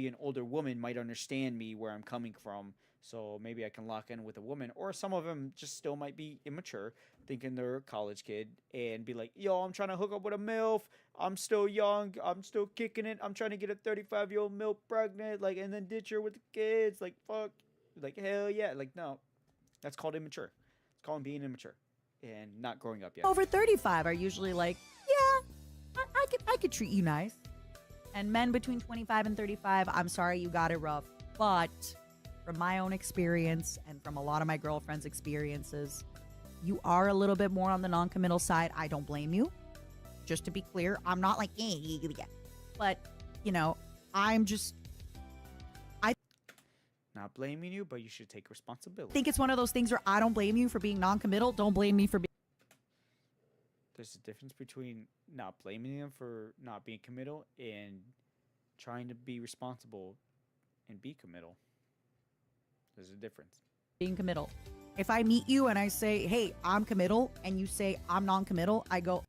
an older woman might understand me where I'm coming from. So maybe I can lock in with a woman. Or some of them just still might be immature, thinking they're a college kid, and be like, yo, I'm trying to hook up with a MILF. I'm still young. I'm still kicking it. I'm trying to get a 35-year-old MILF pregnant, like, and then ditch her with the kids. Like, fuck. Like, hell yeah. Like, no. That's called immature. It's called being immature and not growing up yet. over 35 are usually like, yeah, I could treat you nice. And men between 25 and 35, I'm sorry you got it rough. But from my own experience and from a lot of my girlfriends' experiences, you are a little bit more on the non-committal side. I don't blame you. Just to be clear, I'm not like, but, I'm just, not blaming you, but you should take responsibility. I think it's one of those things where I don't blame you for being non-committal. Don't blame me for being. There's a difference between not blaming them for not being committal and trying to be responsible and be committal. There's a difference. Being committal. If I meet you and I say, hey, I'm committal, and you say I'm non-committal, I go,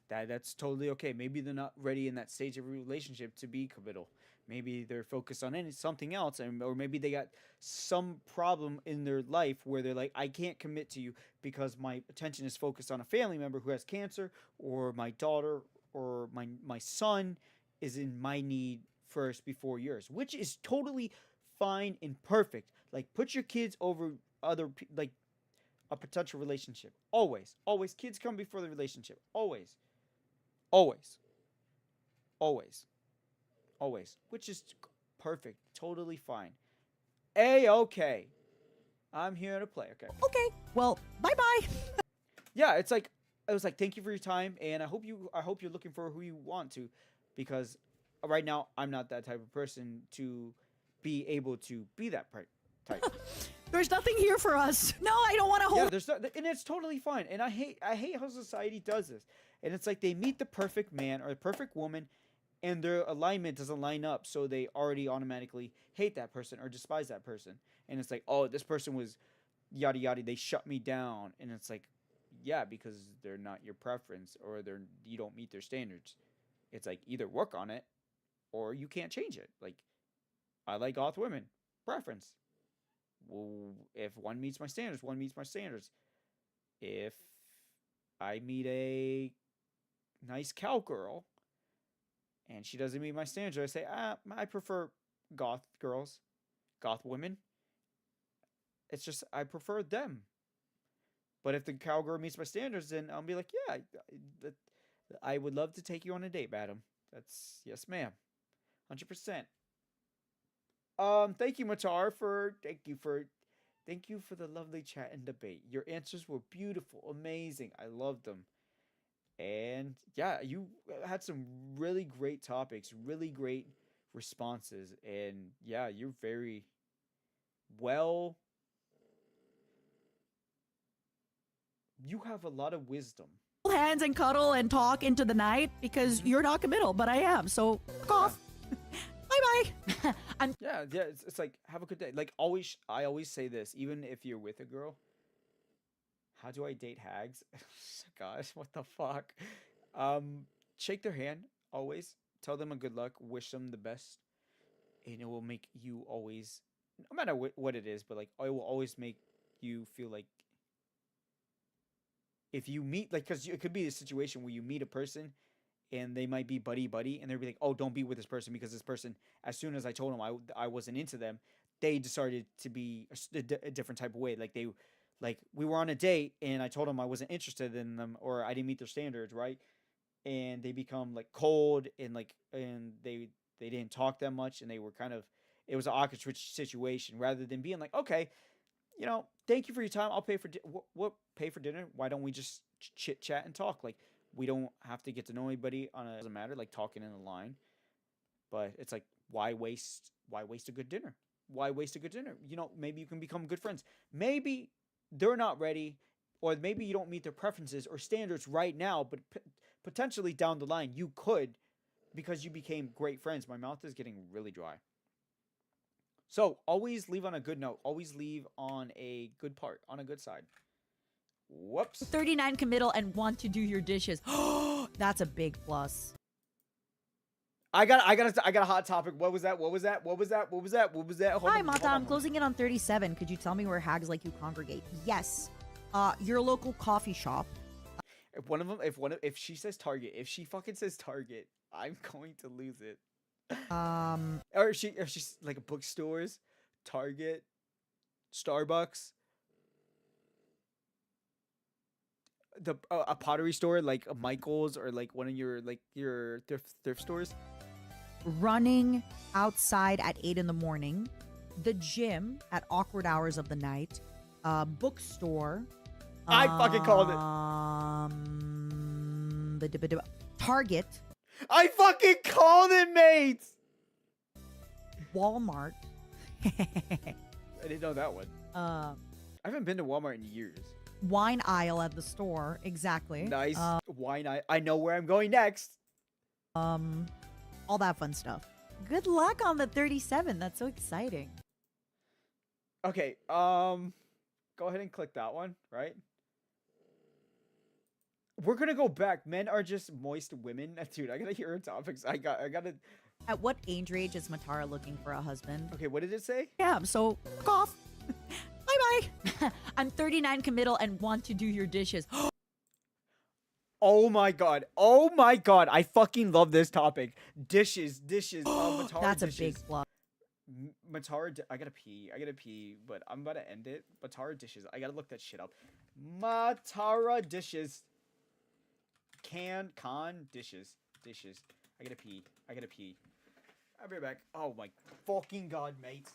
that's totally okay. Maybe they're not ready in that stage of a relationship to be committal. Maybe they're focused on something else, or maybe they got some problem in their life where they're like, I can't commit to you because my attention is focused on a family member who has cancer, or my daughter or my son is in my need first before yours, which is totally fine and perfect. Like, put your kids over like a potential relationship. Always. Kids come before the relationship. Always. Which is perfect. Totally fine. A-okay. I'm here to play. Okay. well, bye-bye. Yeah, I was like, thank you for your time, and I hope you're looking for who you want to, because right now I'm not that type of person to be able to be that type. There's nothing here for us. No, I don't want to hold. Yeah, and it's totally fine. And I hate how society does this. And it's like they meet the perfect man or the perfect woman, and their alignment doesn't line up, so they already automatically hate that person or despise that person. And it's like, oh, this person was yada yada, they shut me down. And it's like, yeah, because they're not your preference, or you don't meet their standards. It's like, either work on it or you can't change it. Like, I like goth women. Preference. Well, if one meets my standards, one meets my standards. If I meet a nice cowgirl and she doesn't meet my standards, I say, I prefer goth girls, goth women. It's just, I prefer them. But if the cowgirl meets my standards, then I'll be like, yeah, I would love to take you on a date, madam. That's yes, ma'am, 100%. Thank you, Matar, for thank you for the lovely chat and debate. Your answers were beautiful, amazing. I loved them. And yeah, you had some really great topics, really great responses, and yeah, you're very well. You have a lot of wisdom. Hands and cuddle and talk into the night because you're not committal, but I am. So fuck off. Bye bye. I'm Yeah. It's like have a good day. Like always, I always say this, even if you're with a girl. How do I date hags? Gosh, what the fuck? Shake their hand always. Tell them a good luck. Wish them the best, and it will make you always, no matter what it is, but like it will always make you feel like if you meet like because it could be a situation where you meet a person and they might be buddy buddy and they'll be like, oh, don't be with this person because this person, as soon as I told them I wasn't into them, they decided to be a different type of way. Like they, like we were on a date and I told them I wasn't interested in them or I didn't meet their standards, right? And they become like cold and like and they didn't talk that much and they were kind of, it was an awkward situation rather than being like, okay, thank you for your time. I'll pay for what pay for dinner. Why don't we just chit chat and talk? Like we don't have to get to know anybody on a doesn't matter like talking in the line. But it's like why waste a good dinner? Why waste a good dinner? Maybe you can become good friends. Maybe they're not ready or maybe you don't meet their preferences or standards right now, but potentially down the line you could because you became great friends. My mouth is getting really dry. So always leave on a good note. Always leave on a good part, on a good side. Whoops. 39 committal and want to do your dishes. That's a big plus. I got a hot topic. What was that? Hold Hi, on, Mata. I'm closing in on 37. Could you tell me where hags like you congregate? Yes. Your local coffee shop. If she says Target, if she fucking says Target, I'm going to lose it. Or she's like bookstores, Target, Starbucks, a pottery store like a Michael's or like one of your thrift stores. Running outside at 8 in the morning. The gym at awkward hours of the night. Bookstore. I fucking called it. Target. I fucking called it, mate. Walmart. I didn't know that one. I haven't been to Walmart in years. Wine aisle at the store. Exactly. Nice. Wine aisle. I know where I'm going next. All that fun stuff. Good luck on the 37. That's so exciting. Okay. Go ahead and click that one, right? We're gonna go back. Men are just moist women. Dude, I gotta hear her topics. I gotta. At what age range is Matara looking for a husband? Okay, what did it say? Yeah, so fuck off. Bye-bye. I'm 39 committal and want to do your dishes. Oh my god. I fucking love this topic. Dishes. Matara That's dishes. a big plus. Matara, I gotta pee, but I'm about to end it. Matara dishes. I gotta look that shit up. Matara dishes. Con dishes. I gotta pee. I'll be right back. Oh my fucking god, mate.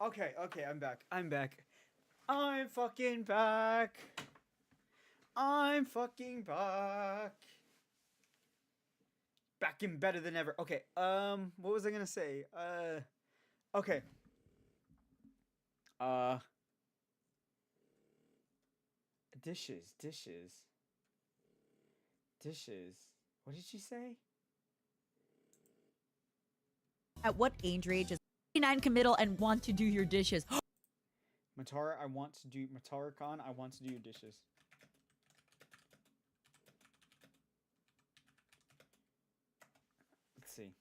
Okay, I'm back. I'm fucking back. I'm fucking back. Back and better than ever. Okay, what was I gonna say? Okay. Uh, dishes. What did she say? At what age range is 39 committal and want to do your dishes? Matara, I want to do Matara-Khan, I want to do your dishes. Let's see.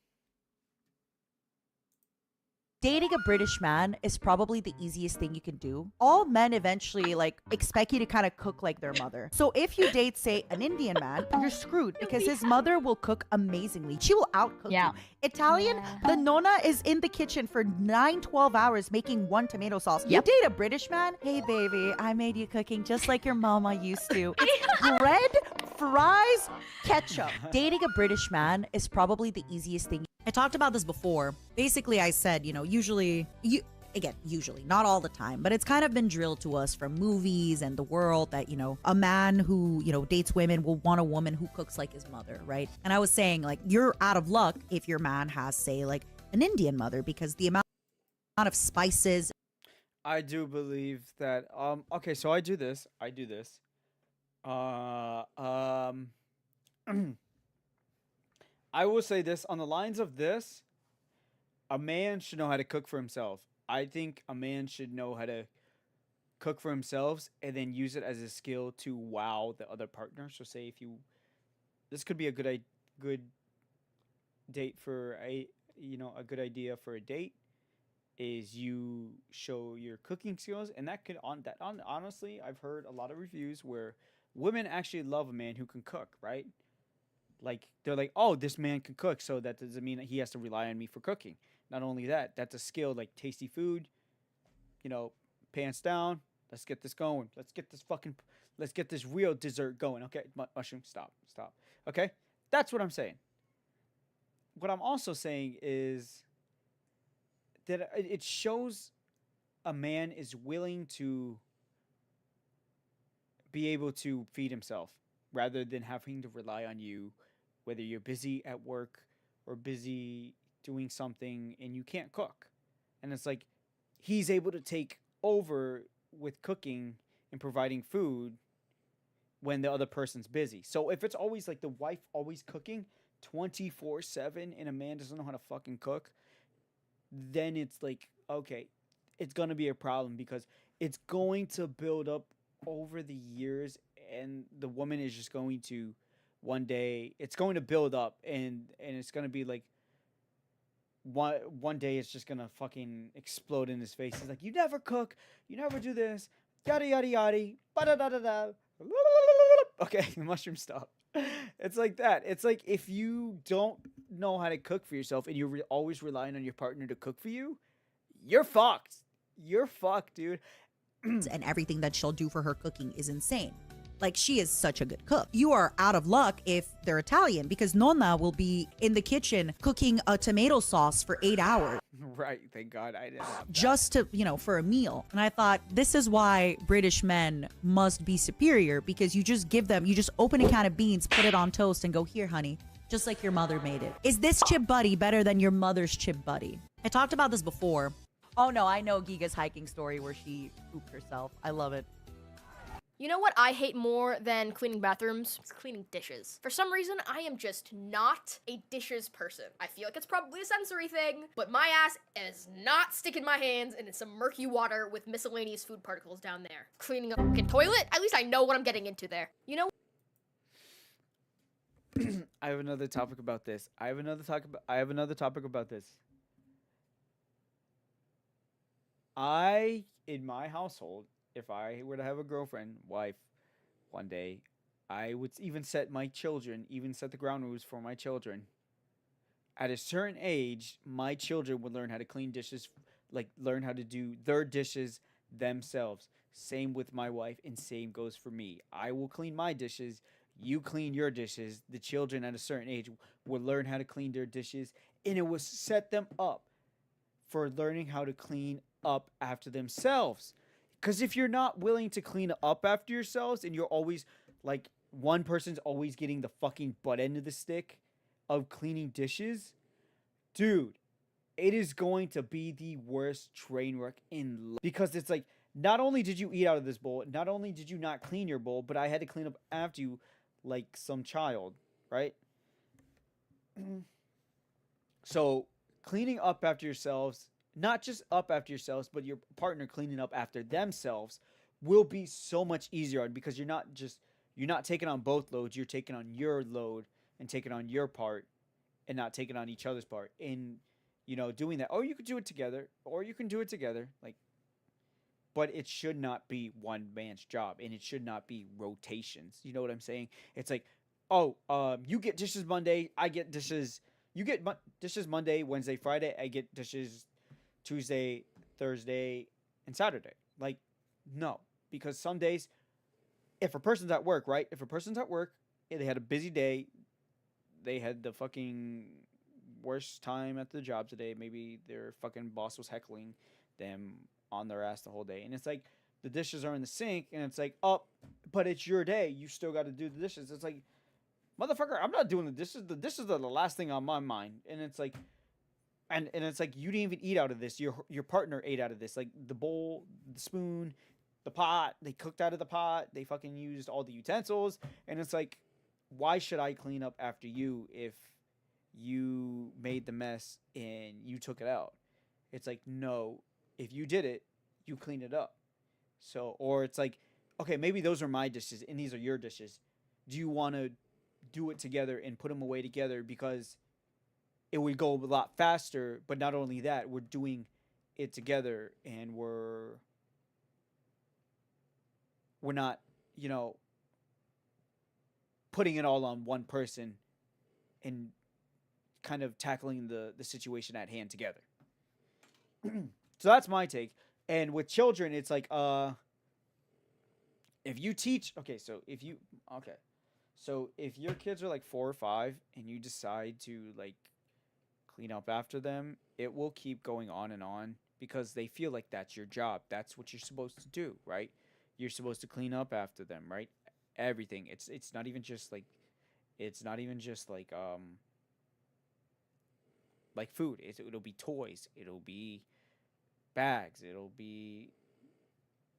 Dating a British man is probably the easiest thing you can do. All men eventually like expect you to kind of cook like their mother. So if you date, say, an Indian man, you're screwed because his mother will cook amazingly. She will outcook you. Italian, the nonna is in the kitchen for 9-12 hours making one tomato sauce. You date a British man, hey baby, I made you cooking just like your mama used to. It's bread, fries, ketchup. Dating a British man is probably the easiest thing. I talked about this before. Basically, I said, usually, not all the time, but it's kind of been drilled to us from movies and the world that, a man who, dates women will want a woman who cooks like his mother, right? And I was saying, like, you're out of luck if your man has, say, like, an Indian mother, because the amount of spices. I do believe that, okay, so I do this. I will say this on the lines of this: a man should know how to cook for himself. I think a man should know how to cook for himself and then use it as a skill to wow the other partner. So, say if you, this could be a good date for a good idea for a date is you show your cooking skills, and that could honestly, I've heard a lot of reviews where women actually love a man who can cook, right? Like, they're like, oh, this man can cook, so that doesn't mean that he has to rely on me for cooking. Not only that, that's a skill, like tasty food, pants down. Let's get this going. Let's get this real dessert going. Okay, mushroom, stop. Okay, that's what I'm saying. What I'm also saying is that it shows a man is willing to be able to feed himself rather than having to rely on you, whether you're busy at work or busy doing something and you can't cook. And it's like he's able to take over with cooking and providing food when the other person's busy. So if it's always like the wife always cooking 24/7 and a man doesn't know how to fucking cook, then it's like, okay, it's going to be a problem because it's going to build up over the years, and the woman is just going to one day, it's going to build up, and it's going to be like one day it's just going to fucking explode in his face. He's like, you never cook, you never do this, yada yada yada, da da da da. Okay, mushroom, stop. It's like that. It's like if you don't know how to cook for yourself and you're always relying on your partner to cook for you, you're fucked. You're fucked, dude. And everything that she'll do for her cooking is insane. Like, she is such a good cook. You are out of luck if they're Italian, because Nonna will be in the kitchen cooking a tomato sauce for 8 hours. Right, thank God I didn't have that. Just to, for a meal. And I thought, this is why British men must be superior, because you just open a can of beans, put it on toast, and go, here, honey, just like your mother made it. Is this chip buddy better than your mother's chip buddy? I talked about this before. Oh no, I know Giga's hiking story where she pooped herself. I love it. You know what I hate more than cleaning bathrooms? It's cleaning dishes. For some reason, I am just not a dishes person. I feel like it's probably a sensory thing, but my ass is not sticking my hands in some murky water with miscellaneous food particles down there. Cleaning a fucking toilet? At least I know what I'm getting into there. You know? I have another topic about this. In my household, if I were to have a girlfriend, wife, one day, I would even set the ground rules for my children. At a certain age, my children would learn how to clean dishes, like learn how to do their dishes themselves. Same with my wife, and same goes for me. I will clean my dishes, you clean your dishes. The children at a certain age will learn how to clean their dishes, and it will set them up for learning how to clean up after themselves. Because if you're not willing to clean up after yourselves and you're always like one person's always getting the fucking butt end of the stick of cleaning dishes, dude, it is going to be the worst train wreck in life. Because it's like, not only did you eat out of this bowl, not only did you not clean your bowl, but I had to clean up after you like some child, right? So cleaning up after yourselves, not just up after yourselves, but your partner cleaning up after themselves will be so much easier because you're not taking on both loads, you're taking on your load and taking on your part and not taking on each other's part in doing that. Or you could do it together, like, but it should not be one man's job and it should not be rotations. You know what I'm saying? It's like, you get dishes Monday, I get dishes. You get dishes Monday, Wednesday, Friday. I get dishes Tuesday, Thursday, and Saturday. Like, no. Because some days, if a person's at work, right? If a person's at work, they had a busy day, they had the fucking worst time at the job today. Maybe their fucking boss was heckling them on their ass the whole day. And it's like, the dishes are in the sink, and it's like, but it's your day. You still got to do the dishes. It's like, motherfucker, I'm not doing the dishes. The dishes are the last thing on my mind. And it's like, and it's like, you didn't even eat out of this. Your partner ate out of this. Like, the bowl, the spoon, the pot, they cooked out of the pot. They fucking used all the utensils. And it's like, why should I clean up after you if you made the mess and you took it out? It's like, no, if you did it, you clean it up. So, or it's like, okay, maybe those are my dishes and these are your dishes. Do you want to do it together and put them away together? Because it would go a lot faster. But not only that, we're doing it together and we're not, putting it all on one person and kind of tackling the situation at hand together. So that's my take. And with children, it's like, if you teach, so if your kids are like 4 or 5 and you decide to like clean up after them, it will keep going on and on because they feel like that's your job. That's what you're supposed to do, right? You're supposed to clean up after them, right? Everything. It's not even just like like food. It'll be toys. It'll be bags. It'll be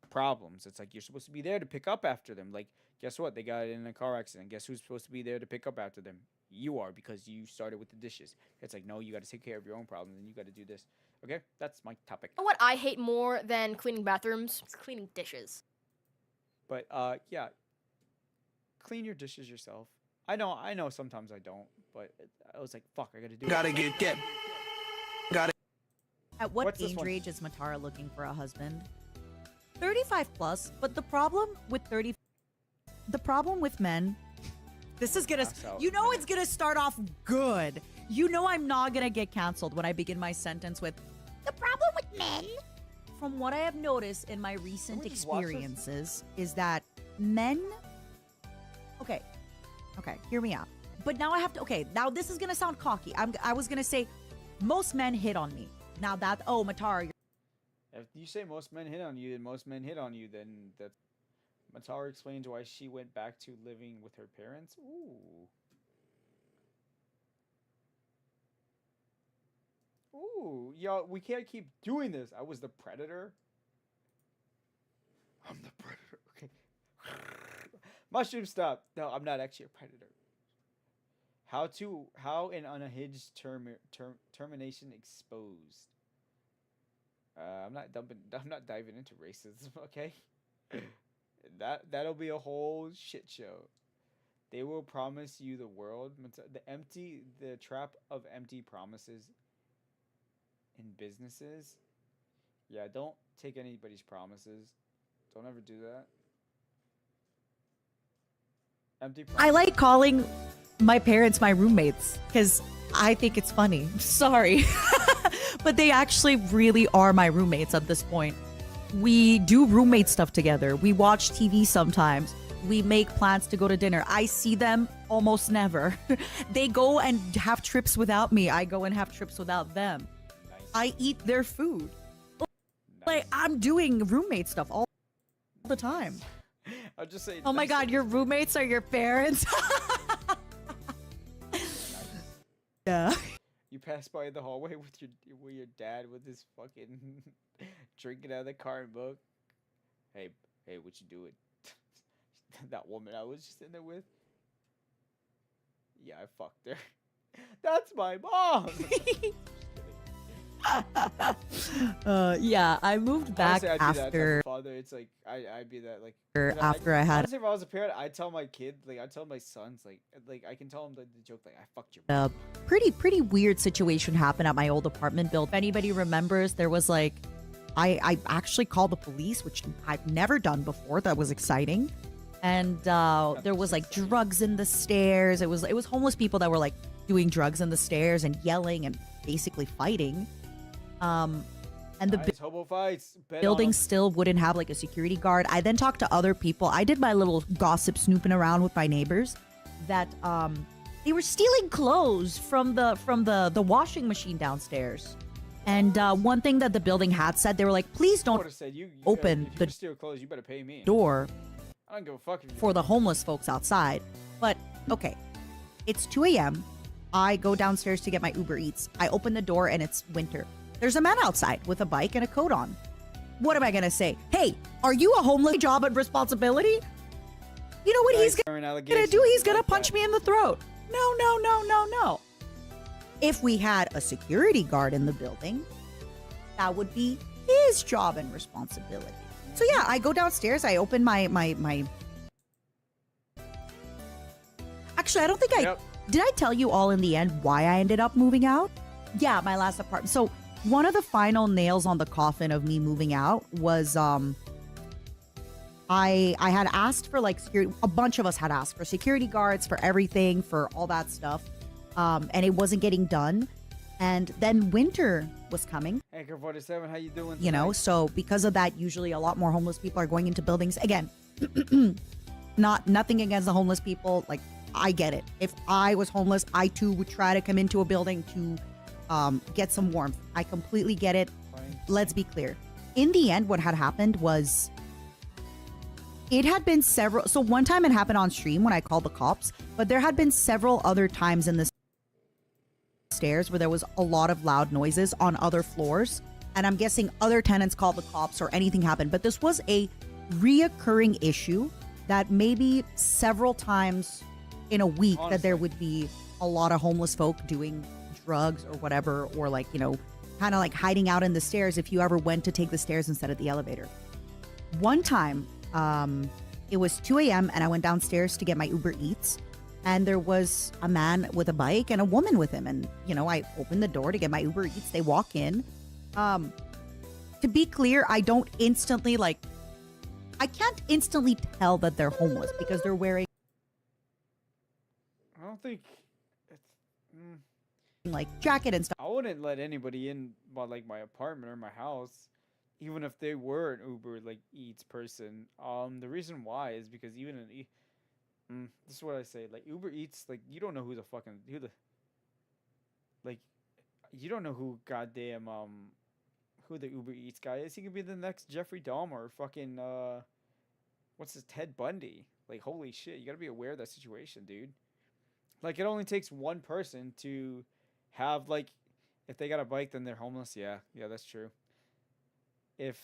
problems. It's like you're supposed to be there to pick up after them. Like, guess what? They got in a car accident. Guess who's supposed to be there to pick up after them? You are, because you started with the dishes. It's like, no, you got to take care of your own problems and you got to do this. Okay, that's my topic. You know what I hate more than cleaning bathrooms? It's cleaning dishes. But yeah, clean your dishes yourself. I know. Sometimes I don't, but I was like, fuck, I got to do it. At what What's this age one? range is Matara looking for a husband? 35 plus, but the problem with men, this is gonna, Pass out. it's gonna start off good. I'm not gonna get canceled when I begin my sentence with, the problem with men, from what I have noticed in my recent we just watch this? experiences, is that men, okay, hear me out. But now I have to, now this is gonna sound cocky. I was gonna say, most men hit on me. Now that, Matara, If you say most men hit on you, then most men hit on you, then that Matara explains why she went back to living with her parents. Ooh, yo, we can't keep doing this. I was the predator. I'm the predator. Okay. Mushroom, stop. No, I'm not actually a predator. How an unhinged termination exposed. I'm not diving into racism, okay? That'll be a whole shit show. They will promise you the world. The trap of empty promises in businesses. Yeah, don't take anybody's promises. Don't ever do that. Empty promises. I like calling my parents my roommates because I think it's funny. Sorry. But they actually really are my roommates at this point. We do roommate stuff together. We watch TV sometimes. We make plans to go to dinner. I see them almost never. They go and have trips without me. I go and have trips without them. Nice. I eat their food. Nice. Like, I'm doing roommate stuff all the time. I'll just say. Oh my nice. god, your roommates are your parents. Yeah. You pass by the hallway with your dad with his fucking drinking out of the car and book. Hey, what you doing? That woman I was just in there with. Yeah, I fucked her. That's my mom. Yeah, I moved back Honestly, I'd be that type after of father. It's like I'd be that like after I had honestly, if I was a parent, I'd tell my kid, like I'd tell my sons, like I can tell them the joke, like I fucked your mom. a pretty weird situation happen at my old apartment building. If anybody remembers, there was like I actually called the police, which I've never done before. That was exciting. And there was like drugs in the stairs. It was homeless people that were like doing drugs in the stairs and yelling and basically fighting. And the Nice, hobo fights. Bet building on 'em. still wouldn't have like a security guard. I then talked to other people. I did my little gossip snooping around with my neighbors that they were stealing clothes from the washing machine downstairs. And one thing that the building had said, they were like, please I don't would've said, you open if you the steal clothes, you better pay me. door I don't give a fuck if you for the homeless folks outside. But okay, it's 2 a.m. I go downstairs to get my Uber Eats. I open the door and it's winter. There's a man outside with a bike and a coat on. What am I going to say? Hey, are you a homeless job and responsibility? You know what he's going to do? He's going to punch me in the throat. No. If we had a security guard in the building, that would be his job and responsibility. So yeah, I go downstairs. I open my. Actually, I don't think did I tell you all in the end why I ended up moving out? Yeah, my last apartment. So one of the final nails on the coffin of me moving out was I had asked for like security. A bunch of us had asked for security guards, for everything, for all that stuff, and it wasn't getting done. And then winter was coming. Anchor 47, how you doing? You know, tonight? so because of that, usually a lot more homeless people are going into buildings. Again, nothing against the homeless people. Like, I get it. If I was homeless, I too would try to come into a building to get some warmth. I completely get it. Fine. Let's be clear. In the end, what had happened was it had been several. So one time it happened on stream when I called the cops, but there had been several other times in the stairs where there was a lot of loud noises on other floors. And I'm guessing other tenants called the cops or anything happened. But this was a reoccurring issue that maybe several times in a week that there would be a lot of homeless folk doing drugs or whatever, or like, you know, kind of like hiding out in the stairs if you ever went to take the stairs instead of the elevator. One time, it was 2 a.m. and I went downstairs to get my Uber Eats. And there was a man with a bike and a woman with him. And, you know, I opened the door to get my Uber Eats. They walk in. To be clear, I don't instantly I can't instantly tell that they're homeless because they're wearing I don't think it's. like jacket and stuff. I wouldn't let anybody in, like my apartment or my house, even if they were an Uber like Eats person. The reason why is because even this is what I say. Like Uber Eats, like you don't know who you don't know who goddamn who the Uber Eats guy is. He could be the next Jeffrey Dahmer or fucking what's his Ted Bundy. Like holy shit, you gotta be aware of that situation, dude. Like it only takes one person to have like, if they got a bike, then they're homeless. Yeah, that's true. Even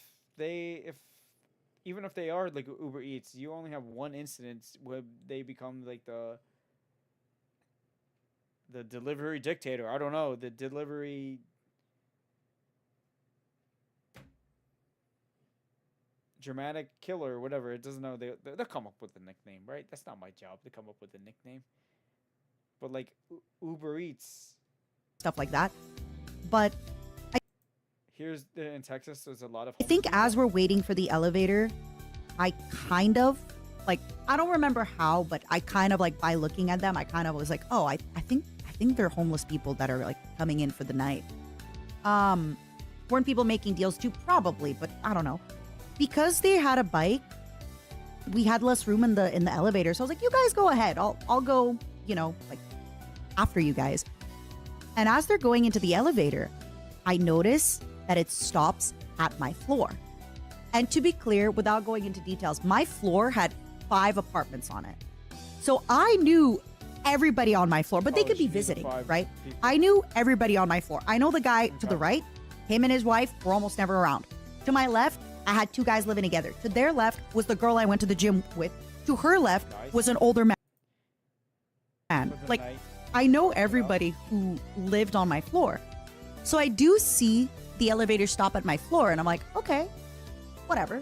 if they are like Uber Eats, you only have one incident where they become like the delivery dictator. I don't know, the delivery dramatic killer or whatever. It doesn't know. They'll come up with a nickname, right? That's not my job to come up with a nickname. But like Uber Eats, Stuff like that. But here's in Texas, there's a lot of. I think as we're waiting for the elevator, I kind of like, I don't remember how, but I kind of like by looking at them, I kind of was like, oh, I think they're homeless people that are like coming in for the night. Weren't people making deals too? Probably, but I don't know. Because they had a bike, we had less room in the elevator. So I was like, you guys go ahead. I'll go, you know, like after you guys. And as they're going into the elevator, I notice that it stops at my floor. And to be clear, without going into details, my floor had 5 apartments on it. So I knew everybody on my floor, but they could be visiting, right? I knew everybody on my floor. I know the guy to the right, him and his wife were almost never around. To my left, I had 2 guys living together. To their left was the girl I went to the gym with. To her left was an older man. Like, I know everybody who lived on my floor. So I do see the elevator stop at my floor, and I'm like, okay, whatever.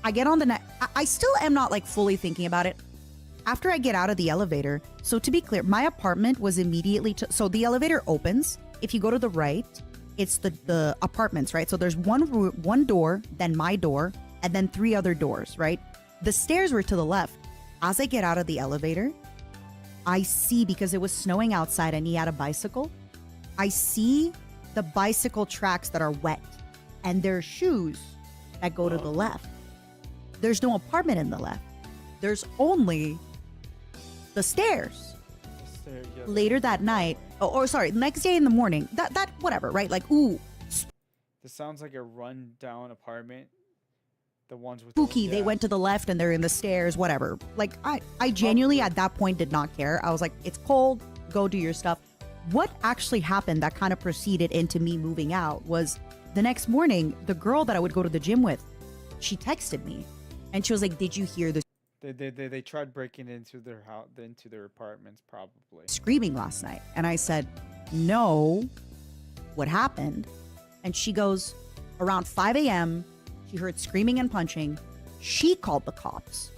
I get on the next. I still am not like fully thinking about it. After I get out of the elevator, so to be clear, my apartment was immediately so the elevator opens. If you go to the right, it's the apartments, right? So there's one door, then my door, and then 3 other doors, right? The stairs were to the left. As I get out of the elevator, I see, because it was snowing outside and he had a bicycle, I see the bicycle tracks that are wet, and there's shoes that go to the left. There's no apartment in the left. There's only the stairs. Later that night, or sorry, next day in the morning, that whatever, right? Like, ooh, This sounds like a run-down apartment. The ones with spooky. They went to the left and they're in the stairs, whatever. Like, I genuinely at that point did not care. I was like, it's cold, go do your stuff. What actually happened that kind of proceeded into me moving out was the next morning, the girl that I would go to the gym with, she texted me and she was like, did you hear the They tried breaking into their house, into their apartments, probably. screaming last night? And I said, no, what happened? And she goes, around 5 a.m., she heard screaming and punching. She called the cops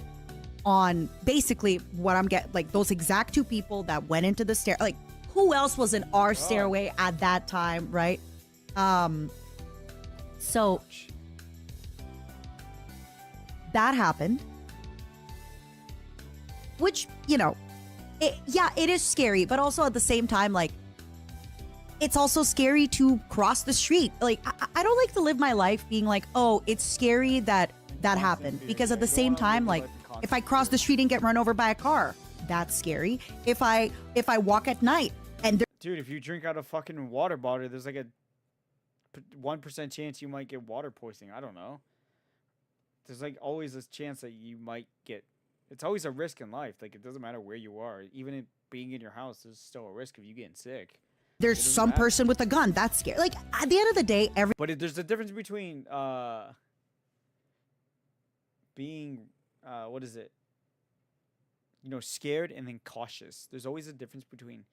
on basically what I'm getting, like those exact 2 people that went into the stair. Like, who else was in our stairway at that time, right? So that happened, which, you know, it is scary, but also at the same time, like, it's also scary to cross the street. Like, I don't like to live my life being like, oh, it's scary that happened. Because at the same time, like, if I cross the street and get run over by a car, that's scary. If I walk at night and Dude, if you drink out of fucking water bottle, there's like a 1% chance you might get water poisoning. I don't know. There's like always this chance that you might get. It's always a risk in life. Like, it doesn't matter where you are. Even in being in your house, there's still a risk of you getting sick. there's some person with a gun, that's scary. Like, at the end of the day, But there's a difference between being what is it? You know, scared and then cautious. There's always a difference between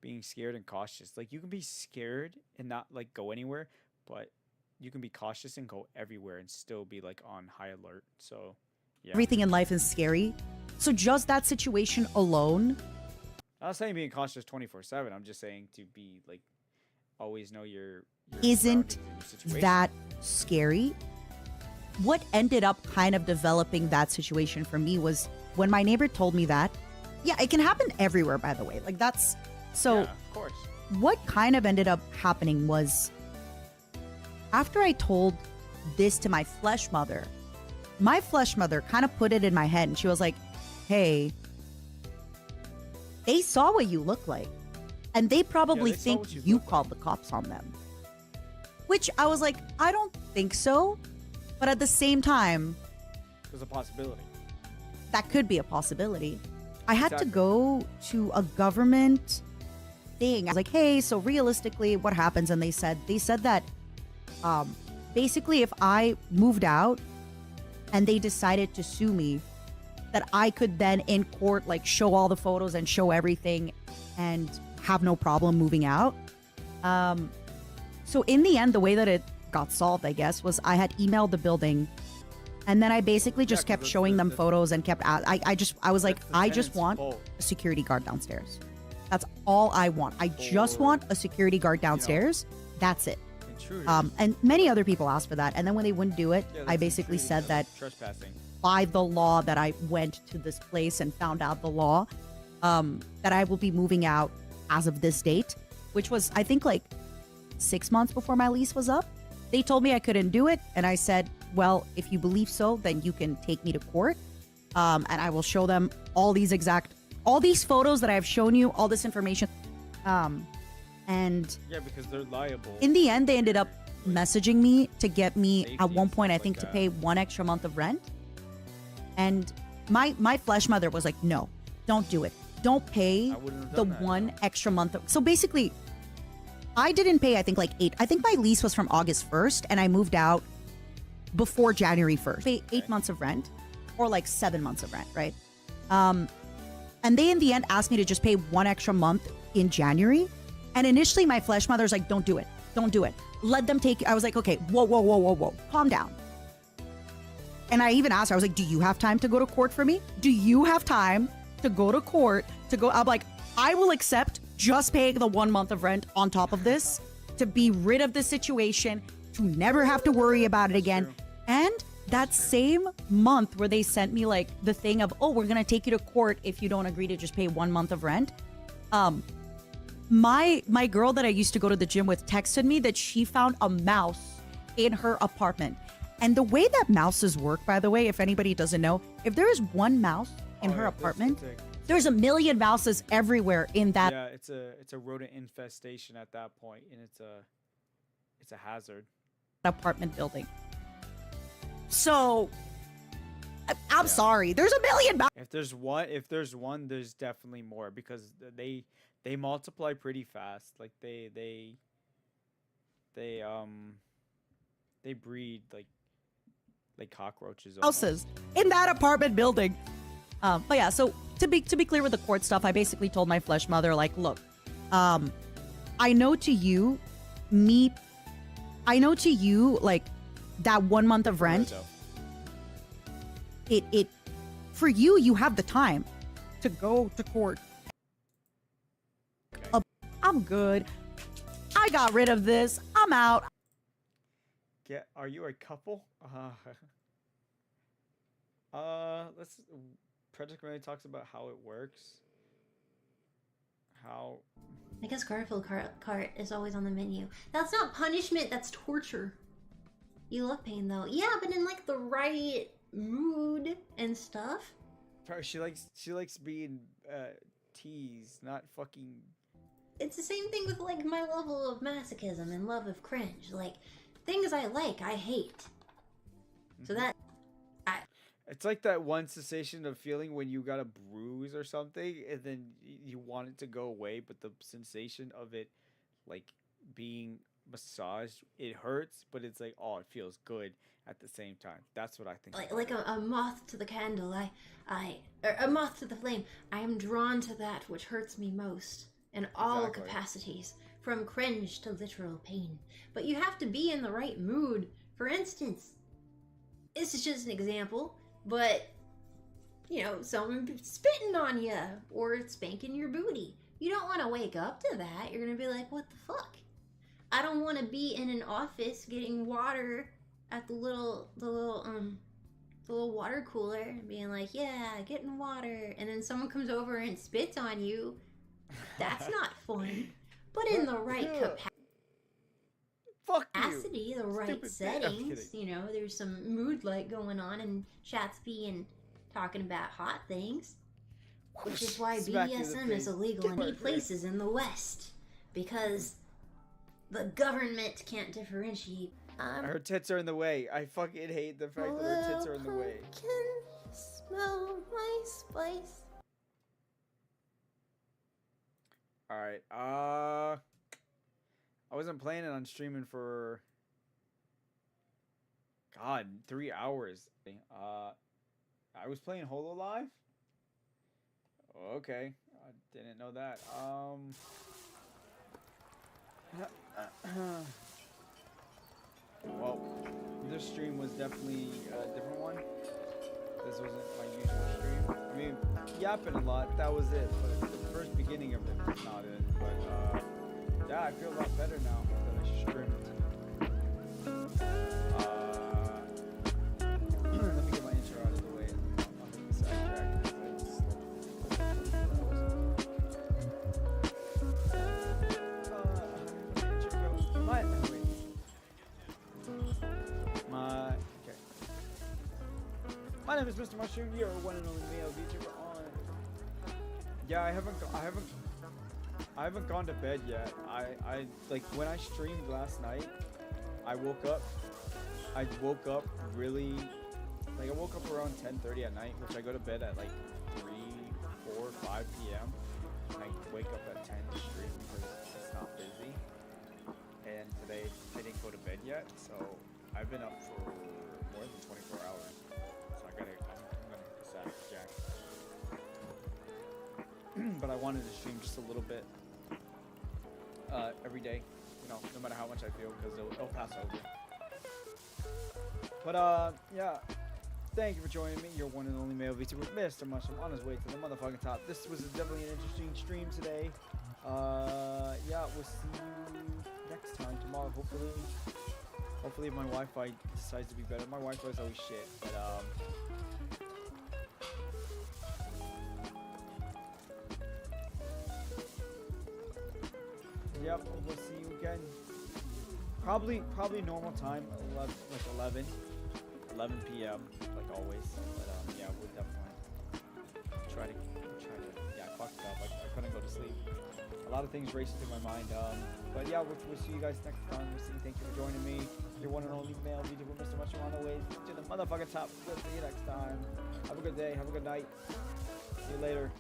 being scared and cautious. Like, you can be scared and not like go anywhere, but you can be cautious and go everywhere and still be like on high alert. So yeah. everything in life is scary. So just that situation alone, I'm not saying being cautious 24/7. I'm just saying to be like always know your isn't surroundings and your situation. that scary. What ended up kind of developing that situation for me was when my neighbor told me that. Yeah, it can happen everywhere, by the way. Like, that's so. Yeah, of course. What kind of ended up happening was after I told this to my flesh mother kind of put it in my head, and she was like, hey, they saw what you look like, and they probably they saw think what you you look called the cops on them. Which I was like, I don't think so. But at the same time, There's a possibility. that could be a possibility. I had to Exactly. go to a government thing. I was like, hey, so realistically, what happens? And they said that basically if I moved out and they decided to sue me, that I could then in court like show all the photos and show everything and have no problem moving out. So in the end, the way that it got solved, I guess, was I had emailed the building, and then I basically just 'cause kept that's showing them the- photos and kept I was like, That's the I just tenant's want fault. a security guard downstairs. That's all I want. I just Or, want a security guard downstairs. That's it. Intruders. And many other people asked for that, and then when they wouldn't do it, Yeah, I that's basically intruding, said that that's trespassing. by the law that I went to this place and found out the law, that I will be moving out as of this date, which was, I think, like 6 months before my lease was up. They told me I couldn't do it, and I said, well, if you believe so, then you can take me to court, and I will show them all these photos that I've shown you, all this information. And Yeah, because they're liable. in the end, they ended up messaging me to get me Safety at one and point, I stuff think, like to that. pay 1 extra month of rent. And my flesh mother was like, no, don't do it. Don't pay I wouldn't have the done that, 1 no. extra month. So basically, I didn't pay, I think, like 8. I think my lease was from August 1st, and I moved out before January 1st. Pay 8 months of rent, or like 7 months of rent, right? And they, in the end, asked me to just pay 1 extra month in January. And initially, my flesh mother's like, don't do it. Don't do it. Let them take. I was like, okay, whoa. Calm down. And I even asked her, I was like, do you have time to go to court for me? Do you have time to go to court to go? I'm like, I will accept just paying the 1 month of rent on top of this to be rid of this situation, to never have to worry about it again. True. And that same month where they sent me like the thing of, oh, we're going to take you to court if you don't agree to just pay 1 month of rent. My girl that I used to go to the gym with texted me that she found a mouse in her apartment. And the way that mouses work, by the way, if anybody doesn't know, if there is one mouse in her apartment, there's a million mouses everywhere in that Yeah, it's a rodent infestation at that point, and it's a hazard. apartment building. So I'm sorry, there's a million mouses. If there's one, there's definitely more because they multiply pretty fast. Like they breed like cockroaches. almost. Houses in that apartment building. But yeah, so to be clear with the court stuff, I basically told my flesh mother, like, look, I know to you, like that 1 month of rent, it for you have the time to go to court. Okay. I'm good. I got rid of this. I'm out. Are you a couple? Let's. Project really talks about how it works. How. I guess Garfield cart is always on the menu. That's not punishment, that's torture. You love pain though. Yeah, but in like the right mood and stuff. She likes being teased, not fucking. It's the same thing with like my level of masochism and love of cringe. Like things I like, I hate. So that It's like that one sensation of feeling when you got a bruise or something, and then you want it to go away, but the sensation of it, like being massaged, it hurts, but it's like, oh, it feels good at the same time. That's what I think. like a moth to the candle, or a moth to the flame. I am drawn to that which hurts me most in all Exactly. capacities, from cringe to literal pain. But you have to be in the right mood. For instance, this is just an example, but you know, someone spitting on you or spanking your booty. You don't want to wake up to that. You're gonna be like, what the fuck? I don't want to be in an office getting water at the little water cooler and being like, yeah, getting water, and then someone comes over and spits on you. That's not fun. But in the right Fuck you. capacity, the right Stupid thing. I'm settings, kidding. you know, there's some mood light going on, and chat's being talking about hot things, which is why Smack you in the BDSM is face. illegal in Right, 8 right. places in the West because the government can't differentiate. Her tits are in the way. I fucking hate the fact that her tits are in the way. Can smell my spice. Alright, I wasn't planning on streaming for 3 hours. I was playing HoloLive? Okay, I didn't know that. Well, this stream was definitely a different one. This wasn't my usual stream. I mean, yapping a lot, that was it. But the first beginning of it was not it. But, yeah, I feel a lot better now that I streamed. Let me get my intro out of the way. I'll hit the sidetrack. My name is Mr. Mushroom, your one and only male VTuber on. Yeah, I haven't I haven't gone to bed yet. I like when I streamed last night, I woke up really like I woke up around 10:30 at night, which I go to bed at like 3, 4, 5 p.m. and I wake up at 10 to stream because it's not busy. And today I didn't go to bed yet, so I've been up for more than 24 hours. So I'm gonna hit the Saturday Jack. But I wanted to stream just a little bit every day, you know, no matter how much I feel, because it'll pass over. But yeah, thank you for joining me, your one and only male VTuber, Mr. Mushroom, on his way to the motherfucking top. This was definitely an interesting stream today. Yeah, we'll see you next time tomorrow. Hopefully my Wi-Fi decides to be better. My Wi-Fi is always shit, but yep, we'll see you again. Probably normal time, 11 p.m. like always. But yeah, we'll definitely try to yeah, I fucked up. I couldn't go to sleep. A lot of things racing through my mind. But yeah, we'll see you guys next time. Thank you for joining me. Your one and only male VTuber, Mr. Mushroom, on the way to the motherfucking top. We'll see you next time. Have a good day. Have a good night. See you later.